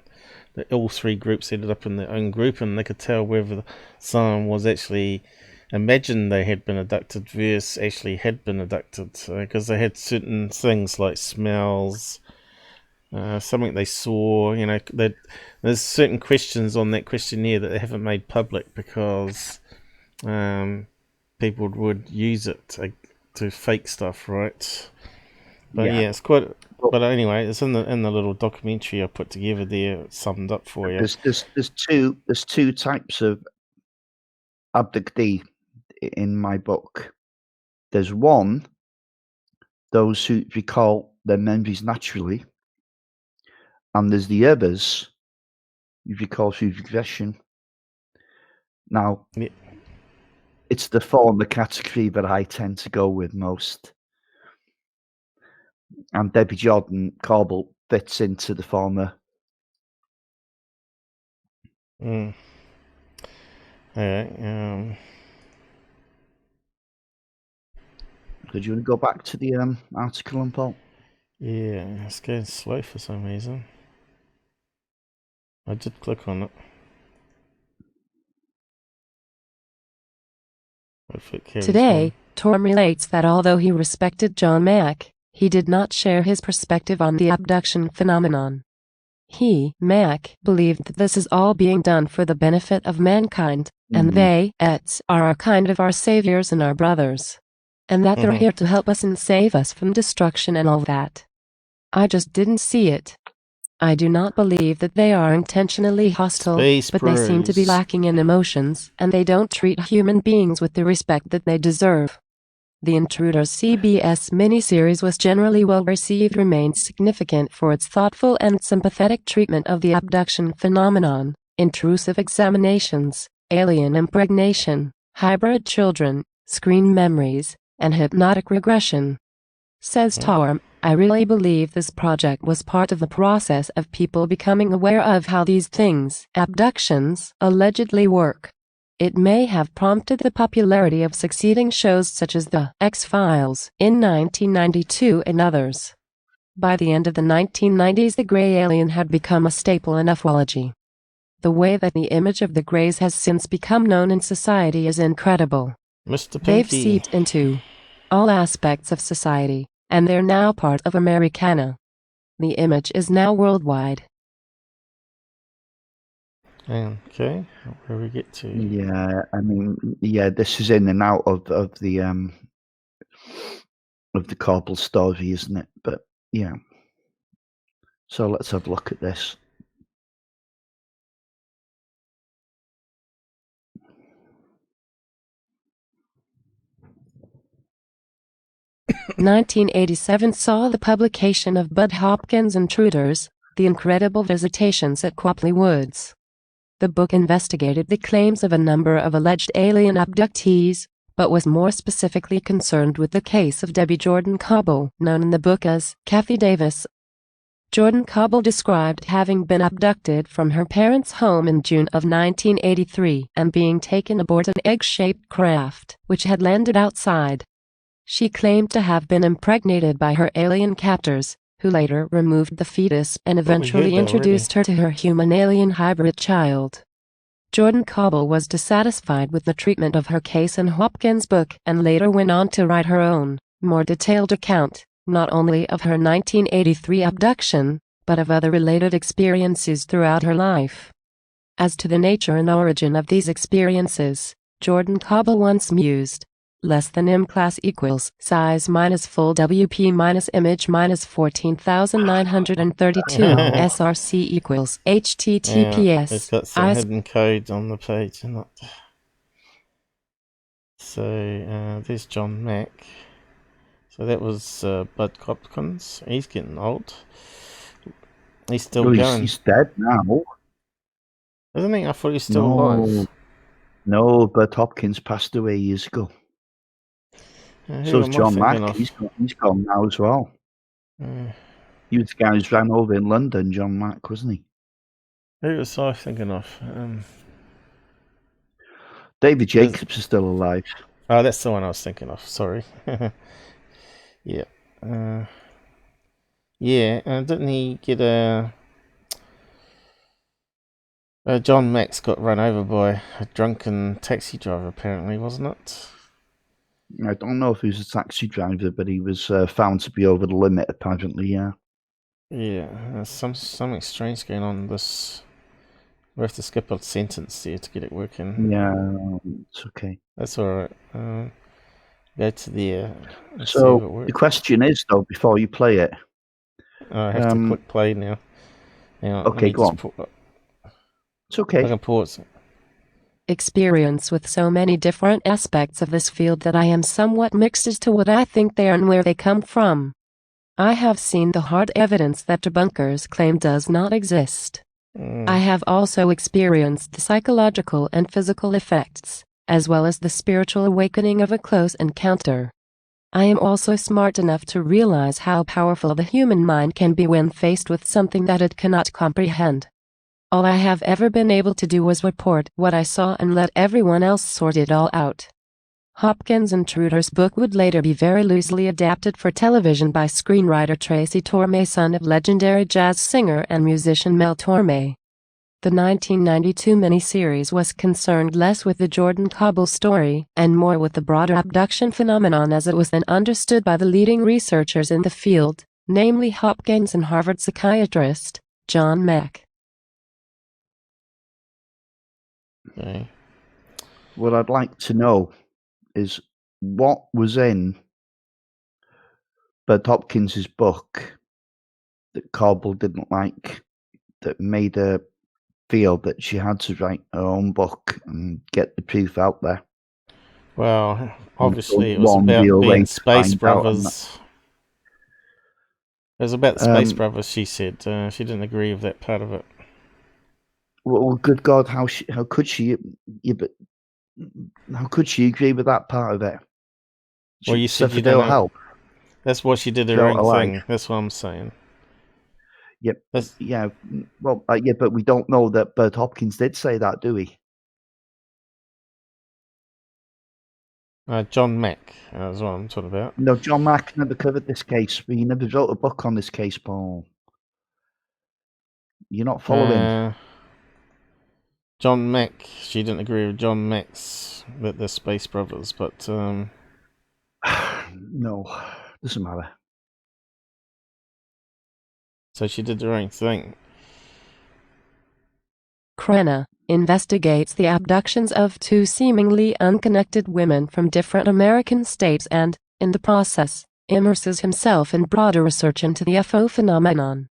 [SPEAKER 1] All three groups ended up in their own group, and they could tell whether someone was actually imagined they had been abducted versus actually had been abducted, because they had certain things like smells, something they saw. There's certain questions on that questionnaire that they haven't made public because people would use it to fake stuff, right? But yeah, it's quite. But anyway, it's in the little documentary I put together there, summed up for you.
[SPEAKER 2] There's two types of abductee in my book. There's one, those who recall their memories naturally, and there's the others who recall through regression. Now, it's the former category that I tend to go with most. And Debbie Jordan Corbell fits into the former.
[SPEAKER 1] Alright,
[SPEAKER 2] Did you want to go back to the article on Paul?
[SPEAKER 1] Yeah, it's going slow for some reason. I did click on it. If it carries
[SPEAKER 3] Today,
[SPEAKER 1] on.
[SPEAKER 3] Torm relates that although he respected John Mack, he did not share his perspective on the abduction phenomenon. He, Mack, believed that this is all being done for the benefit of mankind, and they, ETs, are kind of our saviors and our brothers. And that they're here to help us and save us from destruction and all that. I just didn't see it. I do not believe that they are intentionally hostile,
[SPEAKER 1] Space
[SPEAKER 3] but they seem to be
[SPEAKER 1] Bros.
[SPEAKER 3] lacking in emotions, and they don't treat human beings with the respect that they deserve. The Intruders CBS miniseries was generally well received, remained significant for its thoughtful and sympathetic treatment of the abduction phenomenon, intrusive examinations, alien impregnation, hybrid children, screen memories, and hypnotic regression. Says Torm, I really believe this project was part of the process of people becoming aware of how these things, abductions, allegedly work. It may have prompted the popularity of succeeding shows such as The X-Files in 1992 and others. By the end of the 1990s, the gray alien had become a staple in ufology. The way that the image of the grays has since become known in society is incredible.
[SPEAKER 1] Mr. Pinky.
[SPEAKER 3] They've seeped into all aspects of society, and they're now part of Americana. The image is now worldwide.
[SPEAKER 1] Okay, where we get to?
[SPEAKER 2] Yeah, I mean, yeah, this is in and out of the Copley story, isn't it? But yeah. So let's have a look at this.
[SPEAKER 3] (1987) saw the publication of Bud Hopkins' Intruders, The Incredible Visitations at Copley Woods. The book investigated the claims of a number of alleged alien abductees, but was more specifically concerned with the case of Debbie Jordan Cobble, known in the book as Kathy Davis. Jordan Cobble described having been abducted from her parents' home in June of 1983 and being taken aboard an egg-shaped craft, which had landed outside. She claimed to have been impregnated by her alien captors, who later removed the fetus and eventually introduced her to her human-alien hybrid child. Jordan Cobble was dissatisfied with the treatment of her case in Hopkins' book and later went on to write her own, more detailed account, not only of her 1983 abduction, but of other related experiences throughout her life. As to the nature and origin of these experiences, Jordan Cobble once mused, less than M class equals size minus full WP minus image minus 14,932 SRC equals HTTPS.
[SPEAKER 1] Yeah, it's got some hidden code on the page, isn't it? So there's John Mack. So that was Bud Hopkins. He's getting old. He's still going.
[SPEAKER 2] He's dead now.
[SPEAKER 1] Isn't he? I thought he was still alive.
[SPEAKER 2] No, Bud Hopkins passed away years ago. So is John Mack. He's gone now as well. He was the guy who ran over in London, John Mack, wasn't he?
[SPEAKER 1] Who was I thinking of?
[SPEAKER 2] David Jacobs is still alive.
[SPEAKER 1] Oh, that's the one I was thinking of. Sorry. Yeah. Didn't he get John Max got run over by a drunken taxi driver, apparently, wasn't it?
[SPEAKER 2] I don't know if he was a taxi driver, but he was found to be over the limit, apparently, yeah.
[SPEAKER 1] Yeah, there's something strange going on in this. We have to skip a sentence here to get it working.
[SPEAKER 2] Yeah, it's okay.
[SPEAKER 1] That's alright. Go to the...
[SPEAKER 2] So, the question is, though, before you play it...
[SPEAKER 1] I have to click play now.
[SPEAKER 2] Okay, go on. It's okay.
[SPEAKER 1] I can pause it.
[SPEAKER 3] Experience with so many different aspects of this field that I am somewhat mixed as to what I think they are and where they come from. I have seen the hard evidence that debunkers claim does not exist. I have also experienced the psychological and physical effects, as well as the spiritual awakening of a close encounter. I am also smart enough to realize how powerful the human mind can be when faced with something that it cannot comprehend. All I have ever been able to do was report what I saw and let everyone else sort it all out. Hopkins' Intruders book would later be very loosely adapted for television by screenwriter Tracy Torme, son of legendary jazz singer and musician Mel Torme. The 1992 miniseries was concerned less with the Jordan Kabul story and more with the broader abduction phenomenon as it was then understood by the leading researchers in the field, namely Hopkins and Harvard psychiatrist John Mack.
[SPEAKER 1] Okay.
[SPEAKER 2] What I'd like to know is what was in Bud Hopkins's book that Kabul didn't like, that made her feel that she had to write her own book and get the proof out there.
[SPEAKER 1] Well, obviously it was
[SPEAKER 2] One
[SPEAKER 1] about
[SPEAKER 2] real way
[SPEAKER 1] being
[SPEAKER 2] to
[SPEAKER 1] space
[SPEAKER 2] find out on
[SPEAKER 1] brothers. It was about the space brothers, she said. She didn't agree with that part of it.
[SPEAKER 2] Well, good God, how could she? Yeah, but how could she agree with that part of it?
[SPEAKER 1] Well, you said you don't know.
[SPEAKER 2] Help.
[SPEAKER 1] That's why she did her
[SPEAKER 2] Felt
[SPEAKER 1] own
[SPEAKER 2] alive.
[SPEAKER 1] thing. That's what I'm saying.
[SPEAKER 2] Yep.
[SPEAKER 1] That's,
[SPEAKER 2] Yeah. Well, yeah, but we don't know that Bud Hopkins did say that, do we?
[SPEAKER 1] John Mack is what I'm talking about.
[SPEAKER 2] No, John Mack never covered this case. He never wrote a book on this case, Paul. You're not following.
[SPEAKER 1] John Mack, she didn't agree with John Mack's that they're space brothers, but
[SPEAKER 2] No, doesn't matter.
[SPEAKER 1] So she did her own thing.
[SPEAKER 3] Crenna investigates the abductions of two seemingly unconnected women from different American states and, in the process, immerses himself in broader research into the UFO phenomenon.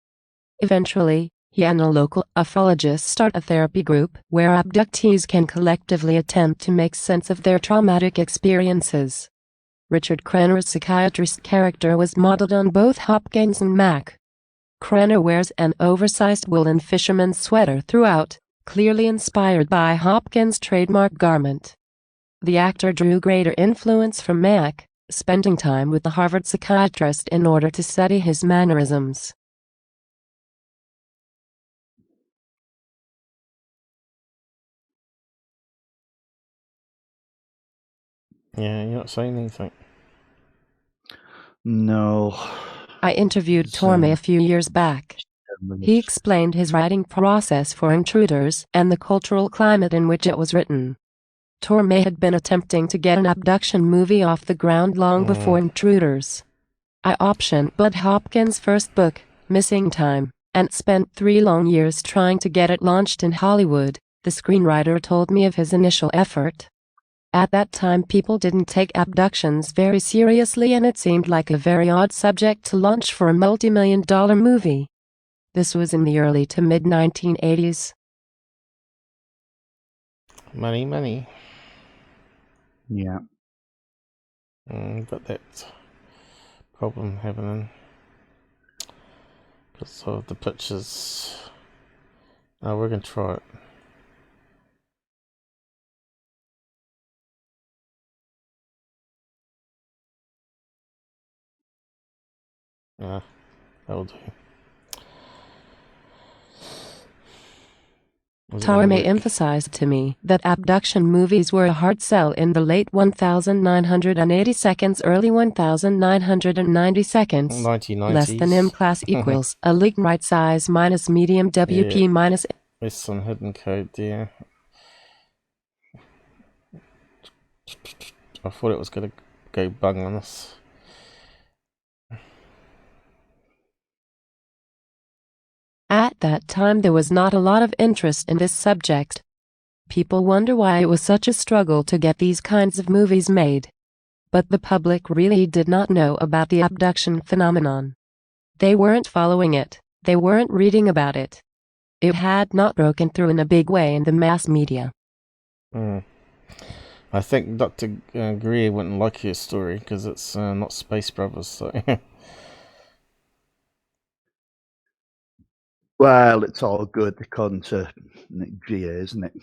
[SPEAKER 3] Eventually, he and a local ufologist start a therapy group where abductees can collectively attempt to make sense of their traumatic experiences. Richard Crenna's psychiatrist character was modeled on both Hopkins and Mack. Crenna wears an oversized woolen fisherman's sweater throughout, clearly inspired by Hopkins' trademark garment. The actor drew greater influence from Mack, spending time with the Harvard psychiatrist in order to study his mannerisms.
[SPEAKER 1] Yeah, you're not saying anything.
[SPEAKER 2] No.
[SPEAKER 3] I interviewed Torme a few years back. He explained his writing process for Intruders and the cultural climate in which it was written. Torme had been attempting to get an abduction movie off the ground long before Intruders. I optioned Bud Hopkins' first book, Missing Time, and spent 3 long years trying to get it launched in Hollywood, the screenwriter told me of his initial effort. At that time people didn't take abductions very seriously and it seemed like a very odd subject to launch for a multi-million-dollar movie. This was in the early to mid-1980s.
[SPEAKER 1] Money, money.
[SPEAKER 2] Yeah.
[SPEAKER 1] But that's problem happening because of the pictures. Oh, we're going to try it. Yeah, that'll do.
[SPEAKER 3] Torme emphasized to me that abduction movies were a hard sell in the late 1980 seconds, early 1990 seconds.
[SPEAKER 1] 1990s.
[SPEAKER 3] Less than M class equals a leak right size minus medium WP
[SPEAKER 1] yeah.
[SPEAKER 3] minus.
[SPEAKER 1] There's some hidden code there. I thought it was going to go bung on us.
[SPEAKER 3] At that time there was not a lot of interest in this subject. People wonder why it was such a struggle to get these kinds of movies made. But the public really did not know about the abduction phenomenon. They weren't following it, they weren't reading about it. It had not broken through in a big way in the mass media.
[SPEAKER 1] I think Dr. Greer wouldn't like your story because it's not Space Brothers, so...
[SPEAKER 2] Well, it's all good according to Greer, isn't it?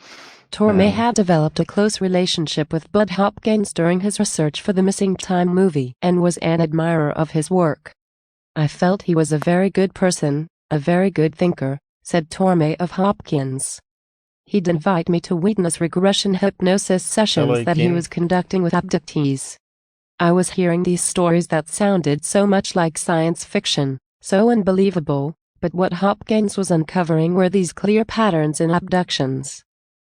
[SPEAKER 3] Torme had developed a close relationship with Bud Hopkins during his research for the Missing Time movie and was an admirer of his work. I felt he was a very good person, a very good thinker, said Torme of Hopkins. He'd invite me to witness regression hypnosis sessions that he was conducting with abductees. I was hearing these stories that sounded so much like science fiction, so unbelievable, But what Hopkins was uncovering were these clear patterns in abductions.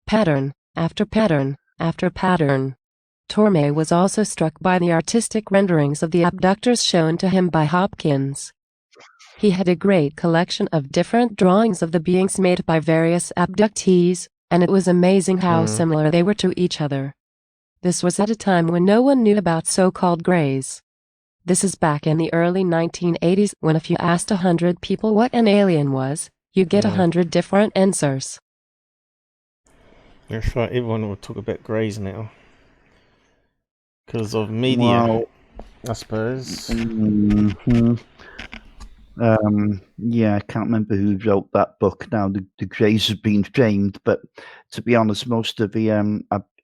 [SPEAKER 3] Pattern after pattern after pattern. Torme was also struck by the artistic renderings of the abductors shown to him by Hopkins. He had a great collection of different drawings of the beings made by various abductees, and it was amazing how similar they were to each other. This was at a time when no one knew about so-called greys. This is back in the early 1980s, when if you asked 100 people what an alien was, you get 100 different answers.
[SPEAKER 1] That's right, everyone will talk about greys now. Because of media,
[SPEAKER 2] Well,
[SPEAKER 1] I suppose.
[SPEAKER 2] Yeah, I can't remember who wrote that book now. The Greys have been framed, but to be honest, most of the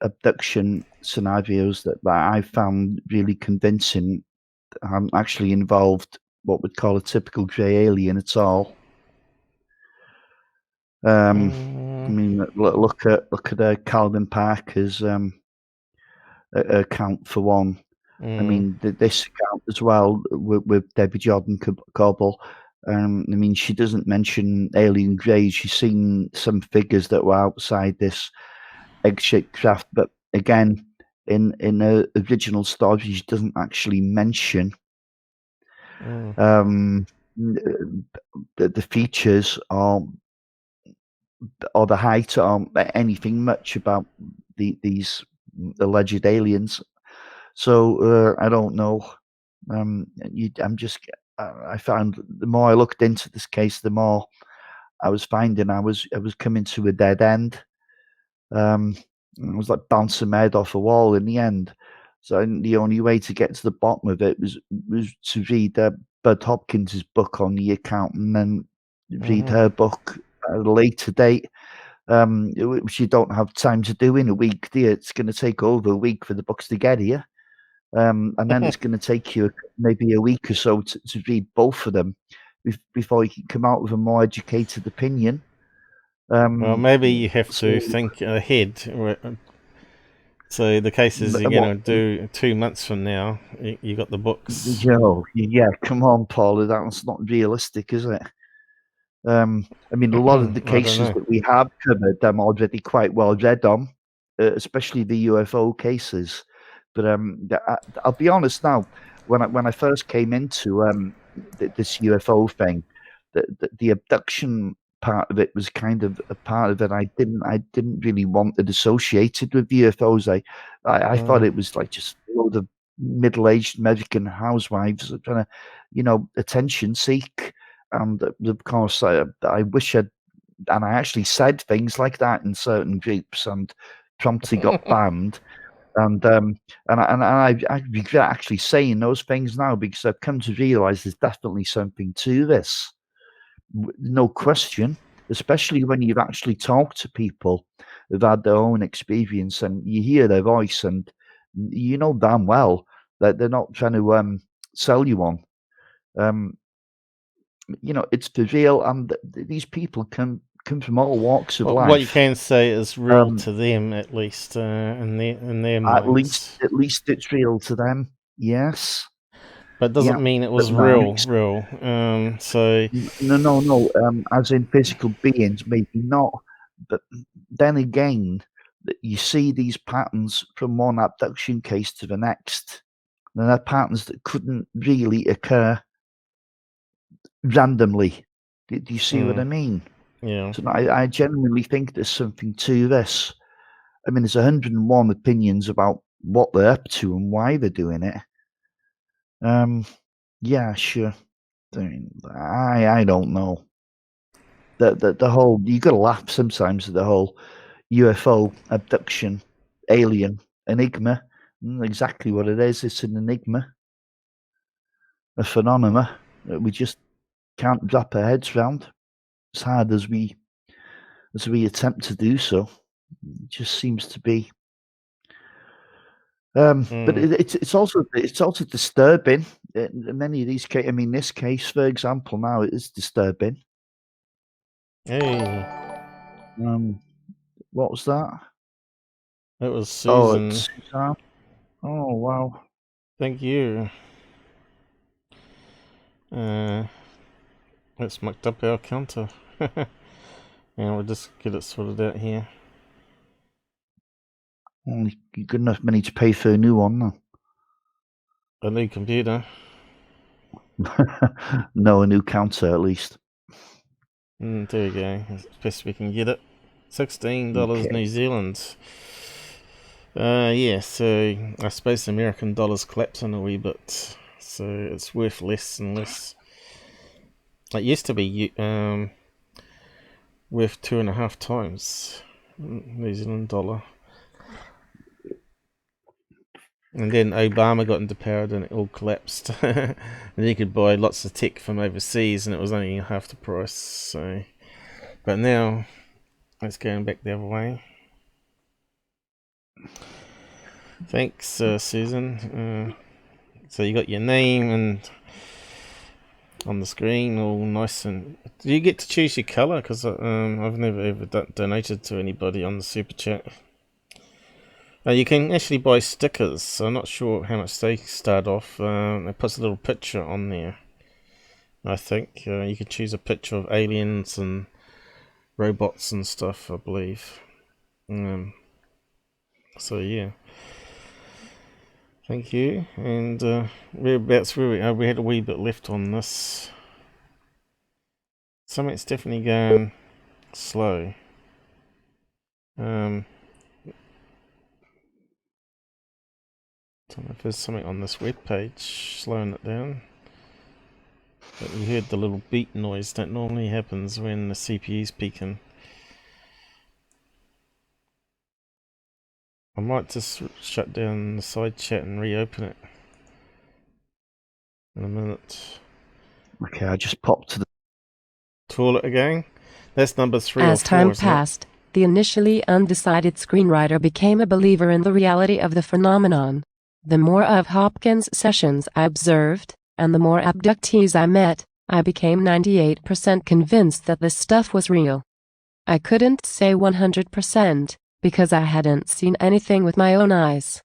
[SPEAKER 2] abduction scenarios that I found really convincing haven't actually involved what we'd call a typical grey alien at all. I mean, look at Calvin Parker's account for one. I mean, this account as well with Debbie Jordan Coble. I mean, she doesn't mention alien greys. She's seen some figures that were outside this egg-shaped craft, but again, in her original story, she doesn't actually mention the features or the height or anything much about these alleged aliens. So I don't know. I found the more I looked into this case, the more I was finding I was coming to a dead end. It was like bouncing my head off a wall in the end. So the only way to get to the bottom of it was to read Bud Hopkins's book on the account and then read her book at a later date, which you don't have time to do in a week, do you? It's going to take over a week for the books to get here. And then it's going to take you maybe a week or so to read both of them before you can come out with a more educated opinion.
[SPEAKER 1] Well, maybe you have to think ahead. So the cases you're going to do 2 months from now, you got the books.
[SPEAKER 2] Yeah, come on, Paul. That's not realistic, is it? I mean, a lot of the cases that we have covered, I'm already quite well read on, especially the UFO cases. But I'll be honest now. When I first came into this UFO thing, the abduction part of it was kind of a part of it I didn't really want it associated with UFOs. I thought it was like just a load of middle-aged American housewives trying to, attention seek. And of course, I wish and I actually said things like that in certain groups and promptly got banned. And I regret actually saying those things now because I've come to realise there's definitely something to this, no question. Especially when you've actually talked to people who've had their own experience and you hear their voice and you know damn well that they're not trying to sell you on. It's for real, and these people come from all walks of life.
[SPEAKER 1] What you can say is real to them, at least in their minds.
[SPEAKER 2] At least it's real to them. Yes,
[SPEAKER 1] but doesn't mean it was real. So
[SPEAKER 2] no. As in physical beings, maybe not. But then again, you see these patterns from one abduction case to the next. And they're patterns that couldn't really occur randomly. Do you see what I mean?
[SPEAKER 1] Yeah.
[SPEAKER 2] So I genuinely think there's something to this. I mean, there's 101 opinions about what they're up to and why they're doing it. Yeah, sure. I don't know. The whole, you got to laugh sometimes at the whole UFO abduction alien enigma. Exactly what it is. It's an enigma, a phenomena that we just can't wrap our heads around as hard as we attempt to do so. It just seems to be. But it's also disturbing. In many of these cases, I mean, this case, for example, now it is disturbing.
[SPEAKER 1] Hey.
[SPEAKER 2] What was that?
[SPEAKER 1] It was Susan.
[SPEAKER 2] Oh, it's Suzanne. Oh, wow.
[SPEAKER 1] Thank you. Let's mucked up our counter. And we'll just get it sorted out here.
[SPEAKER 2] Only good enough money to pay for a new one, though.
[SPEAKER 1] A new computer.
[SPEAKER 2] No, a new counter at least.
[SPEAKER 1] There we go. As best we can get it. $16
[SPEAKER 2] Okay.
[SPEAKER 1] New Zealand. Yeah, so I suppose the American dollar's collapsing a wee bit, so it's worth less and less. It used to be worth 2.5 times New Zealand dollar. And then Obama got into power and it all collapsed. And you could buy lots of tech from overseas and it was only half the price. So, but now it's going back the other way. Thanks, Susan. So you got your name and on the screen, all nice. And do you get to choose your colour? Because I've never ever donated to anybody on the super chat. You can actually buy stickers. So I'm not sure how much they start off. It puts a little picture on there. I think you can choose a picture of aliens and robots and stuff, I believe. So yeah. Thank you. And whereabouts where we are? We had a wee bit left on this. Something's definitely going slow. Don't know if there's something on this web page slowing it down. But you heard the little beep noise that normally happens when the CPU's peaking. I might just shut down the side chat and reopen it in a minute.
[SPEAKER 2] Okay, I just popped to the
[SPEAKER 1] Toilet again? That's number 3
[SPEAKER 3] As
[SPEAKER 1] or 4,
[SPEAKER 3] time
[SPEAKER 1] isn't it?
[SPEAKER 3] passed, the initially undecided screenwriter became a believer in the reality of the phenomenon. The more of Hopkins' sessions I observed, and the more abductees I met, I became 98% convinced that this stuff was real. I couldn't say 100%, because I hadn't seen anything with my own eyes.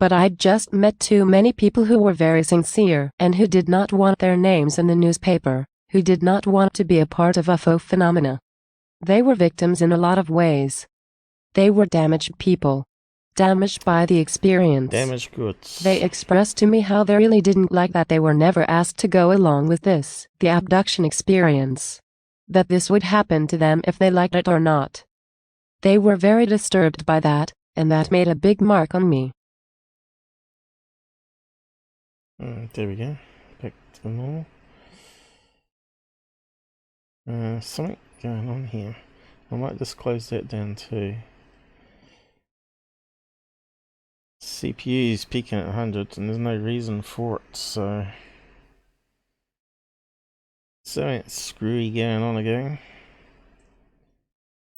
[SPEAKER 3] But I'd just met too many people who were very sincere and who did not want their names in the newspaper, who did not want to be a part of UFO phenomena. They were victims in a lot of ways. They were damaged people. Damaged by the experience.
[SPEAKER 1] Damaged goods.
[SPEAKER 3] They expressed to me how they really didn't like that they were never asked to go along with this, the abduction experience. That this would happen to them if they liked it or not. They were very disturbed by that, and that made a big mark on me.
[SPEAKER 1] There we go. Back to normal. Something going on here. I might just close that down too. CPU is peaking at 100 and there's no reason for it, so something screwy going on again.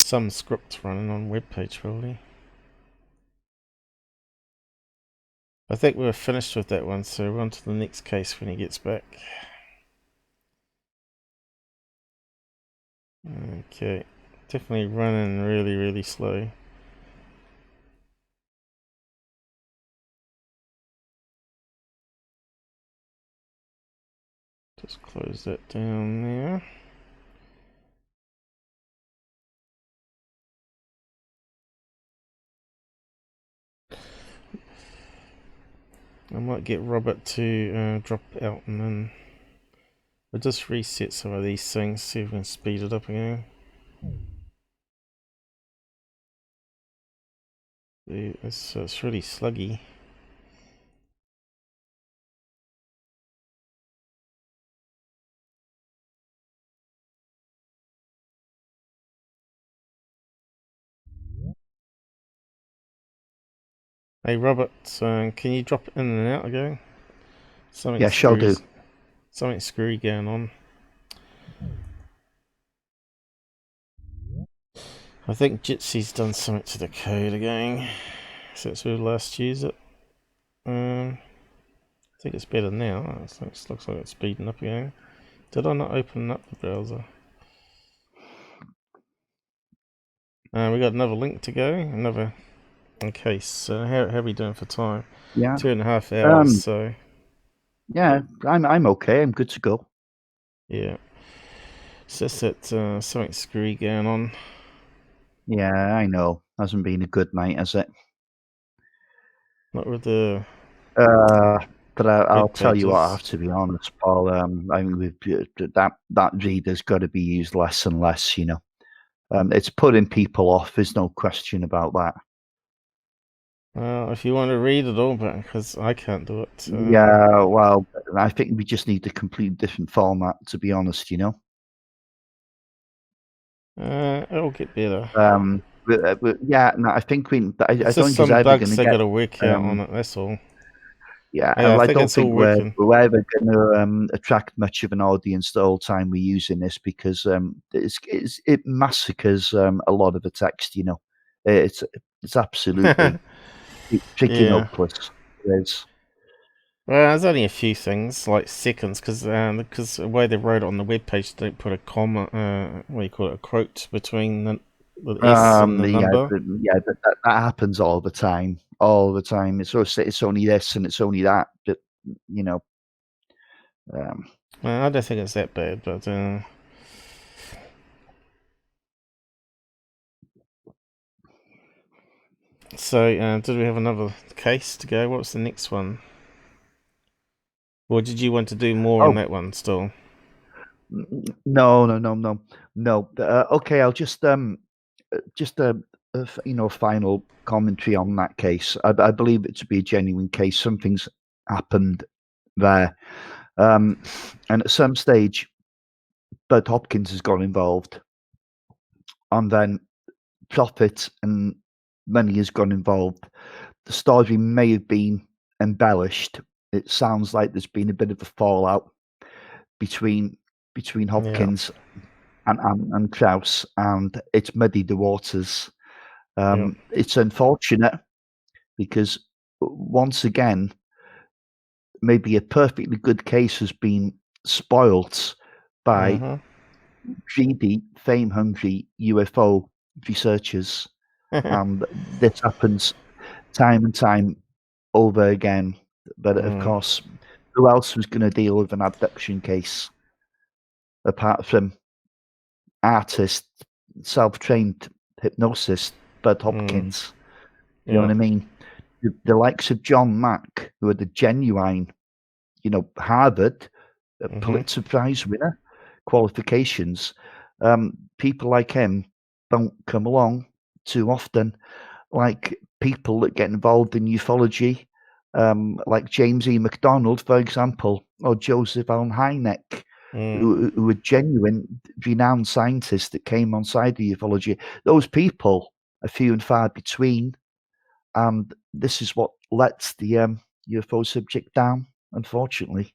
[SPEAKER 1] Some script running on web page probably. I think we're finished with that one, so we're on to the next case when he gets back. Okay, definitely running really slow. Just close that down there. I might get Robert to drop out and then we'll just reset some of these things, see if we can speed it up again. It's really sluggy. Hey Robert, can you drop in and out again?
[SPEAKER 2] Yeah, shall do.
[SPEAKER 1] Something screwy going on. I think Jitsy's done something to the code again since we last used it. I think it's better now. It looks like it's speeding up again. Did I not open up the browser? We got another link to go. Another case. How are we doing for time?
[SPEAKER 2] Yeah.
[SPEAKER 1] 2.5 hours. So
[SPEAKER 2] yeah, I'm okay. I'm good to go.
[SPEAKER 1] yeah. It's just that something screwy going on.
[SPEAKER 2] Yeah, I know. Hasn't been a good night, has it?
[SPEAKER 1] Not with the
[SPEAKER 2] But I'll
[SPEAKER 1] web
[SPEAKER 2] tell you what, I
[SPEAKER 1] pages.
[SPEAKER 2] have to be honest, Paul. I mean, that reader's got to be used less and less. You know, it's putting people off. There's no question about that.
[SPEAKER 1] Well, if you want to read it all, but because I can't do it.
[SPEAKER 2] Yeah, well, I think we just need a completely different format. To be honest, you know.
[SPEAKER 1] It'll get better.
[SPEAKER 2] Yeah, no, I think I
[SPEAKER 1] It's
[SPEAKER 2] don't
[SPEAKER 1] just
[SPEAKER 2] think it's
[SPEAKER 1] some
[SPEAKER 2] ever
[SPEAKER 1] bugs
[SPEAKER 2] going to
[SPEAKER 1] they
[SPEAKER 2] get.
[SPEAKER 1] got to work out on it. That's all.
[SPEAKER 2] Yeah,
[SPEAKER 1] Yeah, I
[SPEAKER 2] I
[SPEAKER 1] think
[SPEAKER 2] don't
[SPEAKER 1] it's all
[SPEAKER 2] think
[SPEAKER 1] working.
[SPEAKER 2] we're ever going to attract much of an audience the whole time we're using this because it massacres a lot of the text. You know, it's absolutely freaking
[SPEAKER 1] Yeah.
[SPEAKER 2] hopeless. It is.
[SPEAKER 1] Well, there's only a few things like seconds because the way they wrote it on the web page, they don't put a comma. What do you call it? A quote between the S and the
[SPEAKER 2] Yeah,
[SPEAKER 1] number.
[SPEAKER 2] that happens all the time. All the time. It's only this and it's only that. But you know. Um,
[SPEAKER 1] Well, I don't think it's that bad, but so did we have another case to go? What's the next one? Or did you want to do more on
[SPEAKER 2] oh,
[SPEAKER 1] that one still?
[SPEAKER 2] no. Okay, I'll just final commentary on that case. I believe it to be a genuine case. Something's happened there, and at some stage, Bud Hopkins has got involved, and then profit and money has gone involved. The story may have been embellished. It sounds like there's been a bit of a fallout between
[SPEAKER 1] Yeah.
[SPEAKER 2] Hopkins and Kraus, and it's muddied the waters.
[SPEAKER 1] Yeah.
[SPEAKER 2] It's unfortunate because once again, maybe a perfectly good case has been spoilt by greedy, fame-hungry UFO researchers, and this happens time and time over again. But of course, who else was going to deal with an abduction case apart from artist, self-trained hypnosis, Bud Hopkins? You know what I mean? The likes of John Mack, who are the genuine, Harvard Pulitzer Prize winner qualifications. People like him don't come along too often. Like people that get involved in ufology, like James E. McDonald, for example, or Joseph Allen Hynek, who were genuine, renowned scientists that came on side of ufology. Those people are few and far between, and this is what lets the UFO subject down, unfortunately.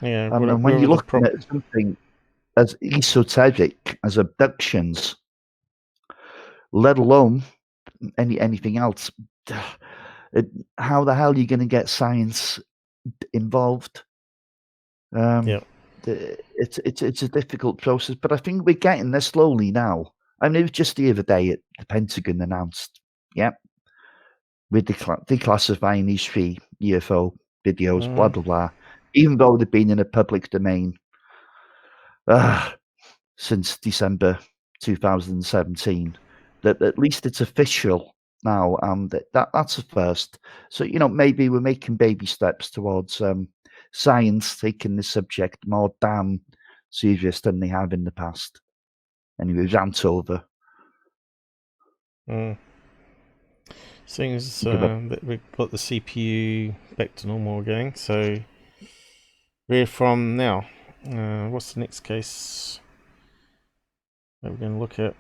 [SPEAKER 1] Yeah.
[SPEAKER 2] And when you're looking at something as esoteric as abductions, let alone anything else, how the hell are you going to get science involved?
[SPEAKER 1] Yeah.
[SPEAKER 2] It's a difficult process, but I think we're getting there slowly now. I mean, it was just the other day the Pentagon announced, we're declassifying these 3 UFO videos, blah blah blah, even though they've been in the public domain since December 2017. That at least it's official now, and that's a first. So maybe we're making baby steps towards science taking the subject more damn serious than they have in the past. Anyway, rant over.
[SPEAKER 1] Seeing as that we've got the CPU back to normal again, so where from now? What's the next case that we're going to look at?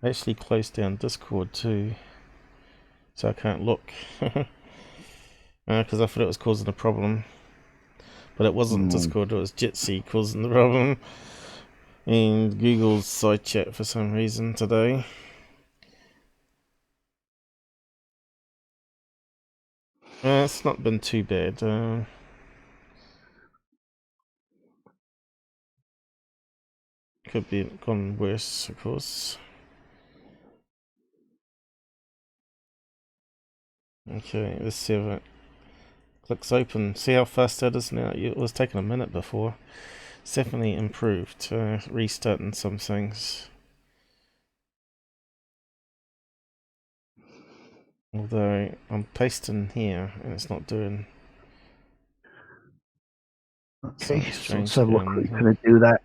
[SPEAKER 1] I actually closed down Discord too, so I can't look because I thought it was causing a problem, but it wasn't Discord, it was Jitsi causing the problem, and Google's side chat for some reason today. It's not been too bad. Could be gone worse, of course. Okay, let's see if it clicks open. See how fast that is now? It was taking a minute before. It's definitely improved. Restarting some things. Although I'm pasting here and it's not doing.
[SPEAKER 2] Okay,
[SPEAKER 1] Something
[SPEAKER 2] so let's
[SPEAKER 1] strange
[SPEAKER 2] have a look.
[SPEAKER 1] going
[SPEAKER 2] We're
[SPEAKER 1] on
[SPEAKER 2] going to do that.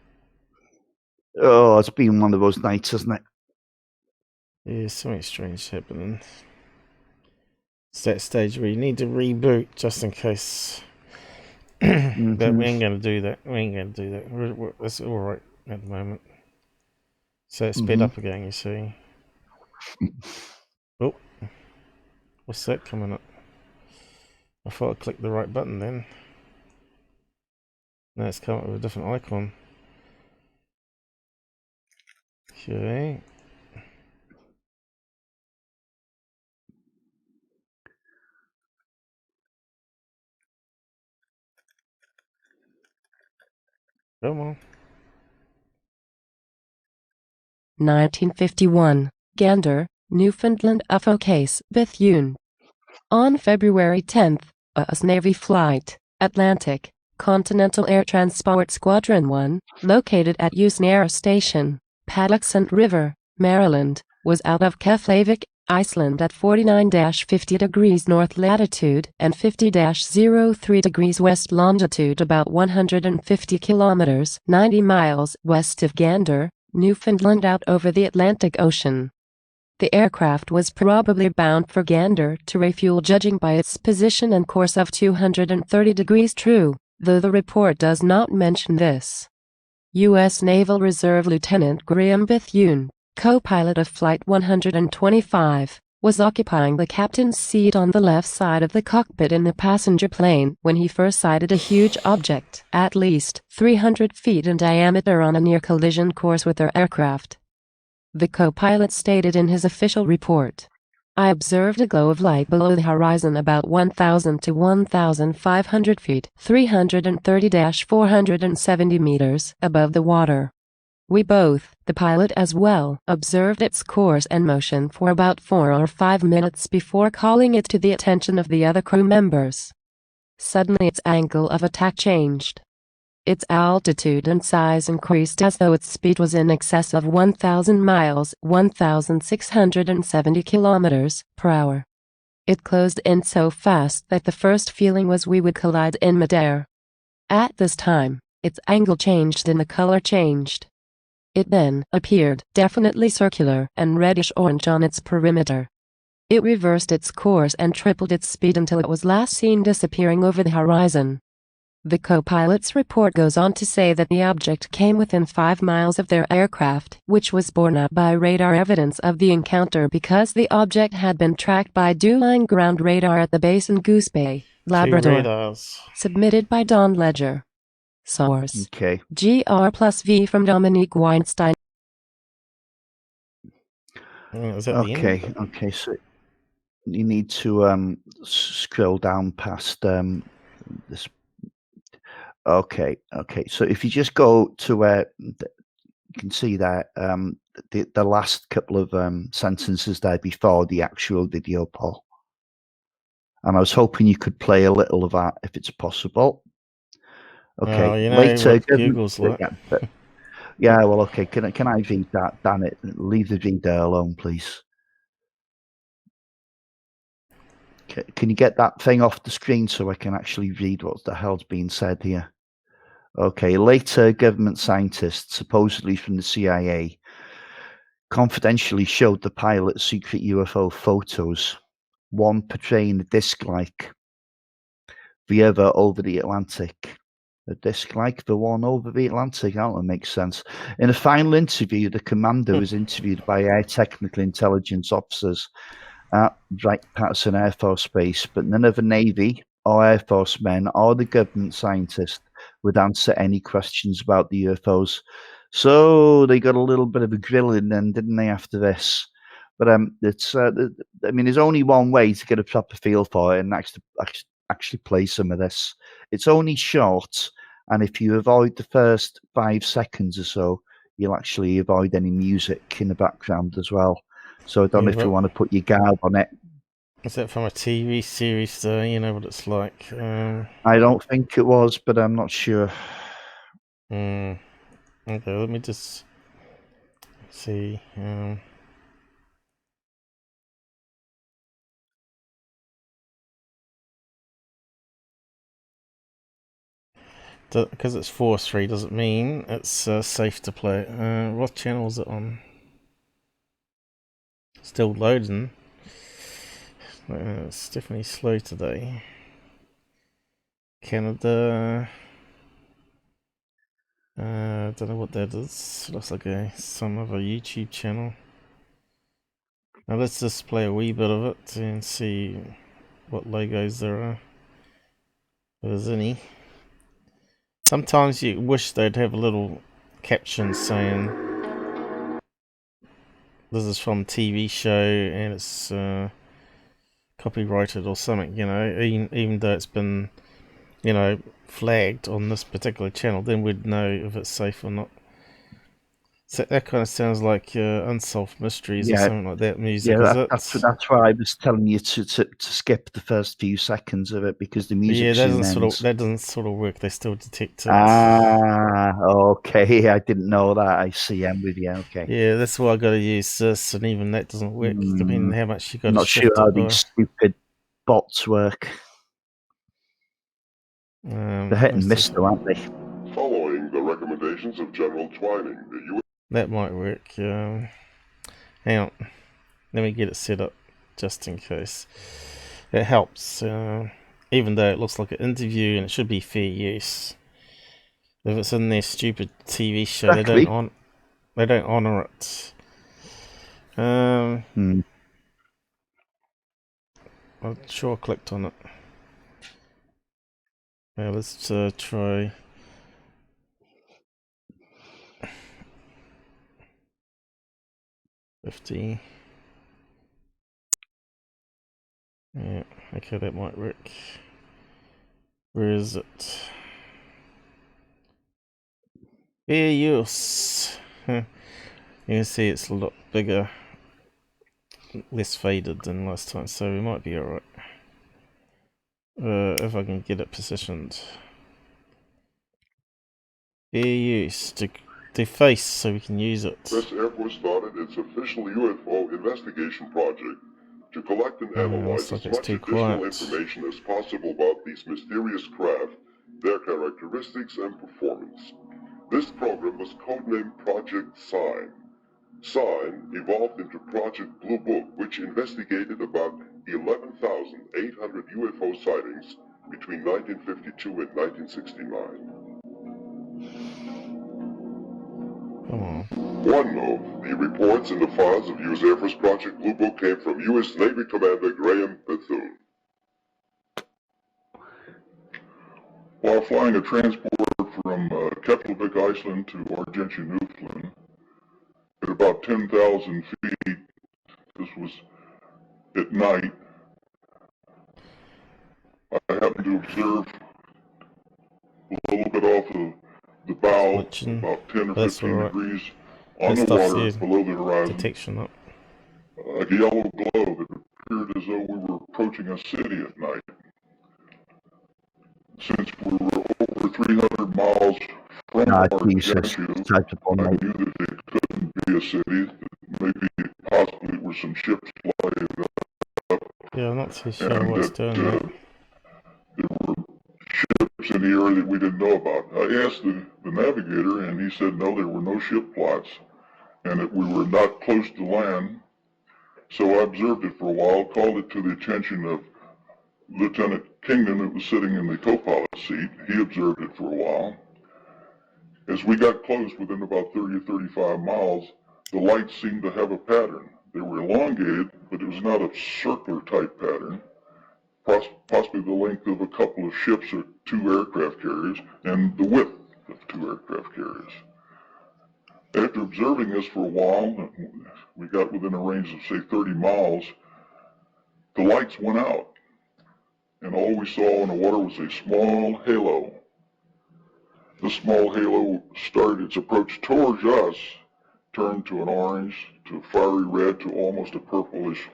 [SPEAKER 2] Oh, it's been one of those nights, hasn't it?
[SPEAKER 1] Yeah, something strange happening. It's that stage where you need to reboot just in case. But we ain't going to do that. We ain't going to do that. It's all right at the moment. So it's sped up again, you see. Oh, what's that coming up? I thought I clicked the right button then. No, it's come up with a different icon. Okay. Come on.
[SPEAKER 3] 1951, Gander, Newfoundland UFO case, Bethune. On February 10th, a US Navy flight, Atlantic, Continental Air Transport Squadron 1, located at Houston Air Station, Patuxent River, Maryland, was out of Keflavik, Iceland at 49-50 degrees north latitude and 50-03 degrees west longitude, about 150 kilometers 90 miles west of Gander, Newfoundland, out over the Atlantic Ocean. The aircraft was probably bound for Gander to refuel, judging by its position and course of 230 degrees true, though the report does not mention this. U.S. Naval Reserve Lieutenant Graham Bethune, co-pilot of Flight 125, was occupying the captain's seat on the left side of the cockpit in the passenger plane when he first sighted a huge object, at least 300 feet in diameter, on a near-collision course with their aircraft. The co-pilot stated in his official report, "I observed a glow of light below the horizon about 1,000 to 1,500 feet, 330-470 meters above the water. We both, the pilot as well, observed its course and motion for about 4 or 5 minutes before calling it to the attention of the other crew members. Suddenly its angle of attack changed. Its altitude and size increased as though its speed was in excess of 1,000 miles, 1,670 kilometers per hour. It closed in so fast that the first feeling was we would collide in midair. At this time, its angle changed and the color changed. It then appeared definitely circular and reddish-orange on its perimeter. It reversed its course and tripled its speed until it was last seen disappearing over the horizon." The co-pilot's report goes on to say that the object came within 5 miles of their aircraft, which was borne out by radar evidence of the encounter because the object had been tracked by Dewline ground radar at the base in Goose Bay, Labrador.
[SPEAKER 1] 2 radars.
[SPEAKER 3] Submitted by Don Ledger. Source:
[SPEAKER 2] Okay.
[SPEAKER 3] GR+V from Dominique Weinstein.
[SPEAKER 1] Is that the end?
[SPEAKER 2] Okay. So you need to scroll down past this. Okay. So if you just go to where you can see that the last couple of sentences there before the actual video, Paul. And I was hoping you could play a little of that if it's possible. Okay.
[SPEAKER 1] Oh, you know
[SPEAKER 2] Later,
[SPEAKER 1] what Google's like.
[SPEAKER 2] Yeah, well, okay. Can I read that? Damn it! Leave the video alone, please. Can you get that thing off the screen so I can actually read what the hell's being said here? Okay. Later, government scientists, supposedly from the CIA, confidentially showed the pilot secret UFO photos, one portraying a disc-like, the other over the Atlantic. A disc like the one over the Atlantic. That makes sense. In a final interview, the commander was interviewed by air technical intelligence officers at Wright-Patterson Air Force Base, but none of the Navy or Air Force men or the government scientist would answer any questions about the UFOs. So they got a little bit of a grilling then, didn't they, after this? But it's I mean, there's only one way to get a proper feel for it and actually play some of this. It's only short, and if you avoid the first 5 seconds or so, you'll actually avoid any music in the background as well. So I don't know if you want to put your guard on it.
[SPEAKER 1] Is that from a TV series, though? You know what it's like.
[SPEAKER 2] I don't think it was, but I'm not sure.
[SPEAKER 1] Okay, let me just see. Because it's 4-3 doesn't mean it's safe to play. What channel is it on? Still loading. It's definitely slow today. Canada. Don't know what that is. Looks like some of a YouTube channel. Now let's just play a wee bit of it and see what logos there are. If there's any. Sometimes you wish they'd have a little caption saying this is from TV show and it's copyrighted or something, you know, even though it's been, you know, flagged on this particular channel, then we'd know if it's safe or not. So that kind of sounds like Unsolved Mysteries or something like that music, is it?
[SPEAKER 2] That's why I was telling you to skip the first few seconds of it, because the music soon ends.
[SPEAKER 1] That doesn't sort of work. They still detect it.
[SPEAKER 2] Ah, okay. I didn't know that. I see. I'm with you. Okay.
[SPEAKER 1] Yeah, that's why I got to use this, and even that doesn't work. Depending on how much you got to shift
[SPEAKER 2] it. Not sure how
[SPEAKER 1] by.
[SPEAKER 2] these stupid bots work. They're hit and miss, though, aren't they?
[SPEAKER 4] Following the recommendations of General Twining, the U.S.
[SPEAKER 1] That might work. Hang on. Let me get it set up just in case. It helps. Even though it looks like an interview and it should be fair use. If it's in their stupid TV show,
[SPEAKER 2] Exactly.
[SPEAKER 1] they don't honor it. I sure clicked on it. Yeah, let's try. $50. Yeah, okay, that might work. Where is it? Fair use. You can see it's a lot bigger, less faded than last time, so we might be alright. If I can get it positioned. Fair use to face so we can use it.
[SPEAKER 4] U.S. Air Force started its official UFO investigation project to collect and analyze as much additional information as possible about these mysterious craft, their characteristics and performance. This program was codenamed Project Sign. Sign evolved into Project Blue Book, which investigated about 11,800 UFO sightings between 1952 and 1969. One of the reports in the files of U.S. Air Force Project Blue Book came from U.S. Navy Commander Graham Bethune. While flying a transport from Keflavik, Iceland to Argentia, Newfoundland, at about 10,000 feet, this was at night, I happened to observe a little bit off of the bow, about 10 or 15 degrees on the water below the horizon,
[SPEAKER 1] detection up.
[SPEAKER 4] Like a yellow glow that appeared as though we were approaching a city at night. Since we were over 300 miles from Argentia, I knew that it couldn't be a city, that maybe possibly were some ships flying up.
[SPEAKER 1] Yeah, I'm not too sure what's doing that.
[SPEAKER 4] There were ships in the area that we didn't know about. I asked the navigator, and he said no, there were no ship plots, and that we were not close to land. So I observed it for a while, called it to the attention of Lieutenant Kingdon, who was sitting in the co-pilot seat. He observed it for a while. As we got close, within about 30 or 35 miles, the lights seemed to have a pattern. They were elongated, but it was not a circular type pattern, possibly the length of a couple of ships or 2 aircraft carriers, and the width of 2 aircraft carriers. After observing this for a while, we got within a range of, say, 30 miles, the lights went out, and all we saw in the water was a small halo. The small halo started its approach towards us, turned to an orange, to a fiery red, to almost a purplish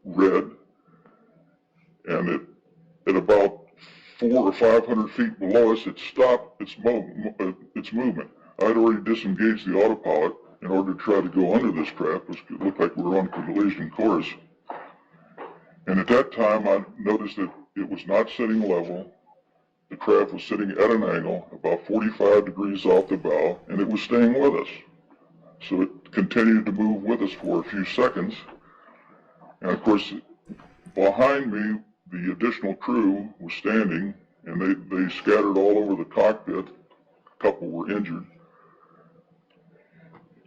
[SPEAKER 4] red, and at about 400 or 500 feet below us, it stopped its movement. I'd already disengaged the autopilot in order to try to go under this craft, which looked like we were on collision course. And at that time, I noticed that it was not sitting level. The craft was sitting at an angle, about 45 degrees off the bow, and it was staying with us. So it continued to move with us for a few seconds. And of course, behind me, the additional crew was standing, and they scattered all over the cockpit. A couple were injured.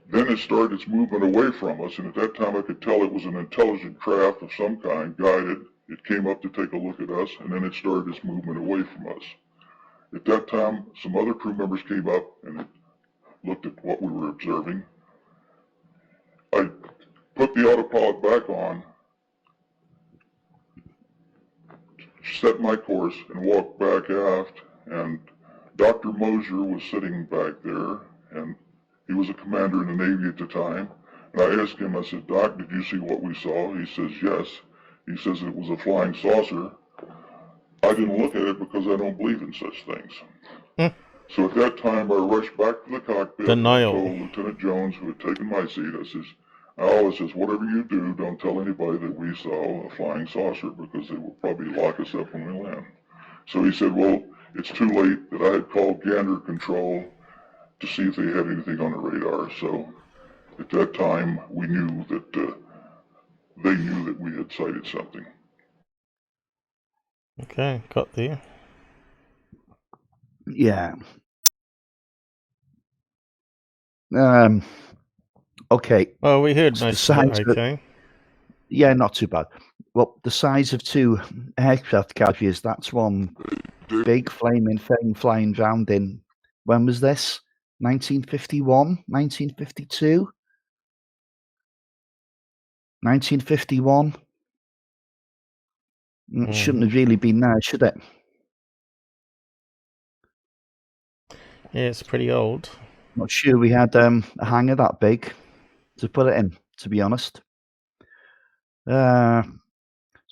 [SPEAKER 4] Then it started its movement away from us, and at that time I could tell it was an intelligent craft of some kind, guided. It came up to take a look at us, and then it started its movement away from us. At that time, some other crew members came up and looked at what we were observing. I put the autopilot back on, set my course, and walked back aft, and Dr. Mosier was sitting back there, and he was a commander in the Navy at the time. And I asked him, I said, "Doc, did you see what we saw?" He says, "Yes." He says it was a flying saucer. I didn't look at it because I don't believe in such things. So at that time, I rushed back to the cockpit and told Lieutenant Jones, who had taken my seat, I says, "Al," I says, "whatever you do, don't tell anybody that we saw a flying saucer because they will probably lock us up when we land." So he said, "Well, it's too late," that I had called Gander Control to see if they had anything on the radar. So at that time, we knew that they knew that we had sighted something.
[SPEAKER 1] Okay, got there.
[SPEAKER 2] Yeah. Okay.
[SPEAKER 1] Well, we heard
[SPEAKER 2] So
[SPEAKER 1] most of it, okay.
[SPEAKER 2] Yeah, not too bad. Well, the size of two aircraft carriers, that's one big flaming thing flying round in, when was this? 1951? 1952? 1951? It shouldn't have really been there, should it?
[SPEAKER 1] Yeah, it's pretty old.
[SPEAKER 2] Not sure we had a hangar that big to put it in, to be honest. So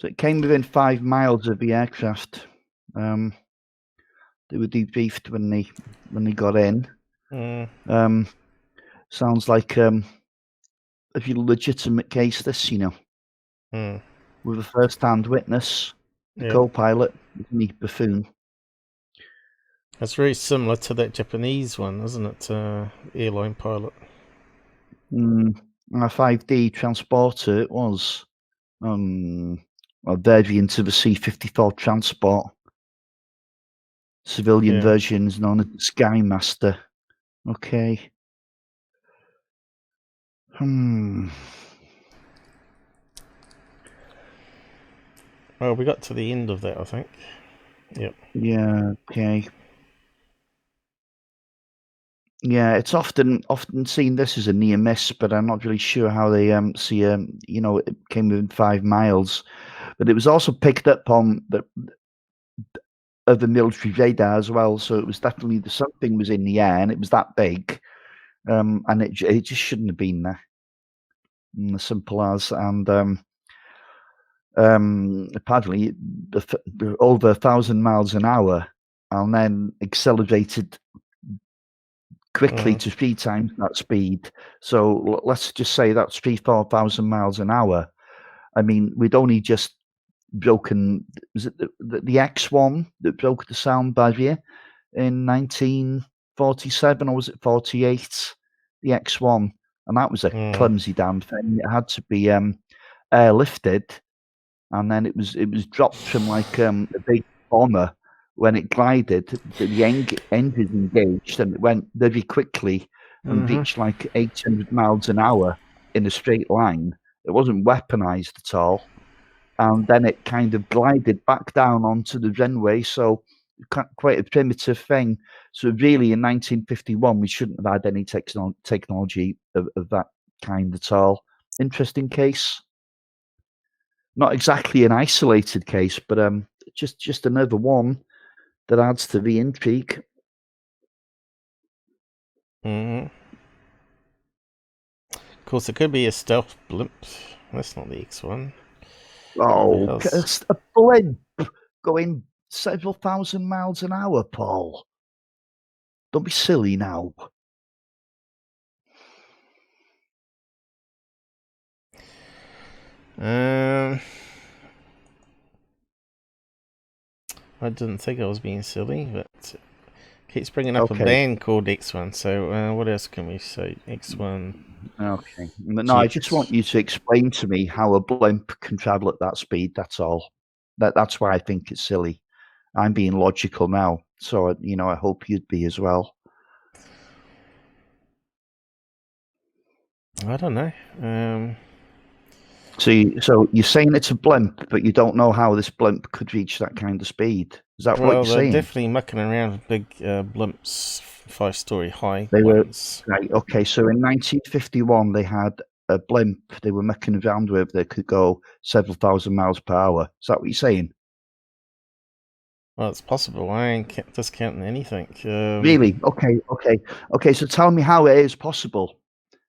[SPEAKER 2] it came within 5 miles of the aircraft. They were debriefed when they got in. Sounds like a legitimate case, this, you know, with a first-hand witness, the co-pilot, the buffoon.
[SPEAKER 1] That's very similar to that Japanese one, isn't it? Airline pilot.
[SPEAKER 2] A 5D transporter, it was. A variant of a C-54 transport. Civilian version is known as the Skymaster. Okay.
[SPEAKER 1] Well, we got to the end of that, I think. Yep.
[SPEAKER 2] Yeah, okay. Yeah, it's often seen this as a near miss, but I'm not really sure how they see you know, it came within 5 miles. But it was also picked up on the military radar as well, so it was definitely something was in the air, and it was that big, and it just shouldn't have been there. As simple as, and apparently over 1,000 miles an hour, and then accelerated quickly to 3 times that speed. So let's just say that's 3,000-4,000 miles an hour. I mean, we'd only just broken, was it the X1 that broke the sound barrier in 1947, or was it 48? The X1, and that was a clumsy damn thing. It had to be airlifted, and then it was dropped from like a big bomber. When it glided, the engine engaged, and it went very quickly and reached like 800 miles an hour in a straight line. It wasn't weaponized at all. And then it kind of glided back down onto the runway, so quite a primitive thing. So really, in 1951, we shouldn't have had any technology of that kind at all. Interesting case. Not exactly an isolated case, but just another one that adds to the intrigue.
[SPEAKER 1] Of course, it could be a stealth blimp. That's not the X1.
[SPEAKER 2] Oh, a blimp going several thousand miles an hour, Paul. Don't be silly now.
[SPEAKER 1] I didn't think I was being silly, but it keeps bringing up a
[SPEAKER 2] Okay.
[SPEAKER 1] band called X1. So what else can we say? X1.
[SPEAKER 2] Okay. No, I just want you to explain to me how a blimp can travel at that speed. That's all. That's why I think it's silly. I'm being logical now, so I hope you'd be as well.
[SPEAKER 1] I don't know.
[SPEAKER 2] So you're saying it's a blimp, but you don't know how this blimp could reach that kind of speed. Is that what
[SPEAKER 1] Well,
[SPEAKER 2] you're
[SPEAKER 1] they're
[SPEAKER 2] saying?
[SPEAKER 1] definitely mucking around with big blimps, 5-story high
[SPEAKER 2] They were
[SPEAKER 1] ones.
[SPEAKER 2] right. Okay, so in 1951 they had a blimp they were mucking around with that could go several thousand miles per hour. Is that what you're saying?
[SPEAKER 1] Well, it's possible. I ain't discounting anything.
[SPEAKER 2] Really? Okay. So tell me how it is possible.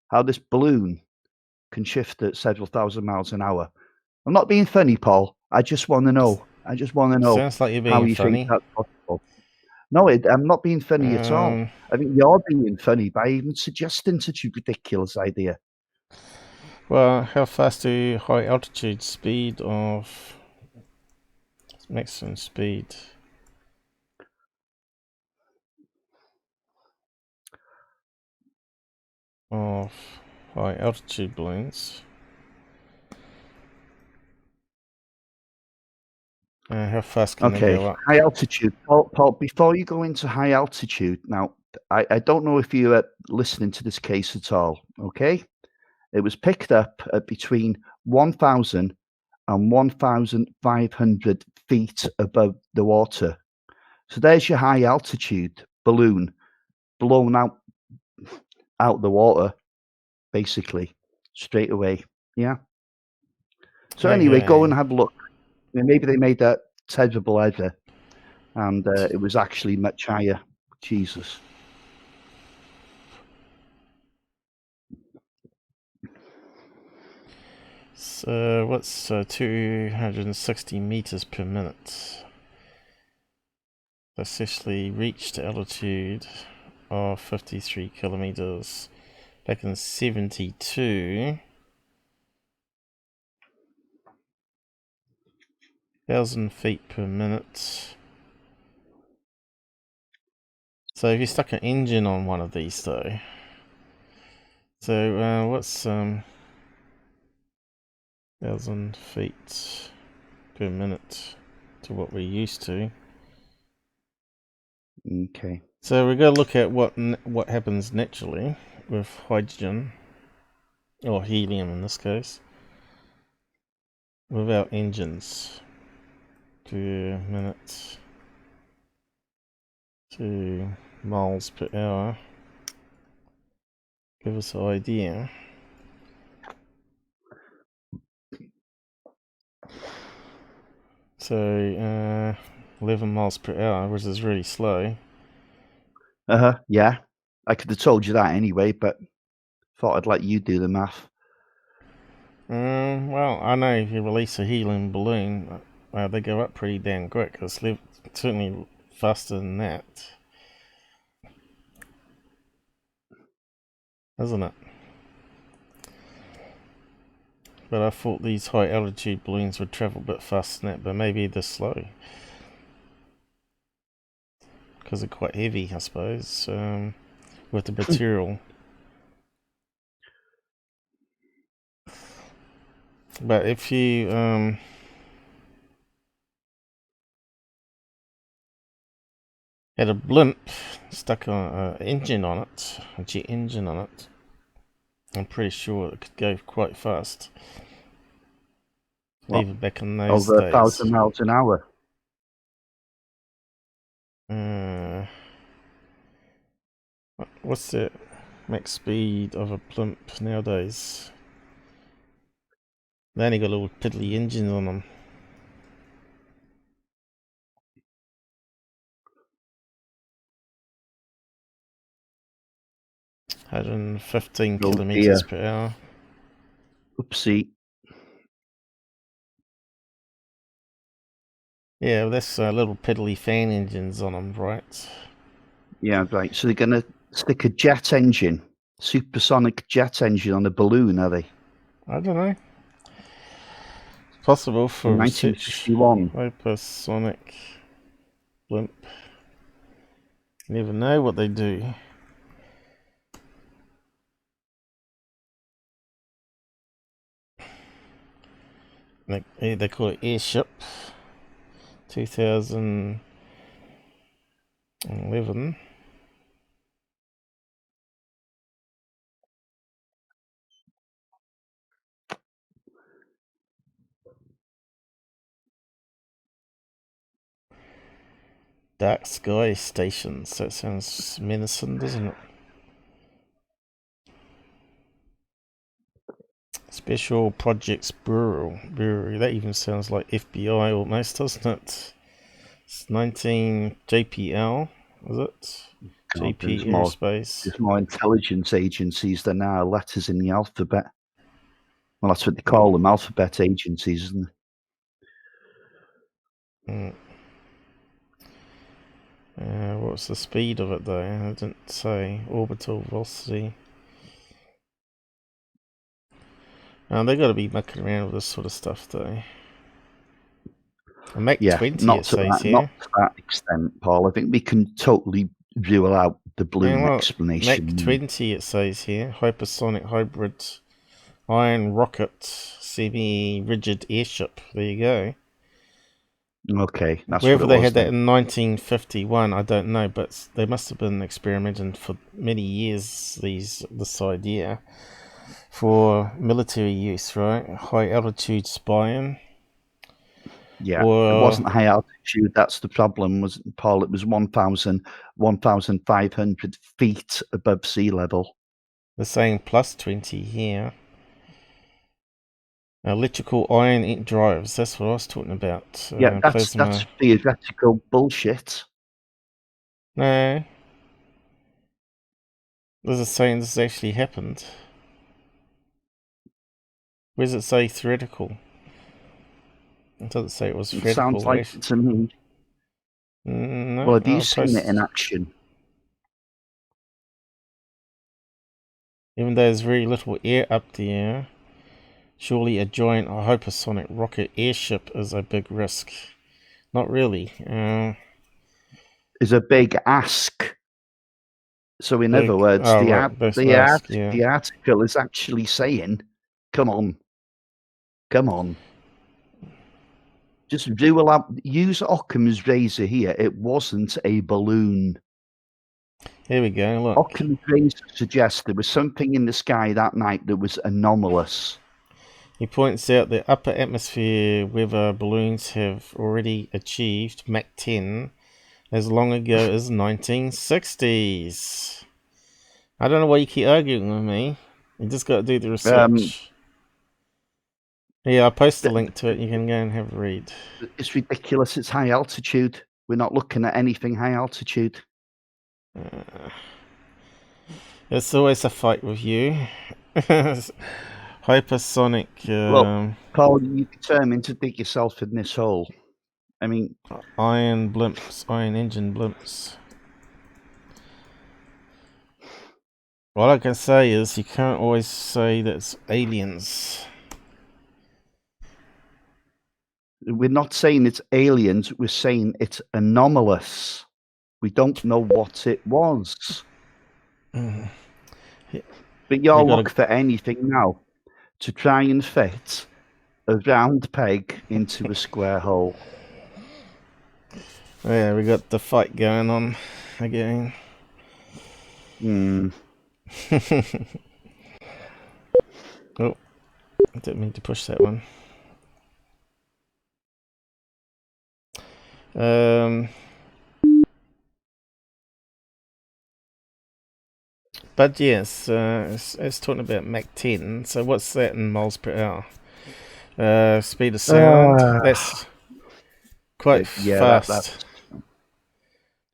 [SPEAKER 2] How this balloon can shift at several thousand miles an hour. I'm not being funny, Paul. I just want to know.
[SPEAKER 1] Sounds like you're
[SPEAKER 2] how
[SPEAKER 1] being
[SPEAKER 2] you
[SPEAKER 1] funny.
[SPEAKER 2] think that's possible. No, I'm not being funny at all. I think you're being funny by even suggesting such a ridiculous idea.
[SPEAKER 1] Well, how fast do high altitude speed of maximum speed? Of high altitude balloons. How fast can they go up?
[SPEAKER 2] High altitude. Paul, before you go into high altitude, now, I don't know if you're listening to this case at all, okay? It was picked up at between 1,000 and 1,500 feet above the water. So there's your high altitude balloon blown out the water, basically, straight away. Yeah. So anyway, go and have a look. Maybe they made that terrible error, and it was actually much higher. Jesus.
[SPEAKER 1] So what's 260 meters per minute? That's actually reached altitude of 53 kilometers back in 72. 1,000 feet per minute. So if you stuck an engine on one of these though, so what's 1,000 feet per minute to what we're used to?
[SPEAKER 2] Okay.
[SPEAKER 1] So we're going to look at what happens naturally with hydrogen, or helium in this case, without engines per minute to miles per hour. Give us an idea. So 11 miles per hour, which is really slow.
[SPEAKER 2] Yeah. I could have told you that anyway, but thought I'd let you do the math.
[SPEAKER 1] Well, I know if you release a helium balloon, they go up pretty damn quick. It's certainly faster than that, isn't it? But I thought these high altitude balloons would travel a bit faster than that, but maybe they're slow. Because they're quite heavy, I suppose, with the material. But if you had a blimp stuck on an engine on it, a jet engine on it, I'm pretty sure it could go quite fast.
[SPEAKER 2] What?
[SPEAKER 1] Even back in those
[SPEAKER 2] Over
[SPEAKER 1] days.
[SPEAKER 2] 1,000 miles an hour.
[SPEAKER 1] What's the max speed of a blimp nowadays? They only got little piddly engines on them. Oh, 115 kilometers per hour.
[SPEAKER 2] Oopsie.
[SPEAKER 1] Yeah, well, that's little piddly fan engines on them, right?
[SPEAKER 2] Yeah, right. So they're going to stick a jet engine, supersonic jet engine on a balloon, are they?
[SPEAKER 1] I don't know. It's possible for
[SPEAKER 2] In
[SPEAKER 1] research.
[SPEAKER 2] 1951.
[SPEAKER 1] Hypersonic blimp. You never know what they do. They call it airship. 2011. Dark Sky Stations. That sounds menacing, doesn't it? Special Projects Bureau. That even sounds like FBI almost, doesn't it? It's 19 JPL, is it?
[SPEAKER 2] God,
[SPEAKER 1] JP Aerospace.
[SPEAKER 2] There's more intelligence agencies than there are letters in the alphabet. Well, that's what they call them, alphabet agencies, isn't it?
[SPEAKER 1] What's the speed of it though? I didn't say. Orbital velocity. They got to be mucking around with this sort of stuff though. A Mach 20
[SPEAKER 2] not
[SPEAKER 1] it
[SPEAKER 2] to
[SPEAKER 1] says
[SPEAKER 2] that,
[SPEAKER 1] here.
[SPEAKER 2] not to that extent, Paul. I think we can totally rule out the balloon explanation.
[SPEAKER 1] Mach 20 it says here. Hypersonic hybrid iron rocket semi-rigid airship. There you go.
[SPEAKER 2] Okay, that's
[SPEAKER 1] Wherever
[SPEAKER 2] what
[SPEAKER 1] they
[SPEAKER 2] it was
[SPEAKER 1] had that
[SPEAKER 2] then.
[SPEAKER 1] in 1951, I don't know, but they must have been experimenting for many years. This idea for military use, right? High altitude spying.
[SPEAKER 2] Yeah, it wasn't high altitude. That's the problem, was Paul. It was 1,500 feet above sea level.
[SPEAKER 1] They're saying plus 20 here. Electrical iron drives. That's what I was talking about.
[SPEAKER 2] Yeah, that's
[SPEAKER 1] Plasma.
[SPEAKER 2] theoretical bullshit.
[SPEAKER 1] No. This is saying this actually happened. Where does it say theoretical? It doesn't say it was
[SPEAKER 2] It
[SPEAKER 1] theoretical.
[SPEAKER 2] sounds like it to me.
[SPEAKER 1] No,
[SPEAKER 2] Well, have you seen it in action?
[SPEAKER 1] Even though there's very little air up there, surely a giant hypersonic rocket airship is a big risk. Not really.
[SPEAKER 2] Is a big ask. So, in other words, the article is actually saying, "Come on, just rule out. Use Occam's razor here. It wasn't a balloon."
[SPEAKER 1] Here we go. Look.
[SPEAKER 2] Occam's razor suggests there was something in the sky that night that was anomalous.
[SPEAKER 1] He points out that upper atmosphere weather balloons have already achieved Mach 10 as long ago as 1960s. I don't know why you keep arguing with me. You just got to do the research. Yeah, I'll post the link to it. You can go and have a read.
[SPEAKER 2] It's ridiculous. It's high altitude. We're not looking at anything high altitude.
[SPEAKER 1] It's always a fight with you. Hypersonic.
[SPEAKER 2] Look, Paul, you're determined to dig yourself in this hole. I mean,
[SPEAKER 1] iron engine blimps. All I can say is you can't always say that it's aliens.
[SPEAKER 2] We're not saying it's aliens. We're saying it's anomalous. We don't know what it was. But you'll look for anything now to try and fit a round peg into a square hole.
[SPEAKER 1] Yeah, we got the fight going on again. Oh, I didn't mean to push that one. But yes, it's talking about Mach 10. So what's that in miles per hour? Speed of sound. That's quite fast.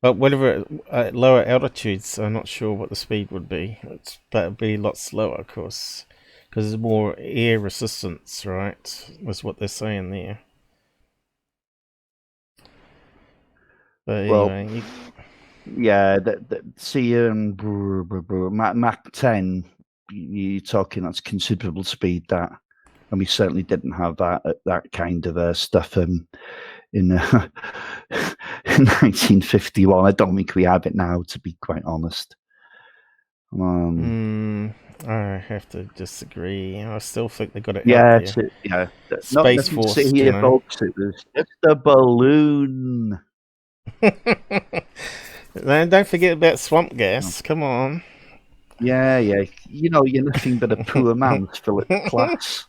[SPEAKER 1] But whatever at lower altitudes, I'm not sure what the speed would be. But it'd be a lot slower, of course, because there's more air resistance, right? That's what they're saying there. But
[SPEAKER 2] Well,
[SPEAKER 1] anyway,
[SPEAKER 2] yeah, see, Mach 10, you're talking that's considerable speed, that. And we certainly didn't have that kind of stuff in 1951. I don't think we have it now, to be quite honest.
[SPEAKER 1] I have to disagree. I still think they got it
[SPEAKER 2] Yeah,
[SPEAKER 1] out there.
[SPEAKER 2] yeah.
[SPEAKER 1] Space Force,
[SPEAKER 2] here,
[SPEAKER 1] you know.
[SPEAKER 2] folks. It was just a balloon.
[SPEAKER 1] Then don't forget about swamp gas. Come on.
[SPEAKER 2] Yeah. You know, you're nothing but a poor man's Philip Class.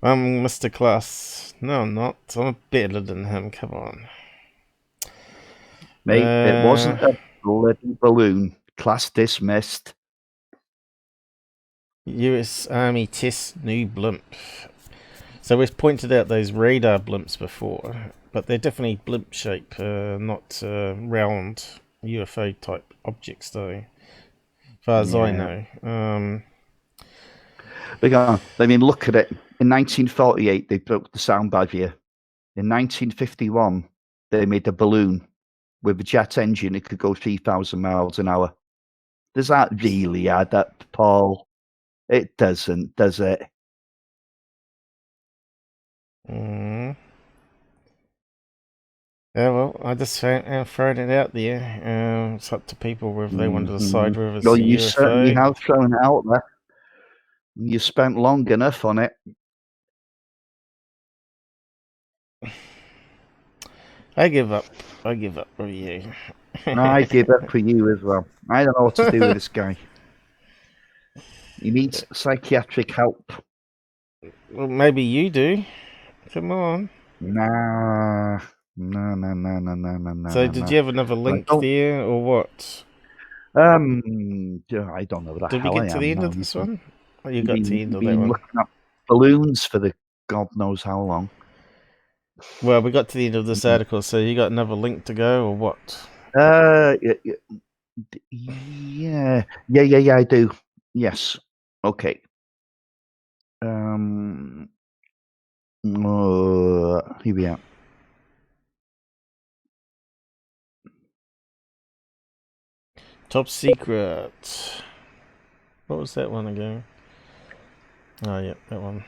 [SPEAKER 1] I'm Mr. Class. No, I'm not. I'm better than him. Come on.
[SPEAKER 2] Mate, it wasn't a bloody balloon. Class dismissed.
[SPEAKER 1] US Army tests new blimp. So we've pointed out those radar blimps before, but they're definitely blimp shape, not round UFO type objects, though, as far as I know.
[SPEAKER 2] I mean, look at it. In 1948, they broke the sound barrier. In 1951, they made a balloon with a jet engine. It could go 3,000 miles an hour. Does that really add up, Paul? It doesn't, does it?
[SPEAKER 1] Yeah, well, I just thrown it out there. It's up to people whether they want to decide whether it's
[SPEAKER 2] Well,
[SPEAKER 1] a
[SPEAKER 2] you
[SPEAKER 1] UFO.
[SPEAKER 2] certainly have thrown it out there. You spent long enough on it.
[SPEAKER 1] I give up. I give up with you.
[SPEAKER 2] I give up for you as well. I don't know what to do with this guy. He needs psychiatric help.
[SPEAKER 1] Well, maybe you do. Come on.
[SPEAKER 2] Nah. No.
[SPEAKER 1] So, did you have another link there, or what?
[SPEAKER 2] I don't know.
[SPEAKER 1] Did we get to the end of this one? Oh, you got to the end of that one.
[SPEAKER 2] Looking up balloons for the God knows how long.
[SPEAKER 1] Well, we got to the end of this article, so you got another link to go, or what?
[SPEAKER 2] Yeah, I do. Yes. Okay. Here we are.
[SPEAKER 1] Top secret. What was that one again? Oh, yeah, that one.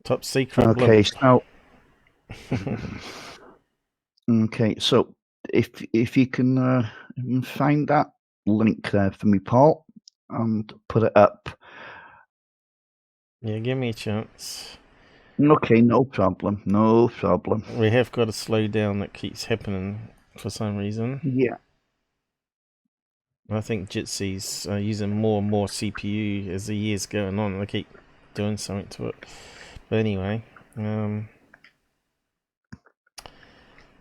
[SPEAKER 1] Top secret.
[SPEAKER 2] Okay,
[SPEAKER 1] blimp.
[SPEAKER 2] Okay, so if you can find that link there for me, Paul, and put it up.
[SPEAKER 1] Yeah, give me a chance.
[SPEAKER 2] Okay, no problem.
[SPEAKER 1] We have got a slowdown that keeps happening for some reason.
[SPEAKER 2] Yeah.
[SPEAKER 1] I think Jitsy's using more and more CPU as the years going on. They keep doing something to it. But anyway,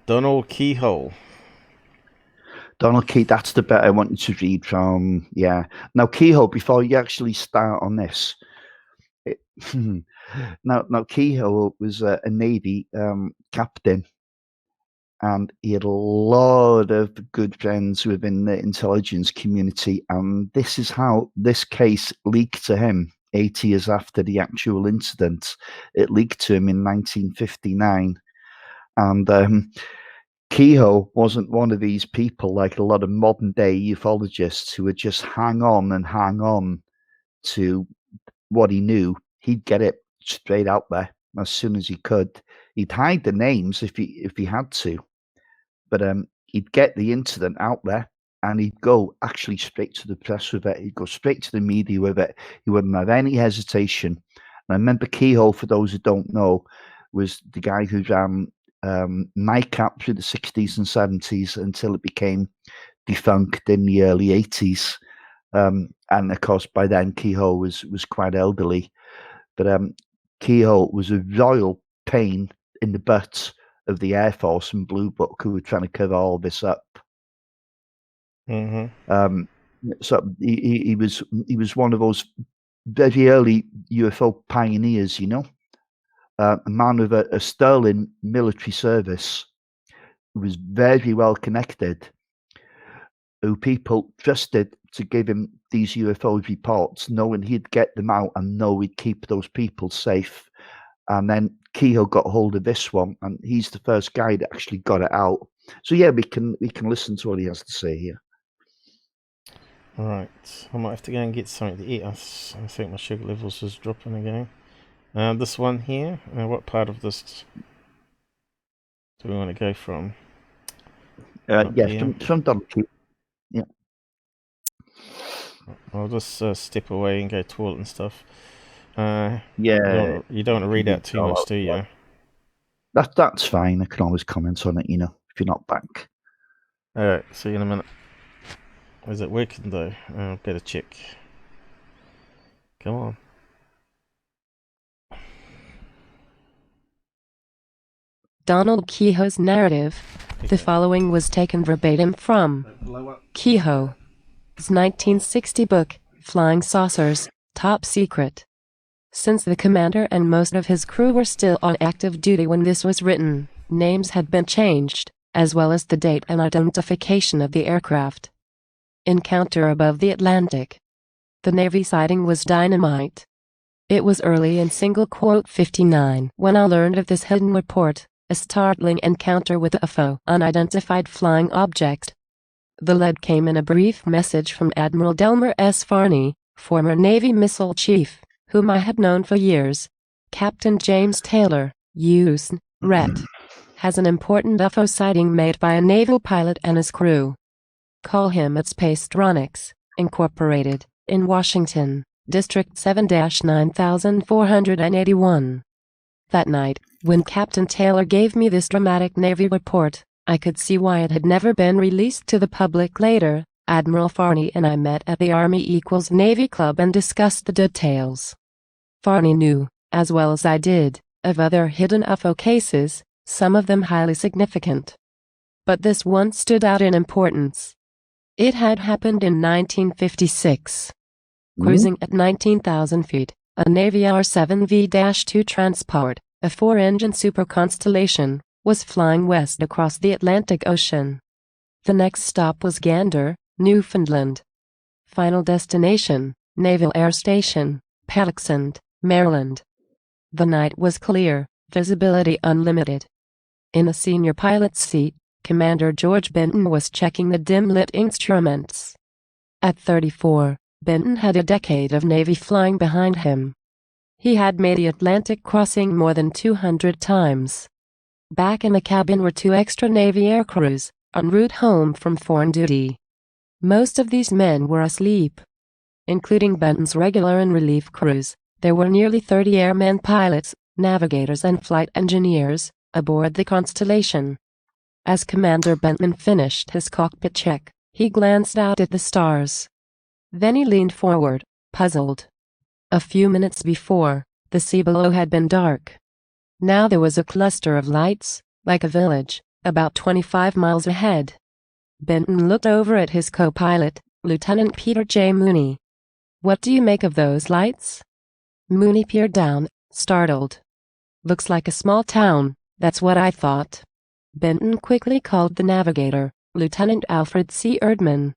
[SPEAKER 1] Donald Keyhoe.
[SPEAKER 2] Donald Keyhoe, that's the bit I want you to read from. Yeah. Now, Keyhoe, before you actually start on this, now Keyhoe was a Navy captain, and he had a lot of good friends within the intelligence community. And this is how this case leaked to him 8 years after the actual incident. It leaked to him in 1959. And Keyhoe wasn't one of these people like a lot of modern day ufologists who would just hang on to what he knew. He'd get it straight out there as soon as he could. He'd hide the names if he had to, but he'd get the incident out there and he'd go actually straight to the press with it. He'd go straight to the media with it. He wouldn't have any hesitation. And I remember Keyhoe, for those who don't know, was the guy who ran NICAP through the 60s and 70s until it became defunct in the early 80s. And of course, by then Keyhoe was quite elderly. But Keyhoe was a royal pain in the butt of the Air Force and Blue Book, who were trying to cover all this up. So he was one of those very early UFO pioneers, you know. A man with a sterling military service, who was very well connected, who people trusted to give him these UFO reports, knowing he'd get them out and know he'd keep those people safe. And then Keyhoe got hold of this one, and he's the first guy that actually got it out. So yeah, we can listen to what he has to say here.
[SPEAKER 1] Right, I might have to go and get something to eat. I think my sugar levels is dropping again. This one here, what part of this do we want to go from?
[SPEAKER 2] Yes, from Donald Keyhoe. Yeah.
[SPEAKER 1] I'll just step away and go toilet and stuff.
[SPEAKER 2] Yeah.
[SPEAKER 1] You don't want to read out too much, do you?
[SPEAKER 2] That's fine. I can always comment on it, you know, if you're not back.
[SPEAKER 1] Alright, see you in a minute. Is it working though? Better check. Come on.
[SPEAKER 3] Donald Keyhoe's narrative. The following was taken verbatim from Keyhoe's 1960 book, Flying Saucers, Top Secret. Since the commander and most of his crew were still on active duty when this was written, names had been changed, as well as the date and identification of the aircraft. Encounter above the Atlantic. The Navy sighting was dynamite. It was early in single quote 59 when I learned of this hidden report, a startling encounter with a UFO, unidentified flying object. The lead came in a brief message from Admiral Delmer S. Farney, former Navy missile chief, whom I had known for years. Captain James Taylor, U.S. Ret. has an important UFO sighting made by a naval pilot and his crew. Call him at Spacetronics, Incorporated, in Washington, District 7-9481. That night, when Captain Taylor gave me this dramatic Navy report, I could see why it had never been released to the public later. Admiral Farney and I met at the Army=Navy Club and discussed the details. Farney knew, as well as I did, of other hidden UFO cases, some of them highly significant. But this one stood out in importance. It had happened in 1956. Cruising at 19,000 feet, a Navy R-7V-2 transport, a 4-engine super Constellation, was flying west across the Atlantic Ocean. The next stop was Gander, Newfoundland. Final destination, Naval Air Station, Patuxent, Maryland. The night was clear, visibility unlimited. In a senior pilot's seat, Commander George Benton was checking the dim-lit instruments. At 34, Benton had a decade of Navy flying behind him. He had made the Atlantic crossing more than 200 times. Back in the cabin were 2 extra Navy aircrews, en route home from foreign duty. Most of these men were asleep. Including Benton's regular and relief crews, there were nearly 30 airmen, pilots, navigators and flight engineers aboard the Constellation. As Commander Benton finished his cockpit check, he glanced out at the stars. Then he leaned forward, puzzled. A few minutes before, the sea below had been dark. Now there was a cluster of lights, like a village, about 25 miles ahead. Benton looked over at his co-pilot, Lieutenant Peter J. Mooney. "What do you make of those lights?" Mooney peered down, startled. "Looks like a small town, that's what I thought." Benton quickly called the navigator, Lieutenant Alfred C. Erdman.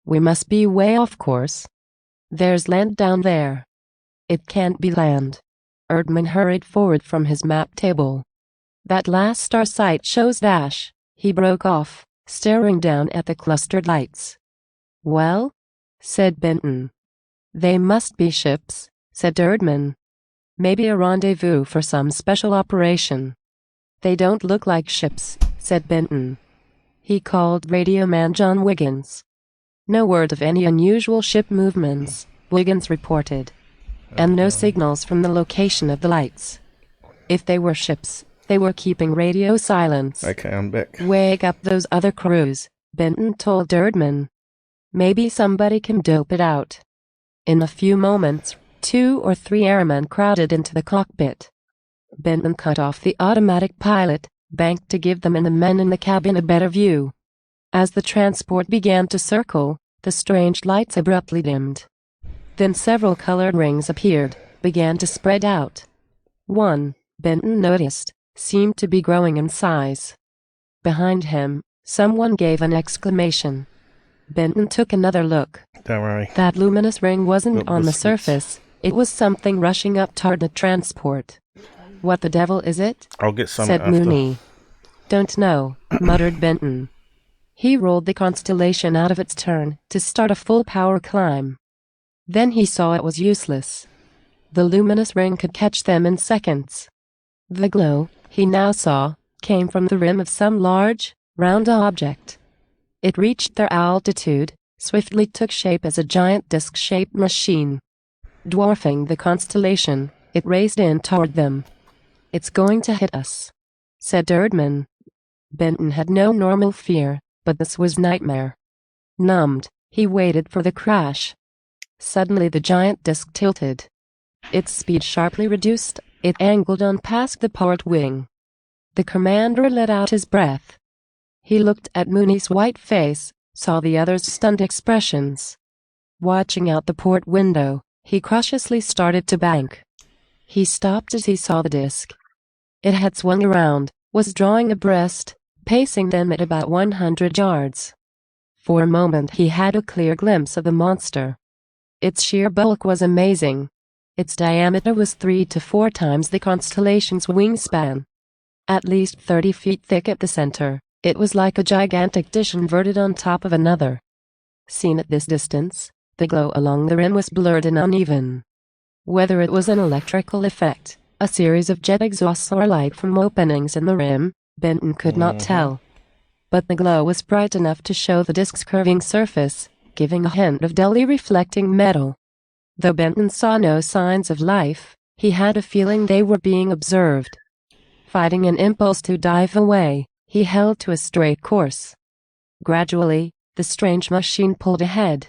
[SPEAKER 3] "We must be way off course. There's land down there." "It can't be land." Erdman hurried forward from his map table. "That last star sight shows dash." He broke off, staring down at the clustered lights. "Well?" said Benton. "They must be ships," said Erdman. "Maybe a rendezvous for some special operation." "They don't look like ships," said Benton. He called radio man John Wiggins. "No word of any unusual ship movements," Wiggins reported. "And no signals from the location of the lights. If they were ships, they were keeping radio silence."
[SPEAKER 1] Okay, I'm back.
[SPEAKER 3] "Wake up those other crews," Benton told Erdman. "Maybe somebody can dope it out." In a few moments, 2 or 3 airmen crowded into the cockpit. Benton cut off the automatic pilot, banked to give them and the men in the cabin a better view. As the transport began to circle, the strange lights abruptly dimmed. Then several colored rings appeared, began to spread out. One, Benton noticed, seemed to be growing in size. Behind him, someone gave an exclamation. Benton took another look.
[SPEAKER 1] Don't worry.
[SPEAKER 3] That luminous ring wasn't
[SPEAKER 1] Little
[SPEAKER 3] on the
[SPEAKER 1] biscuits.
[SPEAKER 3] surface, it was something rushing up toward the transport. What the devil is it?
[SPEAKER 1] I'll get some
[SPEAKER 3] said
[SPEAKER 1] after.
[SPEAKER 3] Mooney. Don't know, muttered Benton. He rolled the Constellation out of its turn to start a full-power climb. Then he saw it was useless. The luminous ring could catch them in seconds. The glow, he now saw, came from the rim of some large, round object. It reached their altitude, swiftly took shape as a giant disc-shaped machine. Dwarfing the Constellation, it raced in toward them. It's going to hit us, said Erdman. Benton had no normal fear, but this was nightmare. Numbed, he waited for the crash. Suddenly the giant disc tilted. Its speed sharply reduced, it angled on past the port wing. The commander let out his breath. He looked at Mooney's white face, saw the other's stunned expressions. Watching out the port window, he cautiously started to bank. He stopped as he saw the disc. It had swung around, was drawing abreast, pacing them at about 100 yards. For a moment he had a clear glimpse of the monster. Its sheer bulk was amazing. Its diameter was 3 to 4 times the Constellation's wingspan. At least 30 feet thick at the center, it was like a gigantic dish inverted on top of another. Seen at this distance, the glow along the rim was blurred and uneven. Whether it was an electrical effect, a series of jet exhausts or light from openings in the rim, Benton could not tell. But the glow was bright enough to show the disk's curving surface, giving a hint of dully reflecting metal. Though Benton saw no signs of life, he had a feeling they were being observed. Fighting an impulse to dive away, he held to a straight course. Gradually, the strange machine pulled ahead.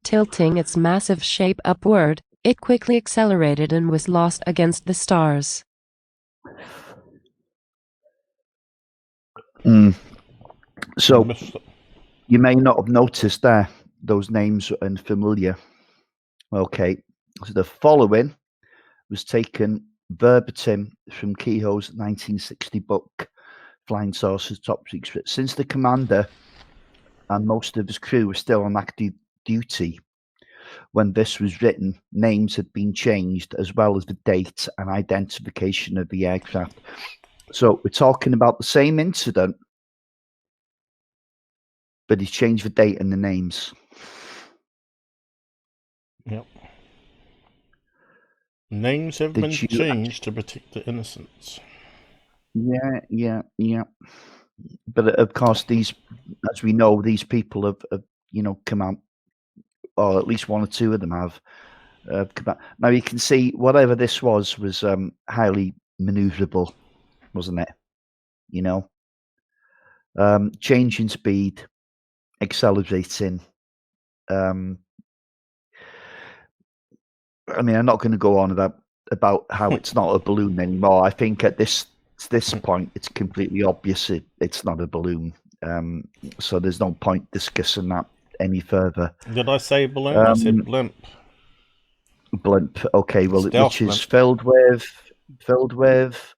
[SPEAKER 3] Tilting its massive shape upward, it quickly accelerated and was lost against the stars.
[SPEAKER 2] So, you may not have noticed there, those names are unfamiliar. Okay, so the following was taken verbatim from Keyhoe's 1960 book, Flying Saucers Top Secret. Since the commander and most of his crew were still on active duty when this was written, names had been changed as well as the date and identification of the aircraft. So we're talking about the same incident, but he's changed the date and the names.
[SPEAKER 1] Yep. Names have been changed to protect the innocents.
[SPEAKER 2] Yeah. But of course, these, as we know, these people have come out, or at least one or two of them have come out. Now you can see whatever this was highly maneuverable, wasn't it? Changing speed, accelerating. I mean, I'm not going to go on about how it's not a balloon anymore. I think at this point, it's completely obvious it's not a balloon. So there's no point discussing that any further.
[SPEAKER 1] Did I say balloon? I said blimp.
[SPEAKER 2] Blimp. Okay, well,
[SPEAKER 1] Stealth
[SPEAKER 2] which is filled with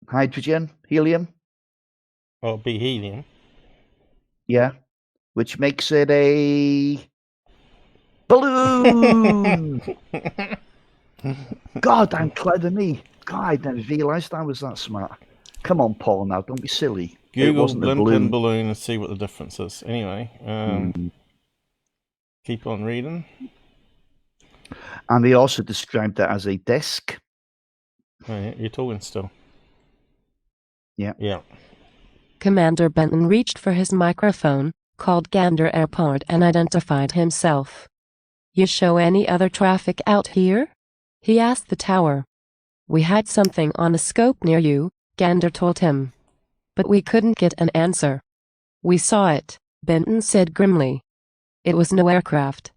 [SPEAKER 2] hydrogen, helium.
[SPEAKER 1] Oh, it'll be helium.
[SPEAKER 2] Yeah, which makes it a balloon. God, I'm clever me. God, I never realised I was that smart. Come on, Paul, now, don't be silly.
[SPEAKER 1] Google blimp and balloon and see what the difference is. Anyway, keep on reading.
[SPEAKER 2] And they also described it as a disc.
[SPEAKER 1] Oh, yeah, you're talking still. Yeah.
[SPEAKER 3] Commander Benton reached for his microphone, called Gander Airport and identified himself. You show any other traffic out here? He asked the tower. We had something on a scope near you, Gander told him. But we couldn't get an answer. We saw it, Benton said grimly. It was no aircraft.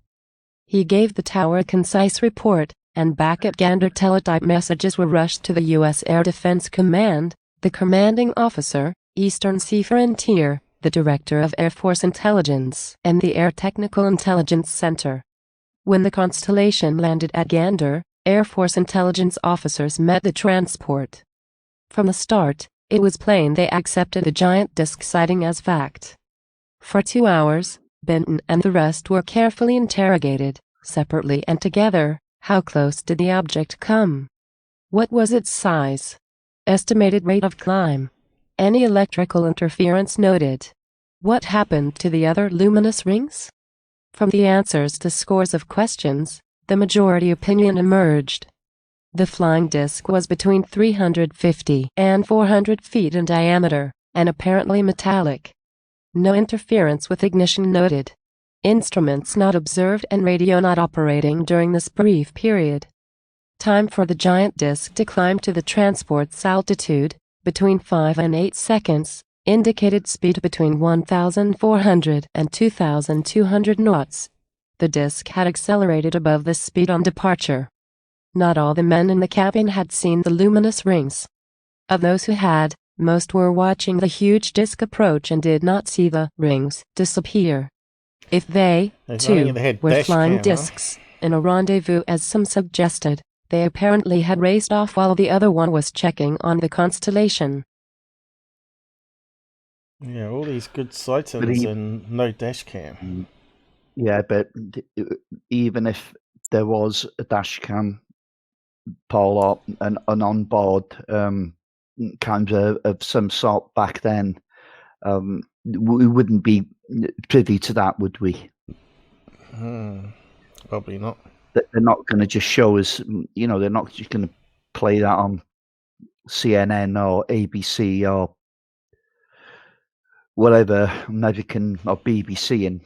[SPEAKER 3] He gave the tower a concise report, and back at Gander teletype messages were rushed to the U.S. Air Defense Command, the commanding officer, Eastern Sea Frontier, the Director of Air Force Intelligence, and the Air Technical Intelligence Center. When the Constellation landed at Gander, Air Force intelligence officers met the transport. From the start, it was plain they accepted the giant disc sighting as fact. For 2 hours, Benton and the rest were carefully interrogated, separately and together, How close did the object come? What was its size? Estimated rate of climb? Any electrical interference noted? What happened to the other luminous rings? From the answers to scores of questions, the majority opinion emerged. The flying disc was between 350 and 400 feet in diameter, and apparently metallic. No interference with ignition noted. Instruments not observed and radio not operating during this brief period. Time for the giant disc to climb to the transport's altitude, between 5 and 8 seconds, indicated speed between 1,400 and 2,200 knots. The disc had accelerated above this speed on departure. Not all the men in the cabin had seen the luminous rings. Of those who had, most were watching the huge disc approach and did not see the rings disappear. If they, too, were flying discs in a rendezvous as some suggested, they apparently had raced off while the other one was checking on the constellation.
[SPEAKER 1] Yeah, all these good sightings and no dash cam.
[SPEAKER 2] Yeah, but even if there was a dash cam, Paul, or an on board camera of some sort back then, we wouldn't be privy to that, would we?
[SPEAKER 1] Probably not.
[SPEAKER 2] They're not going to just show us, they're not just going to play that on CNN or ABC or whatever American or BBC in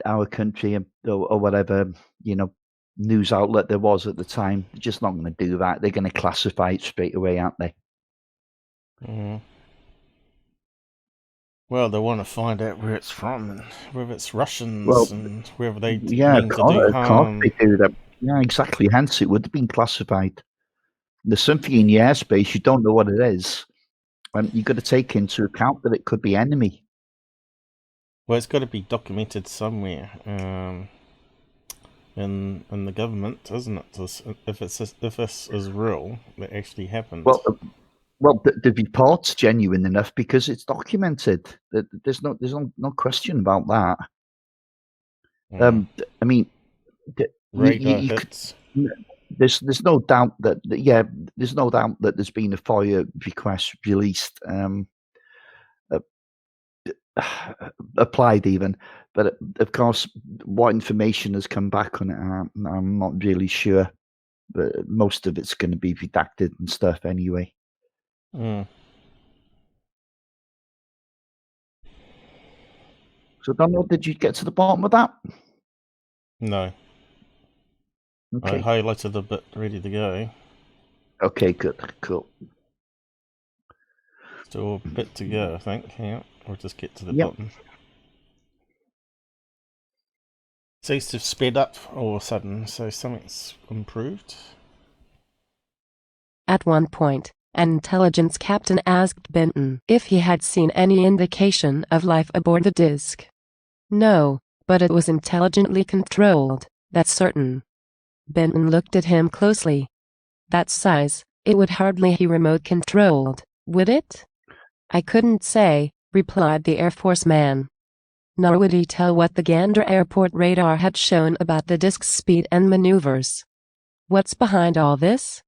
[SPEAKER 2] our country or whatever, news outlet there was at the time. They're just not going to do that. They're going to classify it straight away, aren't they?
[SPEAKER 1] Well, they want to find out where it's from and whether it's Russians and whether they mean to do
[SPEAKER 2] of course
[SPEAKER 1] harm.
[SPEAKER 2] they do that. Yeah, exactly. Hence, it would have been classified. There's something in the airspace, you don't know what it is, and you've got to take into account that it could be enemy.
[SPEAKER 1] Well, it's got to be documented somewhere in the government, isn't it? If this is real, that actually happened.
[SPEAKER 2] Well, the report's genuine enough because it's documented. There's no question about that. I mean, there's no doubt that there's no doubt that there's been a FOIA request released, applied even, but of course, what information has come back on it, I'm not really sure. But most of it's going to be redacted and stuff anyway. So, Donald, did you get to the bottom of that?
[SPEAKER 1] No.
[SPEAKER 2] Okay.
[SPEAKER 1] I highlighted a bit ready to go.
[SPEAKER 2] Okay, good, cool.
[SPEAKER 1] Still a bit to go, I think. Yeah, we'll just get to the bottom. Seems to have sped up all of a sudden, so something's improved.
[SPEAKER 3] At one point, an intelligence captain asked Benton if he had seen any indication of life aboard the disc. No, but it was intelligently controlled, that's certain. Benton looked at him closely. That size, it would hardly be remote controlled, would it? I couldn't say, replied the Air Force man. Nor would he tell what the Gander Airport radar had shown about the disc's speed and maneuvers. What's behind all this?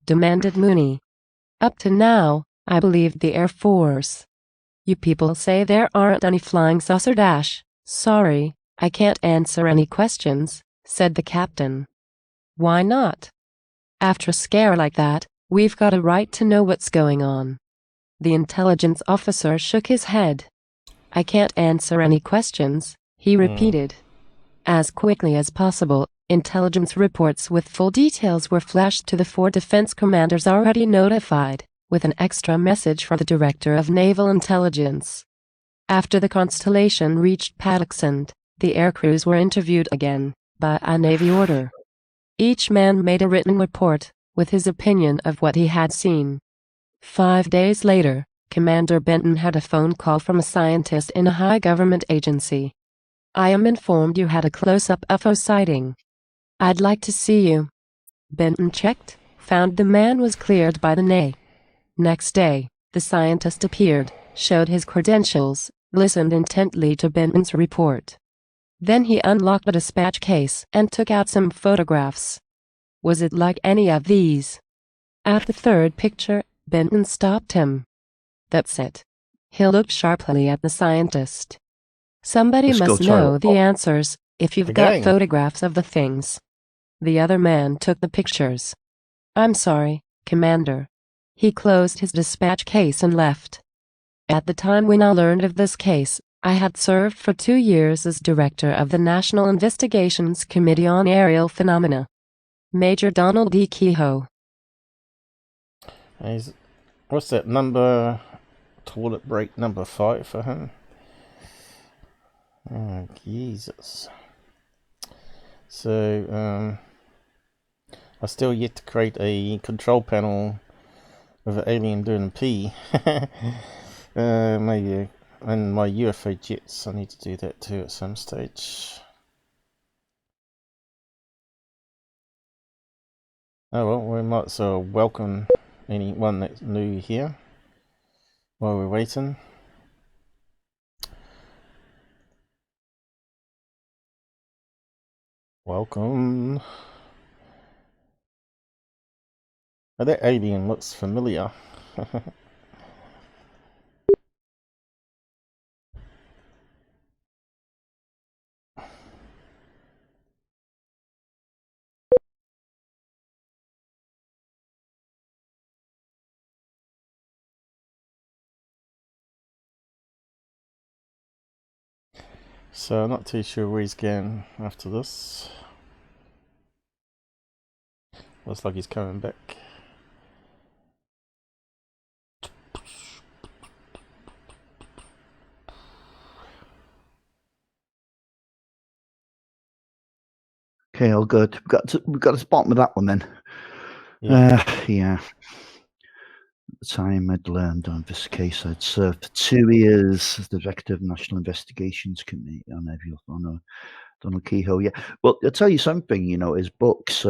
[SPEAKER 3] Demanded Mooney. Up to now, I believed the Air Force. You people say there aren't any flying saucer dash. Sorry, I can't answer any questions, said the captain. Why not? After a scare like that, we've got a right to know what's going on. The intelligence officer shook his head. I can't answer any questions, he repeated. As quickly as possible, intelligence reports with full details were flashed to the 4 defense commanders already notified, with an extra message for the Director of Naval Intelligence. After the Constellation reached Patuxent, the air crews were interviewed again, by a Navy order. Each man made a written report, with his opinion of what he had seen. 5 days later, Commander Benton had a phone call from a scientist in a high government agency. I am informed you had a close-up UFO sighting. I'd like to see you. Benton checked, found the man was cleared by the NA. Next day, the scientist appeared, showed his credentials, listened intently to Benton's report. Then he unlocked a dispatch case and took out some photographs. Was it like any of these? At the third picture, Benton stopped him. That's it. He looked sharply at the scientist. Somebody
[SPEAKER 2] Let's go
[SPEAKER 3] must
[SPEAKER 2] to
[SPEAKER 3] know
[SPEAKER 2] our-
[SPEAKER 3] the answers, if you've got
[SPEAKER 1] Again.
[SPEAKER 3] photographs of the things. The other man took the pictures. I'm sorry, Commander. He closed his dispatch case and left. At the time when I learned of this case, I had served for 2 years as director of the National Investigations Committee on Aerial Phenomena. Major Donald D. Keyhoe.
[SPEAKER 1] What's that number? Toilet break number 5 for him. Oh, Jesus. So, I still yet to create a control panel with an alien doing a pee. Maybe, and my UFO jets, I need to do that too at some stage. Oh well, we might as well welcome anyone that's new here while we're waiting. Welcome. Oh, that alien looks familiar. So I'm not too sure where he's going after this. Looks like he's coming back.
[SPEAKER 2] Okay, all good. We've got to the bottom of that one then.
[SPEAKER 1] Yeah.
[SPEAKER 2] Yeah. At the time I'd learned on this case, I'd served for 2 years as director of National Investigations Committee on Aerial Phenomena. Donald Keyhoe, yeah. Well, I'll tell you something, his books,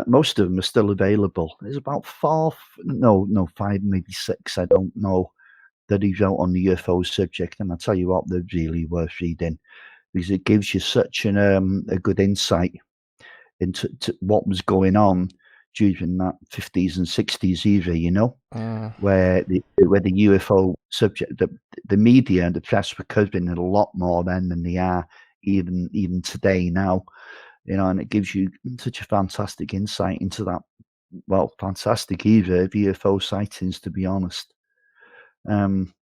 [SPEAKER 2] most of them are still available. There's about 5, maybe 6, I don't know, that he wrote on the UFO subject. And I'll tell you what, they're really worth reading because it gives you such a good insight into what was going on during that 50s and 60s era, where the UFO subject, the media and the press were covering it a lot more then than they are even today now, and it gives you such a fantastic insight into that, fantastic era of UFO sightings, to be honest. And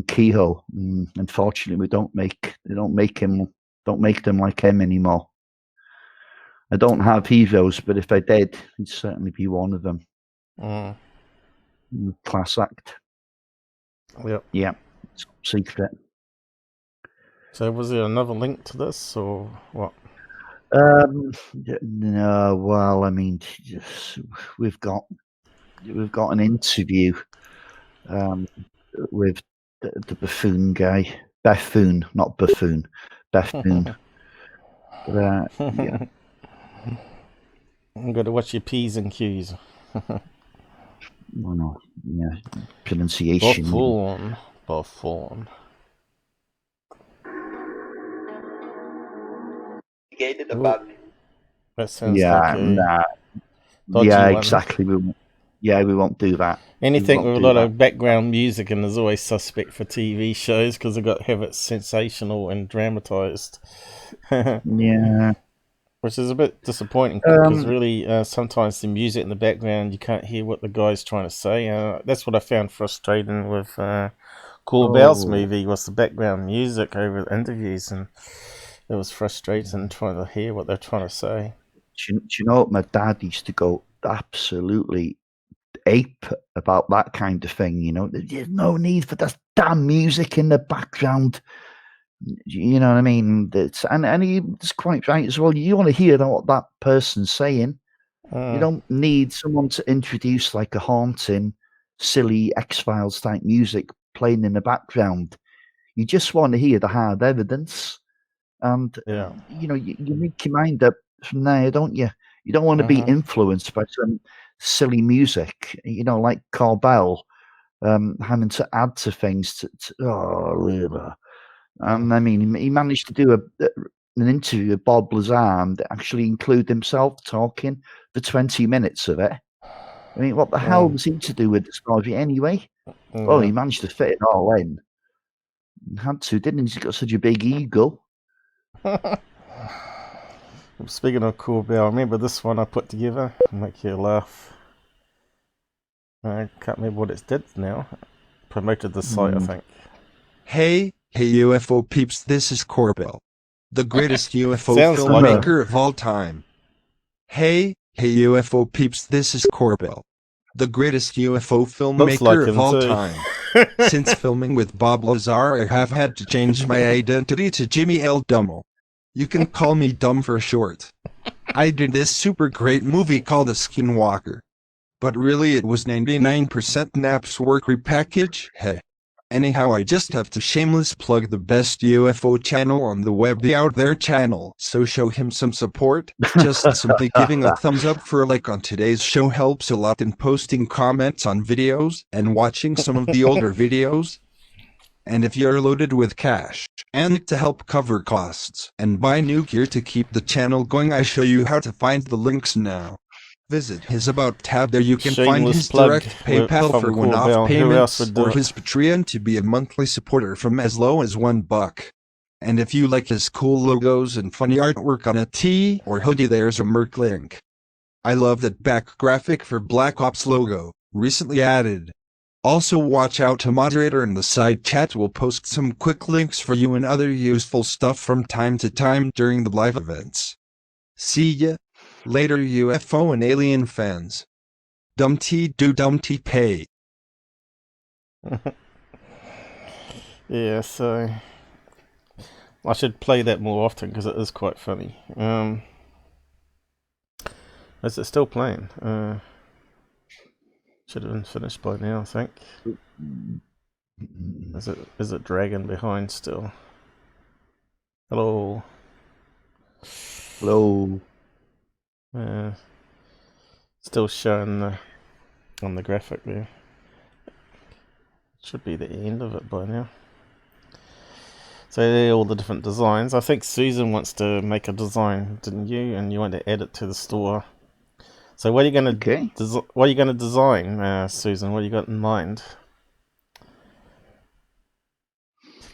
[SPEAKER 2] Keyhoe, unfortunately, they don't make them like him anymore. I don't have heroes, but if I did, he'd certainly be one of them. Class act.
[SPEAKER 1] Yep.
[SPEAKER 2] Yeah. It's secret.
[SPEAKER 1] So was there another link to this or what?
[SPEAKER 2] No. Well, I mean, we've got an interview with the buffoon guy. Buffoon, not buffoon. Buffoon. But, yeah.
[SPEAKER 1] I'm going to watch your P's and Q's.
[SPEAKER 2] No. Yeah. Pronunciation.
[SPEAKER 1] Buffoon.
[SPEAKER 2] About
[SPEAKER 1] that sounds like a dodgy
[SPEAKER 2] yeah,
[SPEAKER 1] one.
[SPEAKER 2] exactly. We won't do that.
[SPEAKER 1] Anything with a lot of background music and is always suspect for TV shows because they've got to have it sensational and dramatized.
[SPEAKER 2] Yeah.
[SPEAKER 1] Which is a bit disappointing because really sometimes the music in the background you can't hear what the guy's trying to say. That's what I found frustrating with Cool Bell's movie was the background music over the interviews, and it was frustrating trying to hear what they're trying to say.
[SPEAKER 2] Do you know what? My dad used to go absolutely ape about that kind of thing. There's no need for that damn music in the background. You know what I mean? And he's quite right as well. You want to hear what that person's saying. You don't need someone to introduce like a haunting, silly X-Files type music playing in the background. You just want to hear the hard evidence. And, you make your mind up from there, don't you? You don't want to be influenced by some silly music, like Corbell having to add to things. And I mean, he managed to do an interview with Bob Lazar and actually include himself talking for 20 minutes of it. I mean, what the hell was he to do with the story anyway? Well, he managed to fit it all in. Had to, didn't he? He's got such a big ego.
[SPEAKER 1] Speaking of cool bear, I remember this one I put together. Make you laugh. I can't remember what it did now. Promoted the site, I think.
[SPEAKER 5] Hey UFO peeps, this is Corbell, the greatest UFO
[SPEAKER 1] Sounds like
[SPEAKER 5] filmmaker of all time. Hey UFO peeps, this is Corbell, the greatest UFO
[SPEAKER 1] Looks
[SPEAKER 5] filmmaker
[SPEAKER 1] like
[SPEAKER 5] of
[SPEAKER 1] him
[SPEAKER 5] all
[SPEAKER 1] too.
[SPEAKER 5] time. Since filming with Bob Lazar, I have had to change my identity to Jimmy L. Dummel. You can call me Dumb for short. I did this super great movie called The Skinwalker. But really it was 99% Nap's work repackage. Hey. Anyhow, I just have to shameless plug the best UFO channel on the web, the Out There channel. So show him some support. Just simply giving a thumbs up for a like on today's show helps a lot, in posting comments on videos and watching some of the older videos. And if you're loaded with cash and to help cover costs and buy new gear to keep the channel going, I show you how to find the links now. Visit his About tab. There you can find
[SPEAKER 1] Shameless
[SPEAKER 5] his
[SPEAKER 1] plug
[SPEAKER 5] direct PayPal
[SPEAKER 1] from
[SPEAKER 5] for
[SPEAKER 1] Corbell.
[SPEAKER 5] one-off
[SPEAKER 1] Who else
[SPEAKER 5] payments,
[SPEAKER 1] would do
[SPEAKER 5] or
[SPEAKER 1] it?
[SPEAKER 5] his Patreon to be a monthly supporter from as low as $1. And if you like his cool logos and funny artwork on a tee or hoodie, there's a Merc link. I love that back graphic for Black Ops logo, recently added. Also watch out to moderator in the side chat. Will post some quick links for you and other useful stuff from time to time during the live events. See ya later, UFO and alien fans. Dumpty do dumpty pay.
[SPEAKER 1] Yeah, so I should play that more often because it is quite funny. Is it still playing? Should have been finished by now, I think. Is it dragging behind still? Hello.
[SPEAKER 2] Hello.
[SPEAKER 1] Still showing on the graphic there. Should be the end of it by now. So there are all the different designs. I think Susan wants to make a design, didn't you? And you want to add it to the store. So what are you going to what are you going to design, Susan? What you got in mind?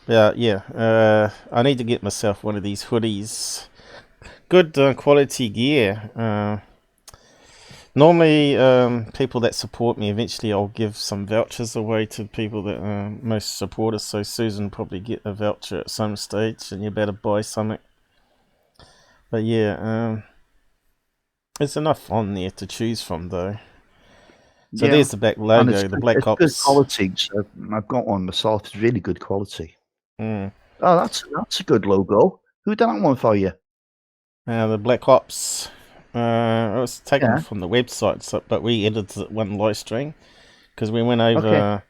[SPEAKER 1] Yeah. I need to get myself one of these hoodies. Good quality gear. Normally, people that support me, eventually I'll give some vouchers away to people that most support us. So Susan will probably get a voucher at some stage, and you better buy something. But yeah, there's enough on there to choose from, though. So
[SPEAKER 2] Yeah.
[SPEAKER 1] there's the back logo, the Black Ops.
[SPEAKER 2] Good quality. So I've got one myself. It's really good quality.
[SPEAKER 1] Mm.
[SPEAKER 2] Oh, that's a good logo. Who done that one for you?
[SPEAKER 1] The Black Ops. It was taken from the website, but we edited one live stream because we went over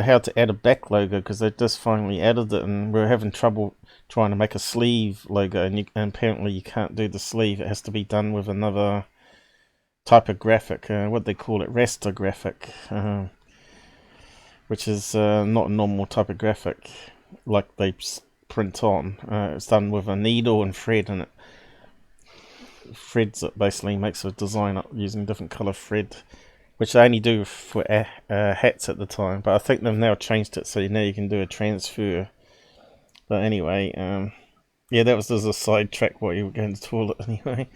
[SPEAKER 1] how to add a back logo because they just finally added it, and we were having trouble trying to make a sleeve logo, and apparently you can't do the sleeve. It has to be done with another type of graphic, what they call it, raster graphic, which is not a normal type of graphic like they print on. It's done with a needle and thread, and it threads it, basically makes a design up using different colour thread, which they only do for hats at the time, but I think they've now changed it so now you can do a transfer. But anyway, yeah, that was just a sidetrack while you were going to the toilet anyway.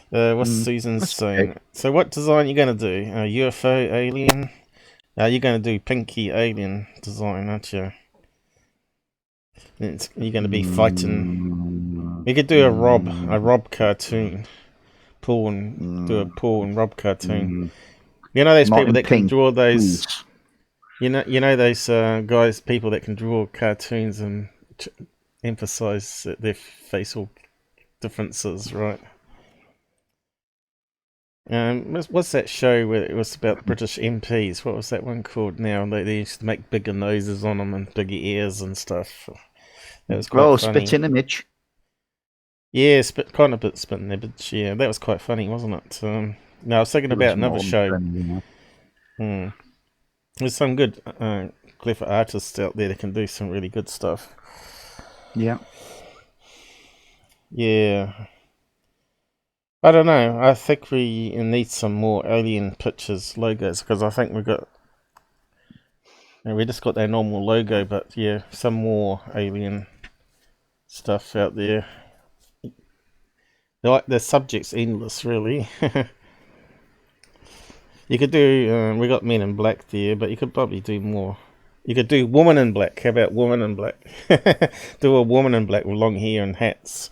[SPEAKER 1] What's Susan's saying? Okay. So what design are you going to do? UFO alien? You're going to do pinky alien design, aren't you? You're going to be fighting. You could do a Rob cartoon. Paul and Rob cartoon. You know those people that can draw those. You know those people that can draw cartoons and emphasize their facial differences, right? What's that show where it was about British MPs? What was that one called now? They used to make bigger noses on them and bigger ears and stuff. That was quite funny.
[SPEAKER 2] Spitting Image.
[SPEAKER 1] Yeah, kind of a bit Spitting Image. Yeah, that was quite funny, wasn't it? No, I was thinking about another show. There's some good, clever artists out there that can do some really good stuff.
[SPEAKER 2] Yeah.
[SPEAKER 1] Yeah. I don't know. I think we need some more alien pictures, logos, because I think we just got their normal logo, but yeah, some more alien stuff out there. The subject's endless, really. You could do. We got Men in Black there, but you could probably do more. You could do Woman in Black. How about Woman in Black? Do a Woman in Black with long hair and hats.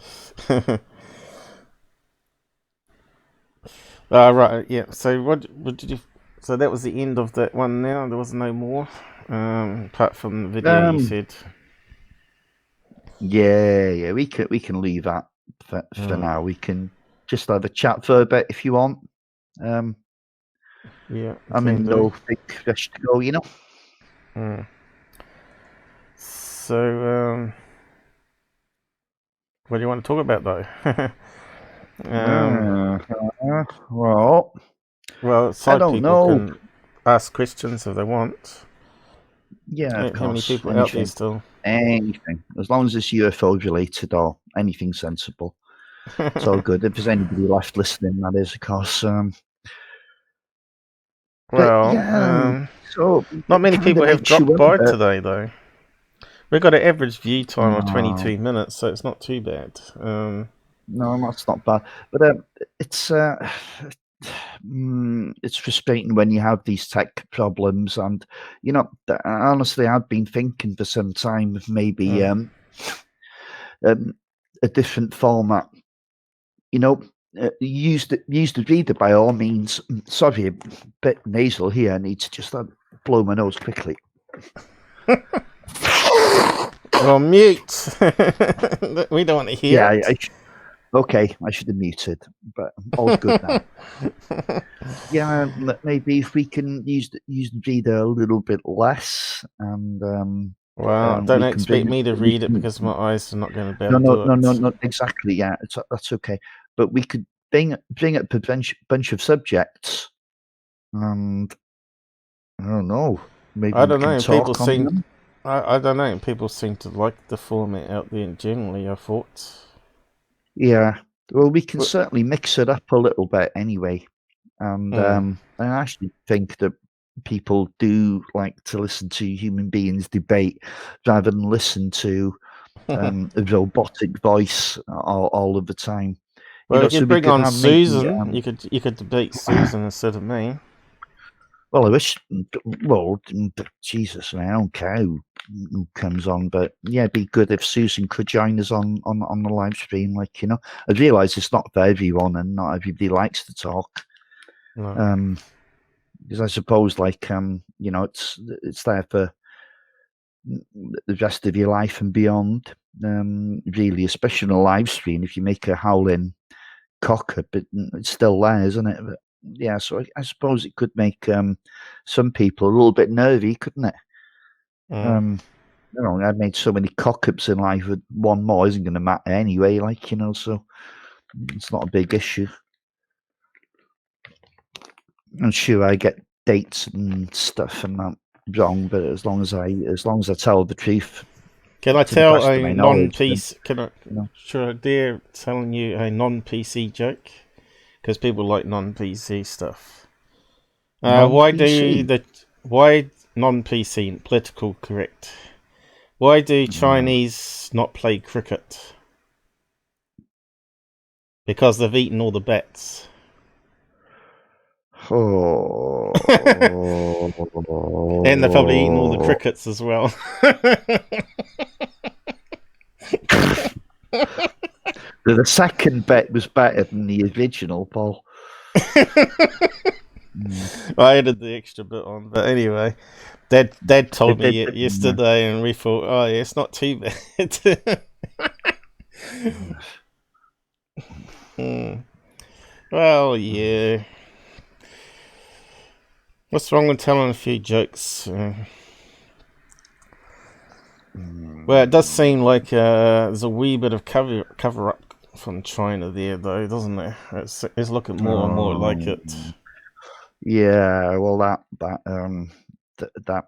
[SPEAKER 1] Right, yeah. So what did you? So that was the end of that one. Now there was no more, apart from the video you said.
[SPEAKER 2] Yeah. We can leave that for now. We can just have a chat for a bit if you want.
[SPEAKER 1] Yeah,
[SPEAKER 2] I'm in no big rush to go, you know.
[SPEAKER 1] So, what do you want to talk about, though?
[SPEAKER 2] Well,
[SPEAKER 1] side
[SPEAKER 2] I don't
[SPEAKER 1] people
[SPEAKER 2] know.
[SPEAKER 1] can ask questions if they want.
[SPEAKER 2] Yeah, of course.
[SPEAKER 1] How many people out there still?
[SPEAKER 2] Anything, as long as it's UFO related or anything sensible. It's all good. If there's anybody left listening, that is, of course.
[SPEAKER 1] Well,
[SPEAKER 2] yeah, so
[SPEAKER 1] not many people have dropped by today, though. We've got an average view time of 22 minutes, so it's not too bad.
[SPEAKER 2] No, that's not bad. But it's frustrating when you have these tech problems, and you know, honestly, I've been thinking for some time of maybe a different format. You know, use the reader by all means. Sorry, a bit nasal here. I need to just blow my nose quickly.
[SPEAKER 1] Well, mute. We don't want to hear it.
[SPEAKER 2] Okay, I should have muted, but all's good now. Yeah, maybe if we can use the reader a little bit less, and
[SPEAKER 1] well, don't expect me to read it because my eyes are not going to be able to do it.
[SPEAKER 2] No, exactly. Yeah, that's okay. But we could bring up a bunch of subjects, and I don't know. Maybe
[SPEAKER 1] I don't know.
[SPEAKER 2] People seem.
[SPEAKER 1] I don't know. People seem to like the format out there generally. I thought.
[SPEAKER 2] Yeah, well, we can certainly mix it up a little bit anyway, and I actually think that people do like to listen to human beings debate rather than listen to a robotic voice all of the time.
[SPEAKER 1] Well, you could bring on Susan. You could debate Susan instead of me.
[SPEAKER 2] Well, I wish. Well, Jesus, man, I don't care who comes on, but yeah, it'd be good if Susan could join us on the live stream. Like, you know, I realise it's not for everyone, and not everybody likes to talk.
[SPEAKER 1] No.
[SPEAKER 2] Because I suppose, like, you know, it's there for the rest of your life and beyond. Really, especially on a live stream, if you make a howling cocker, but it's still there, isn't it? But, yeah, so I suppose it could make some people a little bit nervy, couldn't it? You know, I've made so many cock-ups in life that one more isn't going to matter anyway, like, you know, so it's not a big issue. I'm sure I get dates and stuff and that wrong, but as long as I tell the truth.
[SPEAKER 1] Can I tell a non-PC? Should I dare telling you a non-PC joke? Because people like non-PC stuff. Why non-PC political correct? Why do Chinese not play cricket? Because they've eaten all the bats.
[SPEAKER 2] Oh.
[SPEAKER 1] And they've probably eaten all the crickets as well.
[SPEAKER 2] The second bet was better than the original, Paul.
[SPEAKER 1] I added the extra bit on, but anyway, Dad told me yesterday, and we thought, oh yeah, it's not too bad. Well, yeah. What's wrong with telling a few jokes? Well, it does seem like there's a wee bit of cover up from China there, though, doesn't it? It's looking more and more like it.
[SPEAKER 2] Yeah, well, that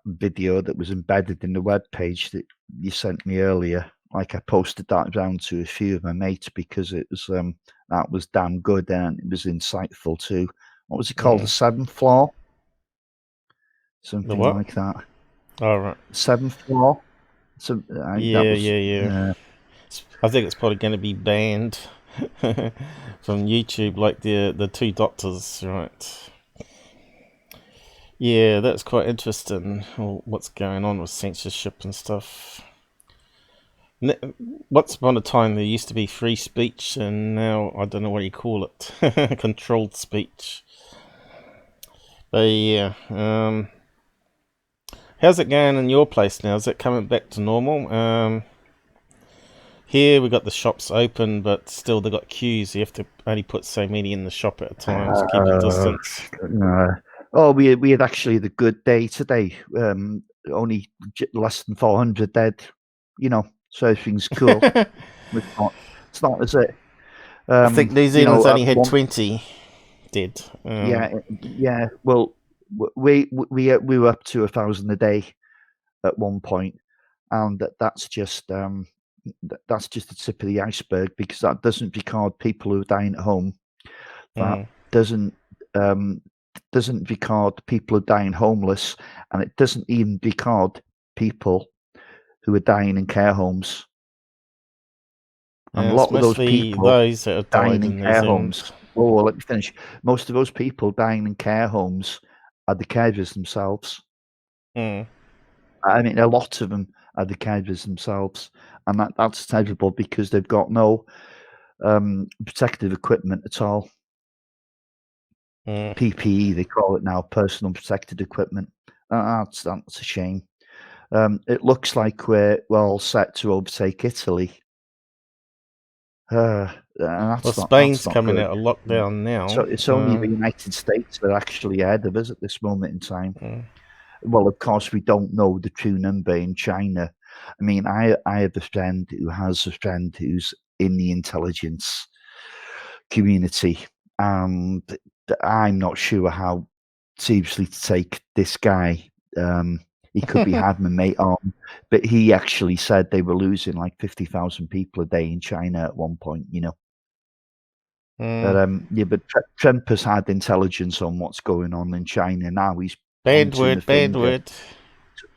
[SPEAKER 2] video that was embedded in the web page that you sent me earlier, like I posted that around to a few of my mates because it was that was damn good and it was insightful too. What was it called? The seventh floor, something
[SPEAKER 1] what?
[SPEAKER 2] like that.
[SPEAKER 1] All right.
[SPEAKER 2] Seventh floor. So
[SPEAKER 1] Yeah. I think it's probably going to be banned from YouTube, like the two doctors, right? Yeah, that's quite interesting. What's going on with censorship and stuff. Once upon a time, there used to be free speech, and now I don't know what you call it, controlled speech. But yeah, how's it going in your place now? Is it coming back to normal? Here we got the shops open, but still they got queues. You have to only put so many in the shop at a time to keep a distance.
[SPEAKER 2] Oh, we had actually the good day today. Only less than 400 dead. You know, so everything's cool. It's not, is it?
[SPEAKER 1] I think New Zealand's only had 20 dead.
[SPEAKER 2] Yeah. Well, we were up to 1,000 a day at one point, and that's just the tip of the iceberg, because that doesn't record people who are dying at home. That doesn't record people who are dying homeless, and it doesn't even record people who are dying in care homes. And a lot of those people
[SPEAKER 1] those that are
[SPEAKER 2] dying in care homes. Oh, well, let me finish. Most of those people dying in care homes are the carers themselves. I mean, a lot of them are the carers themselves, and that's terrible because they've got no protective equipment at all. PPE, they call it now, personal protected equipment. That's a shame. It looks like we're all set to overtake Italy.
[SPEAKER 1] Spain's coming out of lockdown now.
[SPEAKER 2] So it's only the United States that are actually ahead of us at this moment in time. Well, of course, we don't know the true number in China. I mean, I have a friend who has a friend who's in the intelligence community, and I'm not sure how seriously to take this guy. He could be having a mate on, but he actually said they were losing like 50,000 people a day in China at one point, you know. But Trump has had intelligence on what's going on in China. Now he's
[SPEAKER 1] bad word.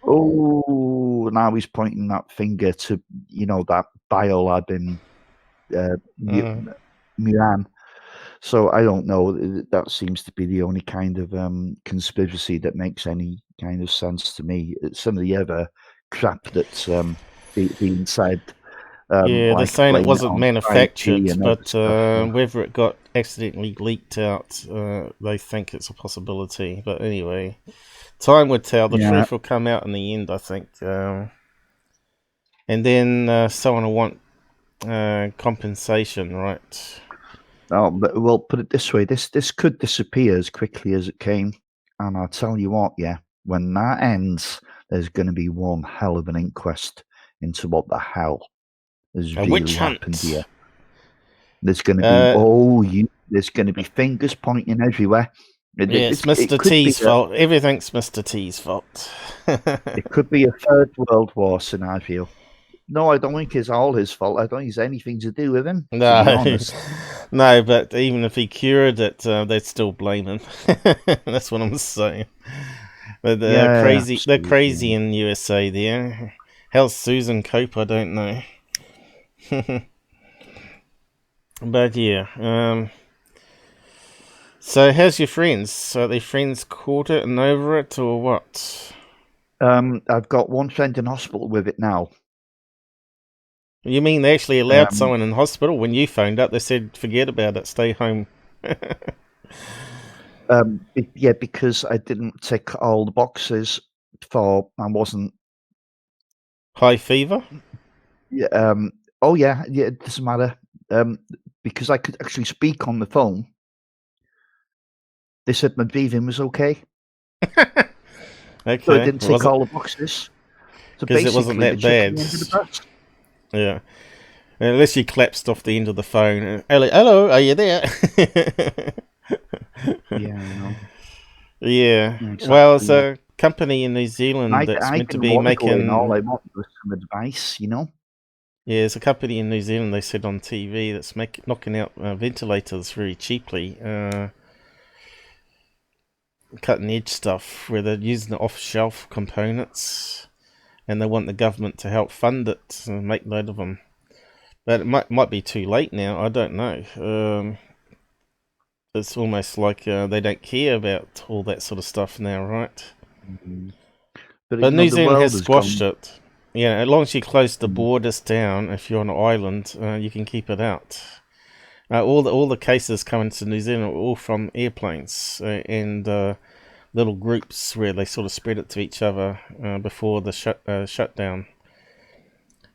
[SPEAKER 2] Oh, now he's pointing that finger to, you know, that biolab in Milan. So I don't know. That seems to be the only kind of conspiracy that makes any kind of sense to me. Some of the other crap that's being said.
[SPEAKER 1] They're
[SPEAKER 2] like
[SPEAKER 1] saying it wasn't manufactured, but
[SPEAKER 2] stuff,
[SPEAKER 1] whether it got accidentally leaked out, they think it's a possibility. But anyway, time would tell. The truth will come out in the end, I think. And then someone will want compensation, right?
[SPEAKER 2] Oh, but well, put it this way: this could disappear as quickly as it came, and I'll tell you what, when that ends, there's going to be one hell of an inquest into what the hell has really happened here. There's going to be there's going to be fingers pointing everywhere.
[SPEAKER 1] It's Mr. T's fault. Everything's Mr. T's fault.
[SPEAKER 2] It could be a third world war scenario. No, I don't think it's all his fault. I don't think it's anything to do with him.
[SPEAKER 1] No,
[SPEAKER 2] to be honest.
[SPEAKER 1] No, but even if he cured it, they'd still blame him. That's what I'm saying. But they're crazy. Absolutely. They're crazy in USA. There, how's Susan cope? I don't know. But yeah. So how's your friends? Are they friends caught it and over it, or what?
[SPEAKER 2] I've got one friend in hospital with it now.
[SPEAKER 1] You mean they actually allowed someone in hospital? When you phoned up, they said, forget about it, stay home.
[SPEAKER 2] Yeah, because I didn't tick all the boxes for, I wasn't...
[SPEAKER 1] High fever?
[SPEAKER 2] Yeah. It doesn't matter. Because I could actually speak on the phone. They said my breathing was okay.
[SPEAKER 1] Okay.
[SPEAKER 2] So I didn't tick all the boxes. So
[SPEAKER 1] because it wasn't that bad. Yeah. Unless you collapsed off the end of the phone. Hello, are you there?
[SPEAKER 2] Yeah.
[SPEAKER 1] Yeah. Exactly. Well, it's a company in New Zealand that's meant to be making...
[SPEAKER 2] All I want was some advice, you know?
[SPEAKER 1] Yeah, there's a company in New Zealand, they said on TV, that's knocking out ventilators very cheaply. Cutting edge stuff where they're using the off-shelf components, and they want the government to help fund it and make load of them. But it might be too late now. I don't know. It's almost like they don't care about all that sort of stuff now, right?
[SPEAKER 2] Mm-hmm.
[SPEAKER 1] But New Zealand has squashed it. Yeah, as long as you close the borders down, if you're on an island, you can keep it out. All the cases coming to New Zealand are all from airplanes and little groups where they sort of spread it to each other before the shutdown.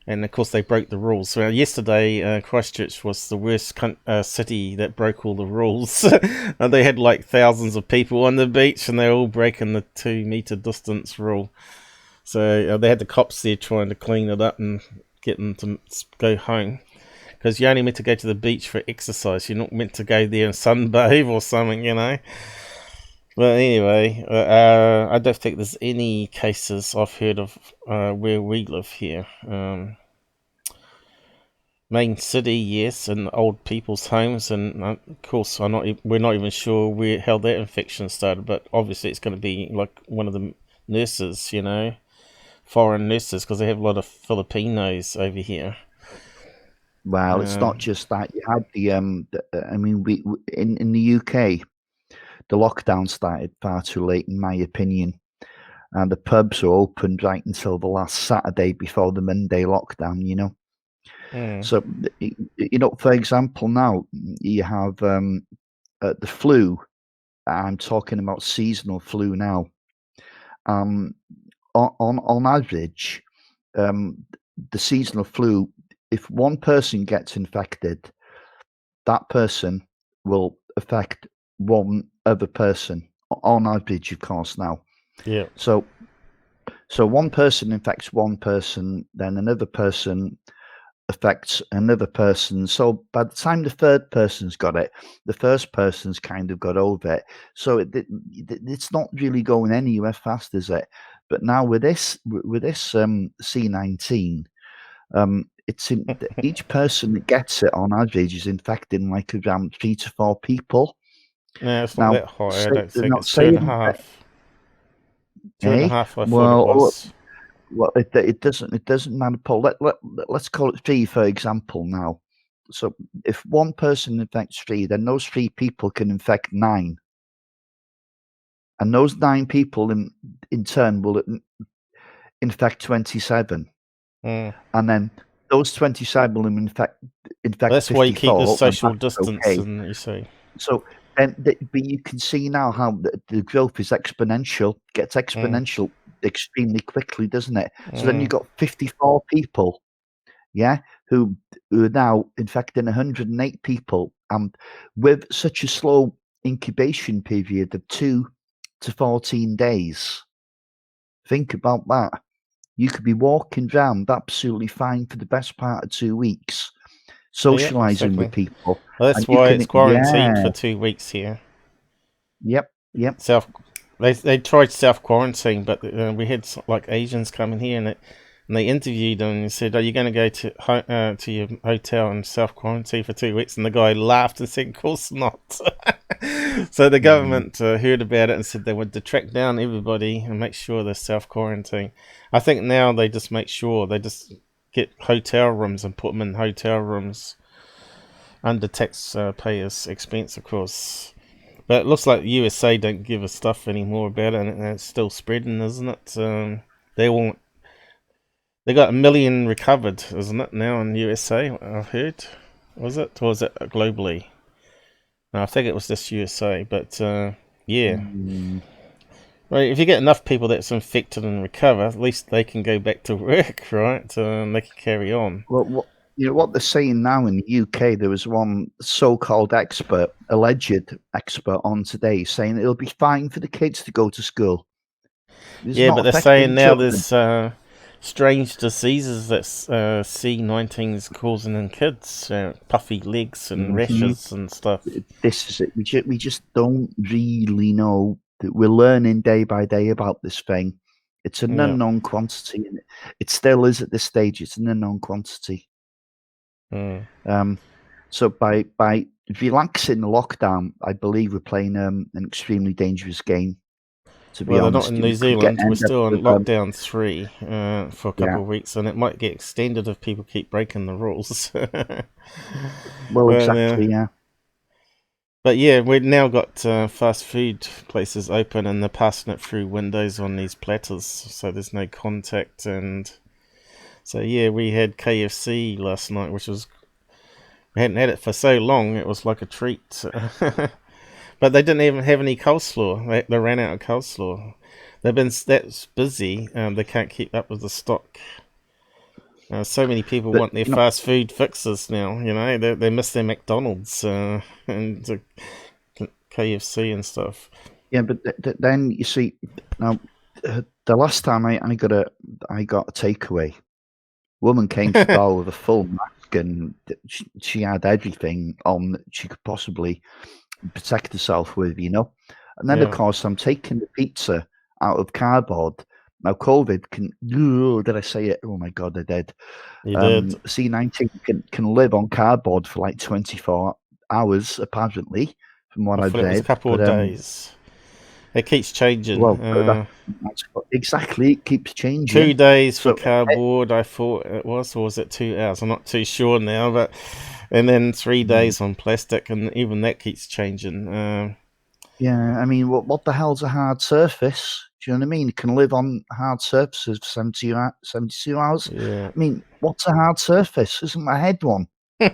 [SPEAKER 1] And of course they broke the rules. So yesterday, Christchurch was the worst city that broke all the rules. And they had like thousands of people on the beach, and they're all breaking the 2-meter distance rule. So they had the cops there trying to clean it up and get them to go home. Because you're only meant to go to the beach for exercise. You're not meant to go there and sunbathe or something, you know. But anyway, I don't think there's any cases I've heard of where we live here. Main city, yes, and old people's homes, and of course, we're not even sure how that infection started. But obviously, it's going to be like one of the nurses, you know, foreign nurses, because they have a lot of Filipinos over here.
[SPEAKER 2] Well, it's not just that. You had I mean, we in the UK, the lockdown started far too late, in my opinion, and the pubs were open right until the last Saturday before the Monday lockdown. You know, so you know, for example, now you have the flu. I'm talking about seasonal flu now. On average, the seasonal flu, if one person gets infected, that person will affect one other person on average, of course. Now,
[SPEAKER 1] yeah.
[SPEAKER 2] So one person infects one person, then another person affects another person. So by the time the third person's got it, the first person's kind of got over it. So it's not really going anywhere fast, is it? But now with this C19, it's each person that gets it on average is infecting like around 3 to 4 people.
[SPEAKER 1] No, it's not that high. I don't think it's 2.5. 2.5. I thought it was.
[SPEAKER 2] Well, it doesn't matter, Paul. Let's call it 3 for example now. So if one person infects 3, then those 3 people can infect 9, and those 9 people in turn will infect 27, and then those 27 will infect.
[SPEAKER 1] That's
[SPEAKER 2] 54,
[SPEAKER 1] why you keep the social distance,
[SPEAKER 2] okay.
[SPEAKER 1] and you see.
[SPEAKER 2] So, but you can see now how the growth is exponential. Gets exponential extremely quickly, doesn't it? So then you've got 54 people, yeah, who are now infecting 108 people, and with such a slow incubation period of 2 to 14 days. Think about that. You could be walking around absolutely fine for the best part of 2 weeks, socializing with people.
[SPEAKER 1] Well, that's why it's quarantined for 2 weeks here.
[SPEAKER 2] Yep.
[SPEAKER 1] They tried self-quarantine, but we had like Asians coming here, and they interviewed them and said, "Are you going to go to your hotel and self-quarantine for 2 weeks?" And the guy laughed and said, "Of course not." So the government heard about it and said they would track down everybody and make sure they're self-quarantine. I think now they just make sure they just get hotel rooms and put them in hotel rooms under taxpayers' expense, of course. But it looks like the USA don't give a stuff anymore about it, and it's still spreading, isn't it? They got 1 million recovered, isn't it, now in the USA, I've heard. Was it? Or was it globally? No, I think it was just USA, but yeah. Right, if you get enough people that's infected and recover, at least they can go back to work, right? They can carry on.
[SPEAKER 2] Well, you know what they're saying now in the UK, there was one so-called expert, alleged expert on today, saying it'll be fine for the kids to go to school.
[SPEAKER 1] But they're saying now there's strange diseases that C19's causing in kids, puffy legs and rashes and stuff.
[SPEAKER 2] This is it. We just don't really know. That we're learning day by day about this thing. It's an unknown quantity, and it still is at this stage. It's an unknown quantity. So by relaxing the lockdown, I believe we're playing an extremely dangerous game. To be
[SPEAKER 1] Well, they're
[SPEAKER 2] honest,
[SPEAKER 1] not in New Zealand. We're still in
[SPEAKER 2] with,
[SPEAKER 1] lockdown 3 for a couple
[SPEAKER 2] yeah.
[SPEAKER 1] of weeks, and it might get extended if people keep breaking the rules.
[SPEAKER 2] Well, exactly, yeah.
[SPEAKER 1] But yeah, we've now got fast food places open, and they're passing it through windows on these platters, so there's no contact. And so yeah, we had KFC last night, which was, we hadn't had it for so long, it was like a treat. But they didn't even have any coleslaw. They ran out of coleslaw. They've been that busy, they can't keep up with the stock. So many people want their fast food fixes now. You know, they miss their McDonald's and KFC and stuff.
[SPEAKER 2] Yeah, but then you see, now the last time I got a takeaway, woman came to the door with a full mask, and she had everything on that she could possibly protect herself with, you know. And then of course I'm taking the pizza out of cardboard. Now COVID can, did I say it? Oh my god, I did.
[SPEAKER 1] You did.
[SPEAKER 2] C19 can live on cardboard for like 24 hours apparently, from what I've read.
[SPEAKER 1] It was a couple of days. It keeps changing.
[SPEAKER 2] Well, that's exactly, it keeps changing.
[SPEAKER 1] 2 days for cardboard, I thought it was, or was it 2 hours? I'm not too sure now, but and then 3 days on plastic, and even that keeps changing.
[SPEAKER 2] Yeah, I mean, what the hell's a hard surface? Do you know what I mean? It can live on hard surfaces for 72 hours.
[SPEAKER 1] Yeah.
[SPEAKER 2] I mean, what's a hard surface? Isn't my head one? Do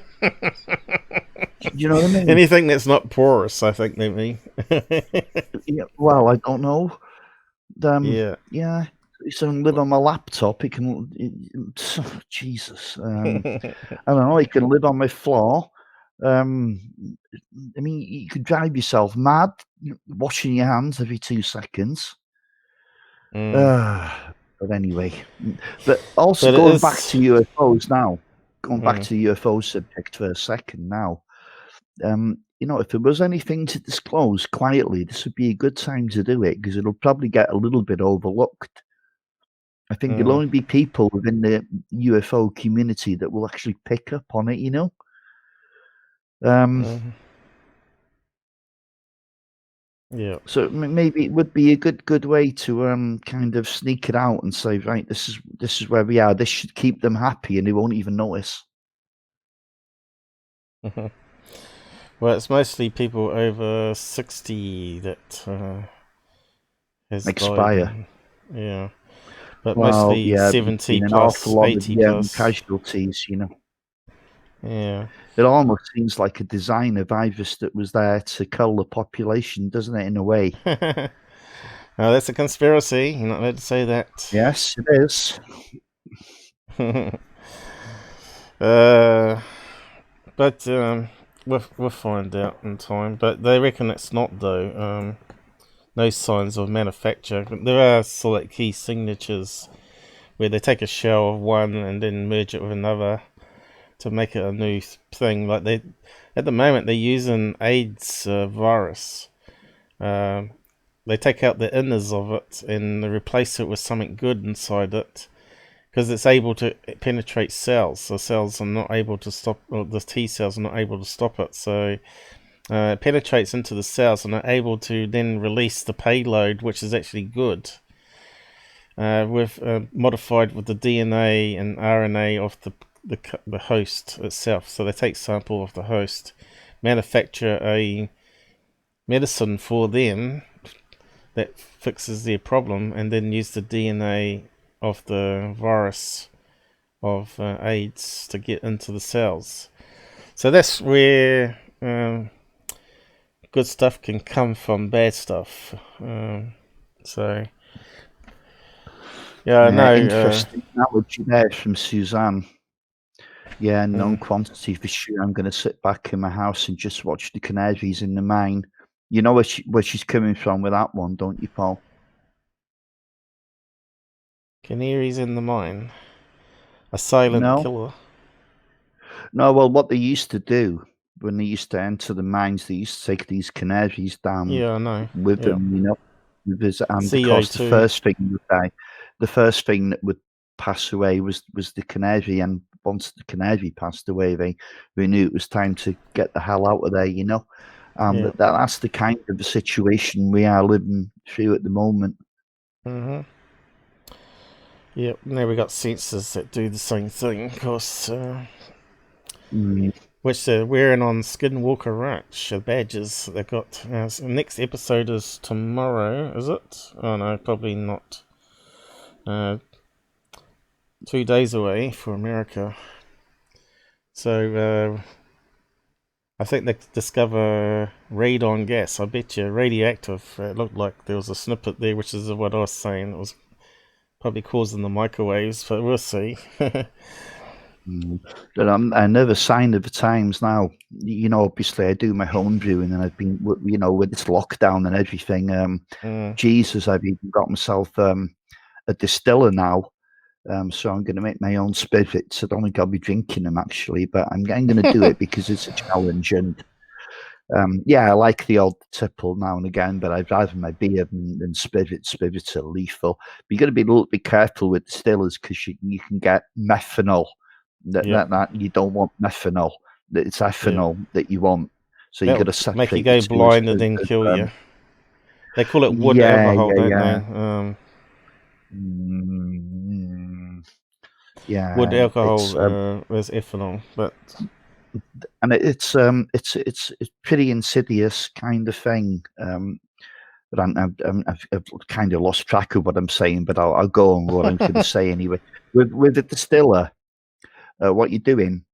[SPEAKER 2] you know what I mean?
[SPEAKER 1] Anything that's not porous, I think they mean.
[SPEAKER 2] Yeah, well, I don't know.
[SPEAKER 1] Yeah.
[SPEAKER 2] So live on my laptop. It can. Jesus. I don't know. It can live on my floor. I mean, you could drive yourself mad washing your hands every 2 seconds. But anyway, but also going back to UFOs now. Going back to the UFO subject for a second now. You know, if there was anything to disclose quietly, this would be a good time to do it, because it'll probably get a little bit overlooked. I think there'll only be people within the UFO community that will actually pick up on it, you know?
[SPEAKER 1] Yeah.
[SPEAKER 2] So maybe it would be a good way to kind of sneak it out and say, right, this is where we are. This should keep them happy, and they won't even notice.
[SPEAKER 1] Well, it's mostly people over 60 that has
[SPEAKER 2] expire.
[SPEAKER 1] Died. Yeah, but mostly 70
[SPEAKER 2] an
[SPEAKER 1] plus,
[SPEAKER 2] awful lot
[SPEAKER 1] 80
[SPEAKER 2] of
[SPEAKER 1] plus
[SPEAKER 2] casualties. You know.
[SPEAKER 1] Yeah.
[SPEAKER 2] It almost seems like a designer virus that was there to cull the population, doesn't it, in a way?
[SPEAKER 1] Now, that's a conspiracy. You're not allowed to say that.
[SPEAKER 2] Yes, it is.
[SPEAKER 1] But we'll find out in time. But they reckon it's not, though. No signs of manufacture. There are select key signatures where they take a shell of one and then merge it with another to make it a new thing. Like at the moment, they're using AIDS virus. They take out the inners of it and they replace it with something good inside it, because it's able to penetrate cells. The cells are not able to stop, or the T cells are not able to stop it. So it penetrates into the cells and are able to then release the payload, which is actually good. Modified with the DNA and RNA of the host itself. So they take sample of the host, manufacture a medicine for them that fixes their problem, and then use the DNA of the virus of AIDS to get into the cells. So that's where good stuff can come from bad stuff. So yeah, I know.
[SPEAKER 2] Interesting analogy there from Suzanne. Yeah, known quantity for sure. I'm going to sit back in my house and just watch the canaries in the mine. You know where she's coming from with that one, don't you, Paul?
[SPEAKER 1] Canaries in the mine. A silent killer.
[SPEAKER 2] No, well, what they used to do when they used to enter the mines, they used to take these canaries down with them, you know. And of course, the first thing that would pass away was the canary, and once the Canary passed away, we knew it was time to get the hell out of there, you know.
[SPEAKER 1] Yeah.
[SPEAKER 2] That's the kind of the situation we are living through at the moment.
[SPEAKER 1] Mm-hmm. Yeah, now we got sensors that do the same thing, of course. Which they're wearing on Skinwalker Ranch, the badges they got. So the next episode is tomorrow, is it? Oh no, probably not. 2 days away for America. So I think they discover radon gas. I bet you radioactive. It looked like there was a snippet there, which is what I was saying. It was probably causing the microwaves, but we'll see.
[SPEAKER 2] But another sign of the times now. You know, obviously I do my home brewing, and I've been, you know, with this lockdown and everything. Jesus, I've even got myself a distiller now. So I'm going to make my own spirits. I don't think I'll be drinking them actually, but I'm going to do it because it's a challenge. And yeah, I like the odd tipple now and again, but I'd rather my beer than spirits. Spirits are lethal. But you've got to be a little bit careful with distillers because you can get methanol. That you don't want methanol. It's ethanol that you want. So you got to separate.
[SPEAKER 1] Make you go blind and then kill you. They call it wood alcohol, don't they?
[SPEAKER 2] Yeah,
[SPEAKER 1] wood alcohol is ethanol, but
[SPEAKER 2] and it's pretty insidious kind of thing. But I've kind of lost track of what I'm saying, but I'll go on what I'm going to say anyway. With the distiller, what you're doing,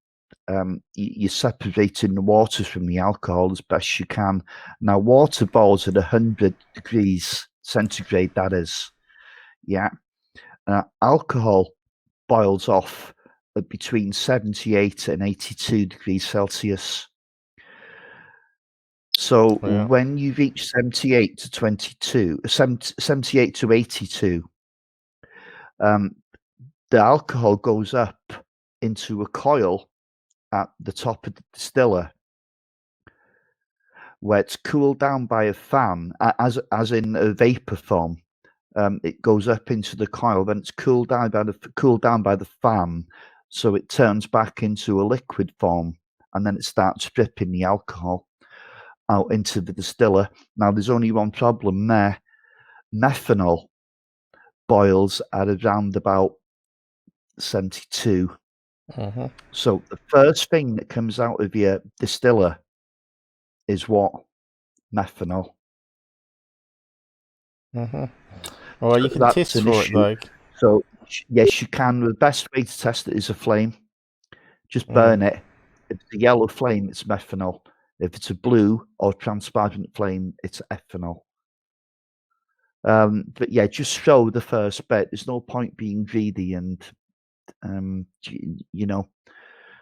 [SPEAKER 2] you're separating the water from the alcohol as best you can. Now, water boils at 100 degrees centigrade, that is. Yeah. Alcohol boils off at between 78 and 82 degrees Celsius. So when you reach 78 to 82, the alcohol goes up into a coil at the top of the distiller, where it's cooled down by a fan, as in a vapor form. It goes up into the coil, then it's cooled down by the fan, so it turns back into a liquid form, and then it starts dripping the alcohol out into the distiller. Now, there's only one problem there. Methanol boils at around about 72. So the first thing that comes out of your distiller is what? Methanol.
[SPEAKER 1] Well, you can test for it though.
[SPEAKER 2] So yes, you can. The best way to test it is a flame. Just burn it. If it's a yellow flame, it's methanol. If it's a blue or transparent flame, it's ethanol. But yeah, just show the first bit. There's no point being greedy and you know.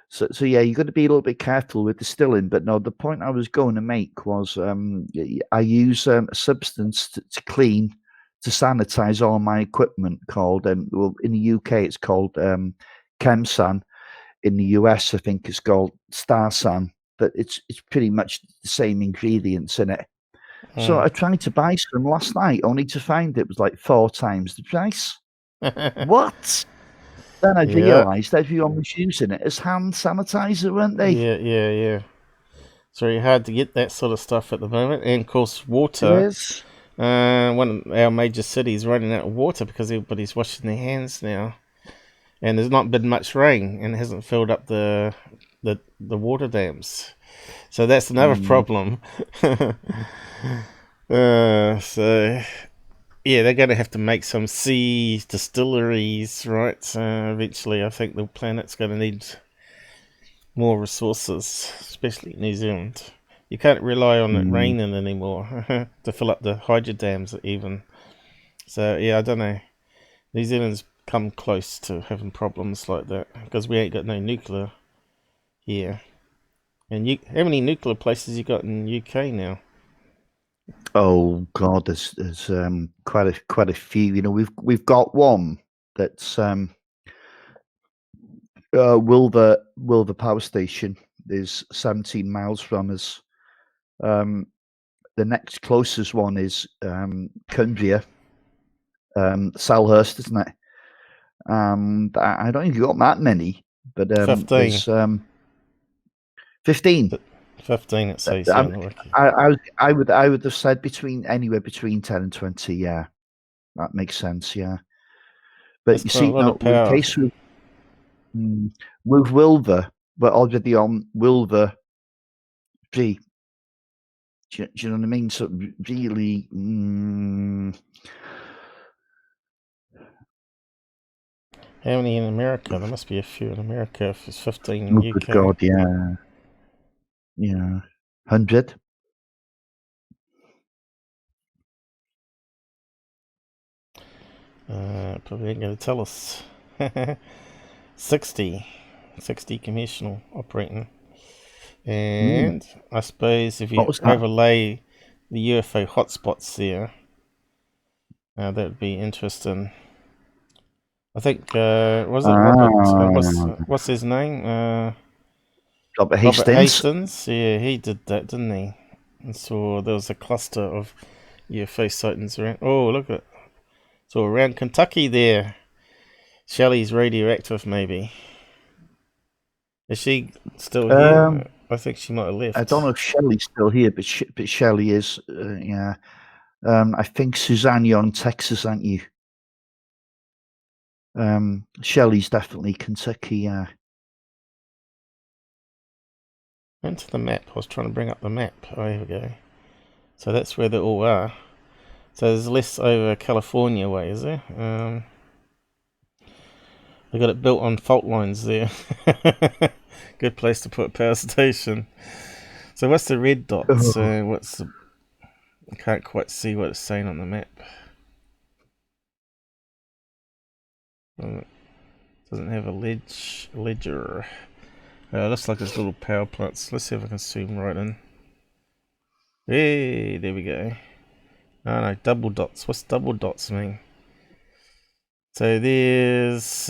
[SPEAKER 2] So yeah, you've got to be a little bit careful with distilling. But no, the point I was going to make was I use a substance to clean, to sanitize all my equipment called, well, in the UK it's called Chemsan. In the US, I think it's called Starsan. But it's pretty much the same ingredients in it. So I tried to buy some last night, only to find it was like 4 times the price. What? Then I realised everyone was using it as hand sanitizer, weren't they?
[SPEAKER 1] Yeah. It's very hard to get that sort of stuff at the moment. And of course, water.
[SPEAKER 2] It is.
[SPEAKER 1] One of our major cities running out of water because everybody's washing their hands now. And there's not been much rain and it hasn't filled up the water dams. So that's another problem. So yeah, they're going to have to make some sea distilleries, right? Eventually, I think the planet's going to need more resources, especially New Zealand. You can't rely on it raining anymore to fill up the hydro dams even. So yeah, I don't know. New Zealand's come close to having problems like that because we ain't got no nuclear here. And how many nuclear places you got in UK now?
[SPEAKER 2] Oh God, there's quite a few. You know, we've got one that's Wilver Power Station is 17 miles from us. The next closest one is Cumbria, Selhurst, isn't it? I don't think you've got that many. But
[SPEAKER 1] 15.
[SPEAKER 2] there's 15.
[SPEAKER 1] 15 it says here on the wiki.
[SPEAKER 2] I would have said anywhere between 10 and 20. Yeah, that makes sense. Yeah, but
[SPEAKER 1] That's
[SPEAKER 2] you
[SPEAKER 1] quite
[SPEAKER 2] see,
[SPEAKER 1] a lot
[SPEAKER 2] now
[SPEAKER 1] of power.
[SPEAKER 2] the case with Wilver, we're already on Wilver G. Do you know what I mean? So really,
[SPEAKER 1] How many in America? There must be a few in America if it's 15 in
[SPEAKER 2] oh,
[SPEAKER 1] UK.
[SPEAKER 2] good God, yeah, 100.
[SPEAKER 1] Probably ain't going to tell us. 60 commercial operating. And I suppose if you overlay the UFO hotspots there, that would be interesting. I think was it Robert? What's his name?
[SPEAKER 2] Robert Hastings.
[SPEAKER 1] Yeah, he did that, didn't he? And so there was a cluster of UFO sightings around. Oh, look at so around Kentucky there. Shelley's radioactive, maybe. Is she still here? I think she might have left.
[SPEAKER 2] I don't know if Shelley's still here, but Shelley is. Yeah. I think Suzanne, you're in Texas, aren't you? Shelley's definitely Kentucky. Yeah.
[SPEAKER 1] Into the map. I was trying to bring up the map. Oh, here we go. So that's where they all are. So there's less over California way, is there? They got it built on fault lines there. Good place to put a power station. So what's the red dots? What's the? I can't quite see what it's saying on the map. Doesn't have a ledger. Looks like it's little power plants. Let's see if I can zoom right in. Hey, there we go. Oh no, double dots. What's double dots mean? So there's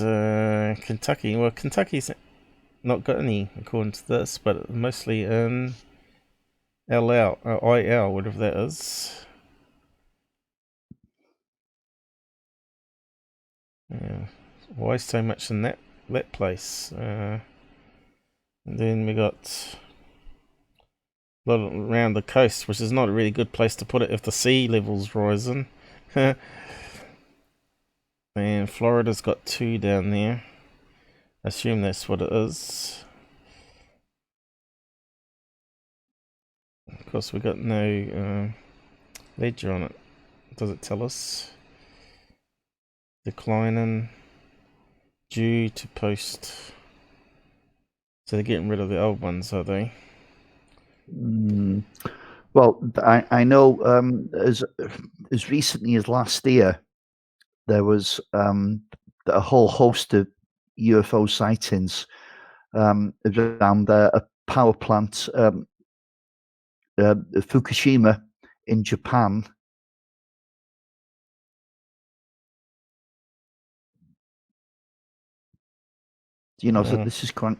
[SPEAKER 1] Kentucky. Well, Kentucky's not got any according to this, but mostly in IL, whatever that is. Yeah. Why so much in that place? And then we got a lot around the coast, which is not a really good place to put it if the sea level's rising. And Florida's got 2 down there. I assume that's what it is. Of course, we got no ledger on it. Does it tell us? Declining due to post. So they're getting rid of the old ones, are they?
[SPEAKER 2] Well, I know as recently as last year, there was a whole host of UFO sightings around a power plant, Fukushima in Japan. You know, so this is quite.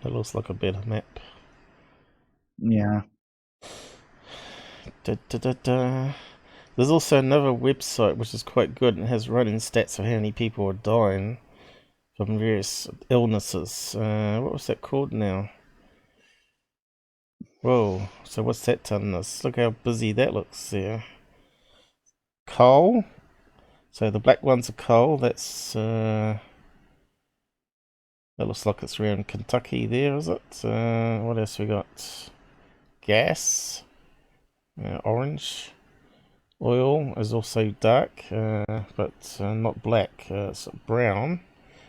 [SPEAKER 1] It looks like a better map.
[SPEAKER 2] Yeah.
[SPEAKER 1] There's also another website which is quite good and has running stats of how many people are dying from various illnesses. What was that called now? Whoa, so what's that telling us? Look how busy that looks there. Coal. So the black ones are coal. That's that looks like it's around Kentucky there, is it? What else we got? Gas. Orange. Oil is also dark, but not black. It's brown.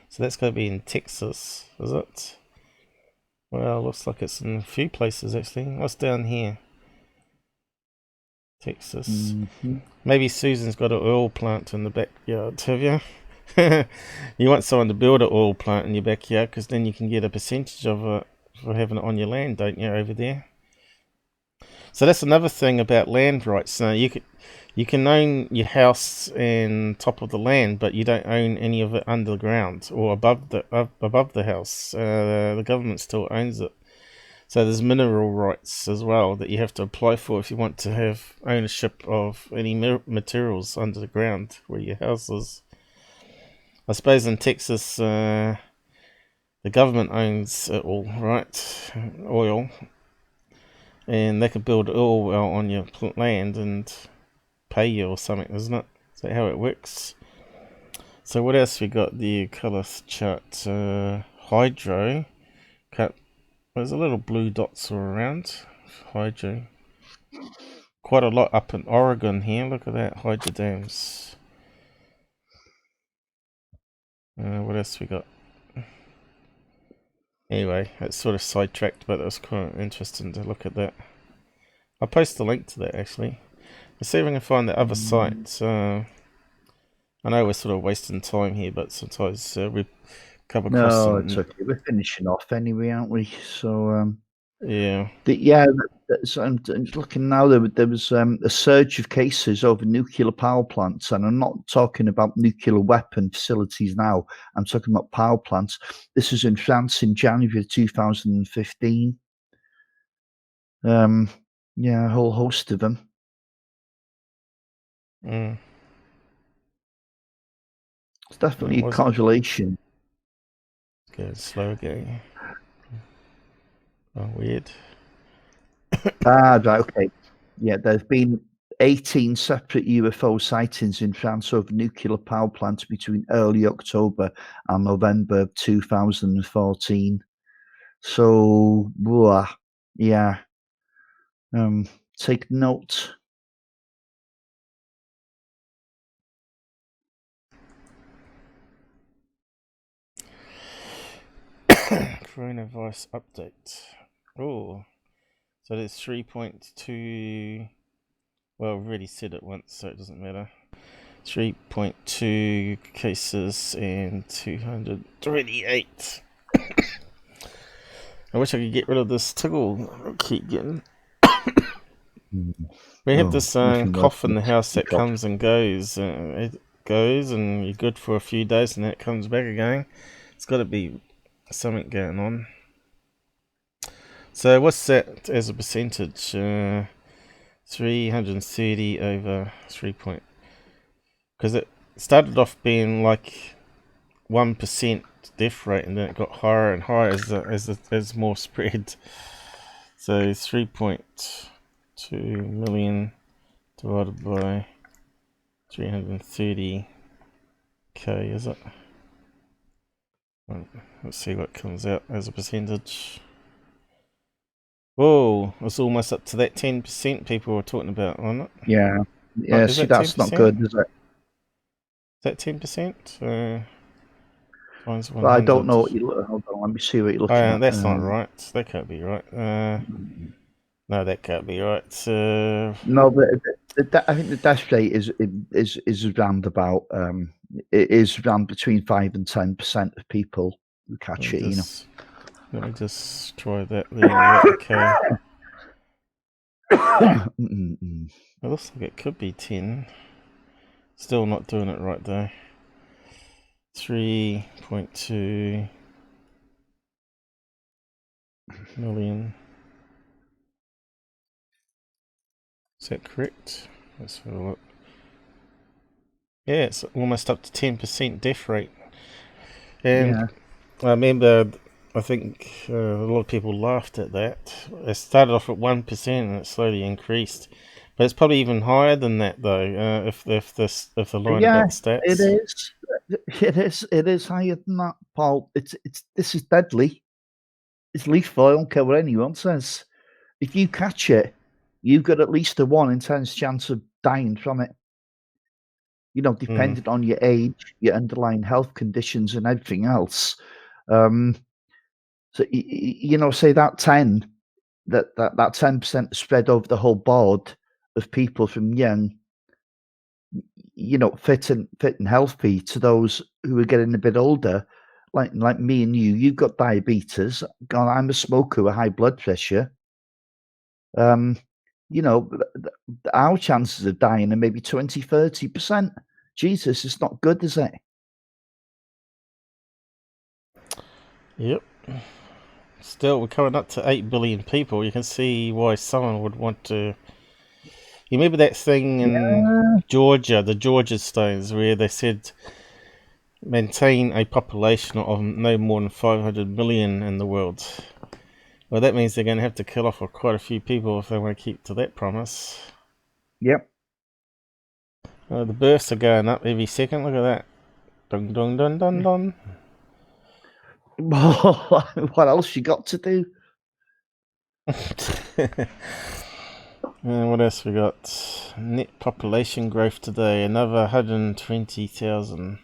[SPEAKER 1] So that's going to be in Texas, is it? Well, looks like it's in a few places actually. What's down here? Texas. Maybe Susan's got an oil plant in the backyard, have you? You want someone to build an oil plant in your backyard because then you can get a percentage of it for having it on your land, don't you, over there? So that's another thing about land rights. Now you can own your house and top of the land, but you don't own any of it underground or above the house. The government still owns it. So there's mineral rights as well that you have to apply for if you want to have ownership of any materials under the ground where your house is. I suppose in Texas, the government owns it all, right? Oil. And they could build oil well on your land and pay you or something, isn't it? Is that how it works? So what else we got? The colour chart. Hydro. There's a little blue dots all around. Hydro. Quite a lot up in Oregon here. Look at that. Hydro dams. What else we got? Anyway, it's sort of sidetracked, but it was quite interesting to look at that. I'll post a link to that actually. Let's see if I can find the other sites. I know we're sort of wasting time here, but sometimes we come across
[SPEAKER 2] No,
[SPEAKER 1] some...
[SPEAKER 2] it's okay. We're finishing off anyway, aren't we? So,
[SPEAKER 1] yeah.
[SPEAKER 2] So I'm looking now. There was a surge of cases over nuclear power plants, and I'm not talking about nuclear weapon facilities now. I'm talking about power plants. This is in France in January 2015. Yeah, a whole host of them. It's definitely a correlation.
[SPEAKER 1] Go slow again. Oh, weird.
[SPEAKER 2] Right, okay. Yeah, there's been 18 separate UFO sightings in France over nuclear power plants between early October and November 2014. So, yeah. Take note.
[SPEAKER 1] Coronavirus update. Oh, so there's 3.2. Well, I've already said it once, so it doesn't matter. 3.2 cases and 228. I wish I could get rid of this tickle I keep getting. We have this cough in the house that comes and goes. It goes and you're good for a few days and then it comes back again. It's got to be something going on. So what's that as a percentage? 330 over 3 point... Because it started off being like 1% death rate and then it got higher and higher as more spread. So 3.2 million divided by 330k, is it? Well, let's see what comes out as a percentage. Whoa, it's almost up to that 10% people were talking about, wasn't it?
[SPEAKER 2] Yeah. Yeah, see, that's 10%? Not good, is it?
[SPEAKER 1] Is that 10%?
[SPEAKER 2] Well, I don't know what you look. Hold on, let me see what you're looking at.
[SPEAKER 1] That's not right. That can't be right. No, that can't be right.
[SPEAKER 2] No, but I think the death rate is around about. It is around between 5 and 10% of people who catch it.
[SPEAKER 1] Let me just try that. There. Okay. It looks like it could be 10. Still not doing it right though. 3.2 million. Is that correct? Let's have a look. Yeah, it's almost up to 10% death rate. And yeah. I remember, I think a lot of people laughed at that. It started off at 1% and it slowly increased. But it's probably even higher than that, though. If the line about stats,
[SPEAKER 2] it is higher than that, Paul. This is deadly. It's lethal. I don't care what anyone says. If you catch it, you've got at least a 1 in 10 chance of dying from it. Depending on your age, your underlying health conditions, and everything else. So say that 10, that 10% spread over the whole board of people from young, fit and healthy to those who are getting a bit older, like me and you. You've got diabetes. I'm a smoker with high blood pressure. Our chances of dying are maybe 20-30%. Jesus, it's not good, is it?
[SPEAKER 1] Yep. Still, we're coming up to 8 billion people. You can see why someone would want to... You remember that thing in Georgia, the Georgia Stones, where they said maintain a population of no more than 500 million in the world. Well, that means they're going to have to kill off quite a few people if they want to keep to that promise.
[SPEAKER 2] Yep.
[SPEAKER 1] The births are going up every second. Look at that. Dun dun dun dun dun.
[SPEAKER 2] What else you got to do?
[SPEAKER 1] What else we got? Net population growth today, another 120,000.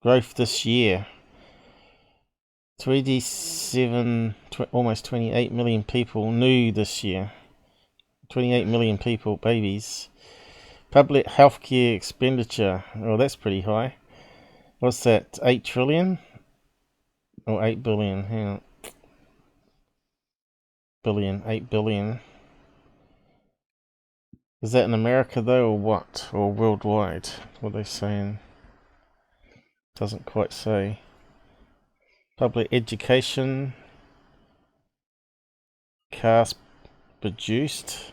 [SPEAKER 1] Growth this year, 27, almost 28 million people new this year. 28 million people, babies. Public healthcare expenditure, oh, that's pretty high. What's that, 8 trillion? Or 8 billion, hang on. 8 billion. Is that in America though, or what? Or worldwide? What are they saying? Doesn't quite say. Public education. Cars produced.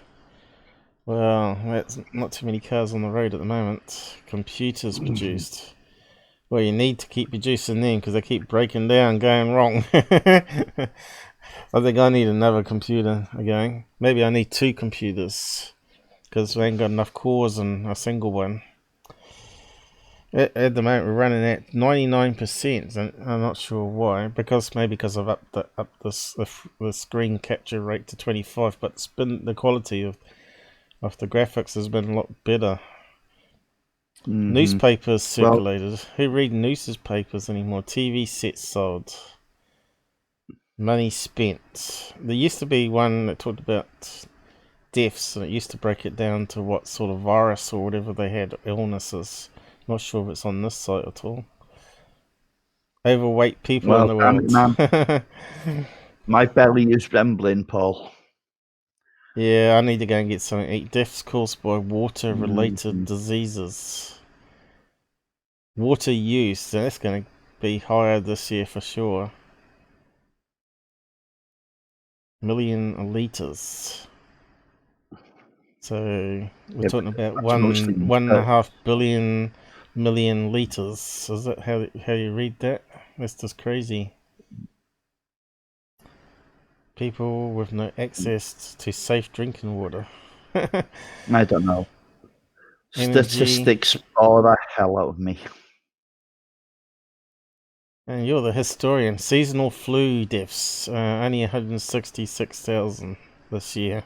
[SPEAKER 1] Well, that's not too many cars on the road at the moment. Computers produced. Well, you need to keep producing them because they keep breaking down, going wrong. I think I need another computer again. Maybe I need 2 computers because we ain't got enough cores in a single one. At the moment, we're running at 99%, and I'm not sure why. Maybe because I've upped the screen capture rate to 25, but the quality of the graphics has been a lot better. Newspapers circulated. Well, who read newspapers anymore? TV sets sold. Money spent. There used to be one that talked about deaths, and it used to break it down to what sort of virus or whatever they had, illnesses. Not sure if it's on this site at all. Overweight people in the world.
[SPEAKER 2] My belly is trembling, Paul.
[SPEAKER 1] Yeah, I need to go and get something to eat. Deaths caused by water-related diseases. Water use, that's going to be higher this year for sure. Million litres. So we're talking about 1.5 billion million litres. Is that how you read that? That's just crazy. People with no access to safe drinking water.
[SPEAKER 2] I don't know. Statistics bore the hell out of me.
[SPEAKER 1] And you're the historian. Seasonal flu deaths, only 166,000 this year.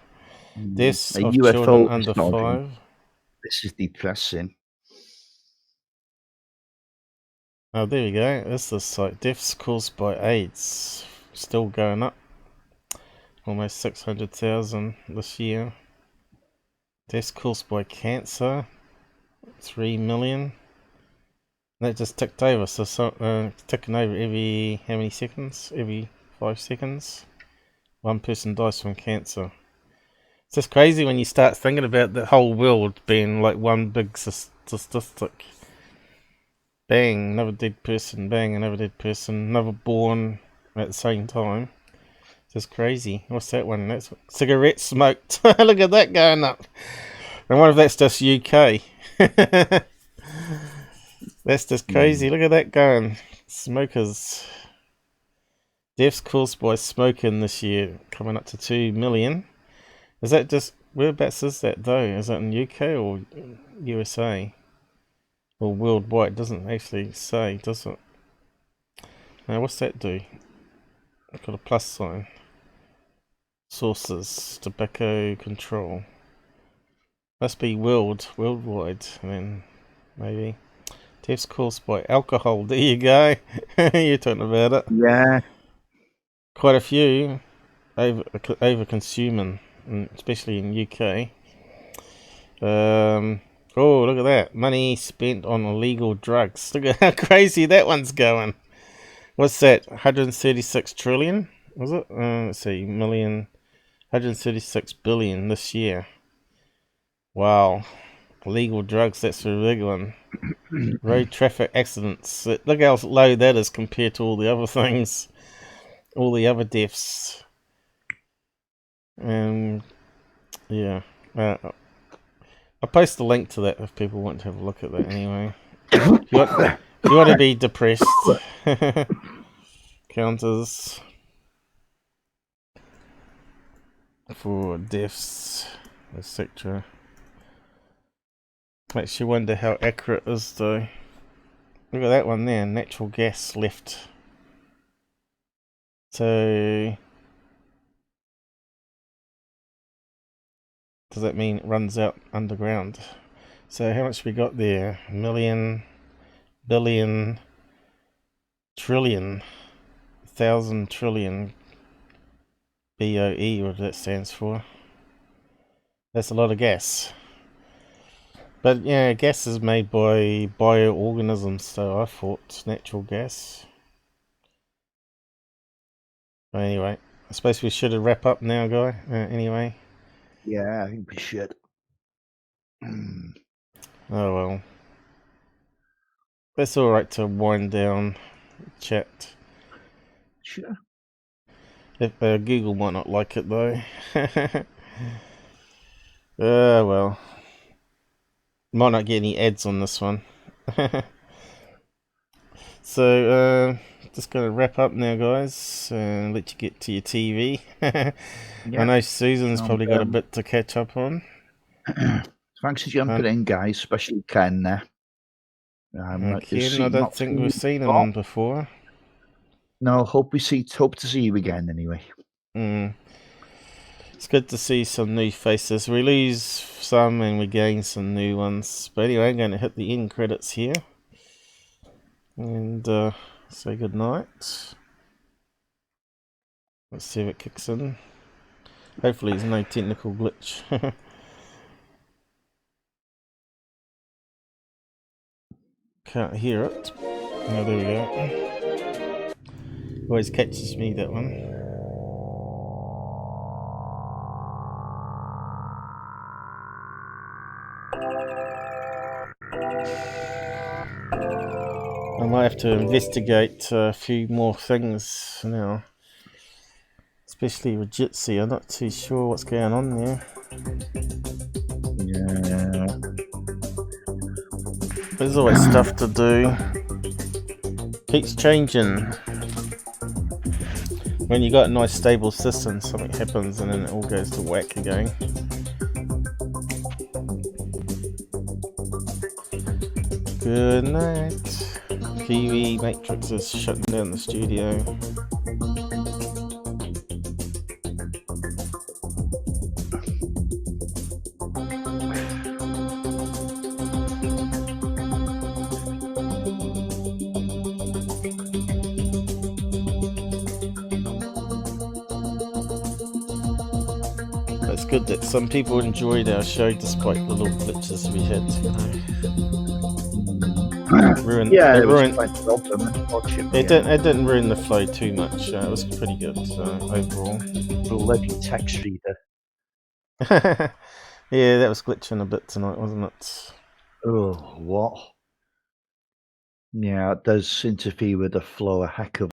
[SPEAKER 1] Deaths of UFO children under 5.
[SPEAKER 2] This is depressing.
[SPEAKER 1] Oh, there we go. That's the site. Deaths caused by AIDS. Still going up. Almost 600,000 this year. Deaths caused by cancer. 3 million. That just ticked over. So ticking over every, how many seconds? Every 5 seconds. One person dies from cancer. It's just crazy when you start thinking about the whole world being like one big statistic. Bang, another dead person. Bang, another dead person. Another born at the same time. Just crazy. What's that one? That's cigarette smoked. Look at that going up. I wonder if that's just UK. That's just crazy. Look at that going. Smokers. Deaths caused by smoking this year coming up to 2 million. Is that just, whereabouts is that though? Is that in UK or USA? Or worldwide? It doesn't actually say, does it? Now what's that do? I've got a plus sign. Sources, tobacco control. Must be worldwide, then maybe. Deaths caused by alcohol. There you go. You're talking about it.
[SPEAKER 2] Yeah.
[SPEAKER 1] Quite a few over consuming, especially in UK. Oh, look at that. Money spent on illegal drugs. Look at how crazy that one's going. What's that? 136 trillion? Was it? Let's see. 136 billion this year. Wow. Illegal drugs, that's a big one. Road traffic accidents. Look how low that is compared to all the other things. All the other deaths. Yeah. I'll post the link to that if people want to have a look at that anyway. If you want to be depressed, counters for deaths, etc. Makes you wonder how accurate it is though. Look at that one there, natural gas left. So does that mean it runs out underground? So how much we got there? Million, billion, trillion, 1,000 trillion BOE, what that stands for. That's a lot of gas. But yeah, gas is made by bioorganisms, so I thought natural gas. But anyway, I suppose we should wrap up now, guy. Anyway.
[SPEAKER 2] Yeah, I think we should.
[SPEAKER 1] Oh well. That's alright to wind down chat.
[SPEAKER 2] Sure.
[SPEAKER 1] If, Google might not like it though. Well. Might not get any ads on this one. So, just going to wrap up now, guys, and let you get to your TV. I know Susan's probably got a bit to catch up on.
[SPEAKER 2] Thanks for jumping in, guys, especially Ken there.
[SPEAKER 1] Ken, I don't think we've seen him on before.
[SPEAKER 2] No, hope to see you again anyway.
[SPEAKER 1] It's good to see some new faces. We lose some and we gain some new ones. But anyway, I'm going to hit the end credits here. And say goodnight. Let's see if it kicks in. Hopefully there's no technical glitch. Can't hear it. Oh, there we go. Always catches me, that one. I might have to investigate a few more things now. Especially with Jitsi, I'm not too sure what's going on there.
[SPEAKER 2] Yeah.
[SPEAKER 1] There's always stuff to do. Keeps changing. When you got a nice stable system, something happens and then it all goes to whack again. Good night. Kiwi Matrix is shutting down the studio. It's good that some people enjoyed our show despite the little glitches we had, you know. It didn't ruin the flow too much. It was pretty good overall.
[SPEAKER 2] Bloody text reader.
[SPEAKER 1] Yeah, that was glitching a bit tonight, wasn't it?
[SPEAKER 2] Oh, what? Yeah, it does interfere with the flow a heck of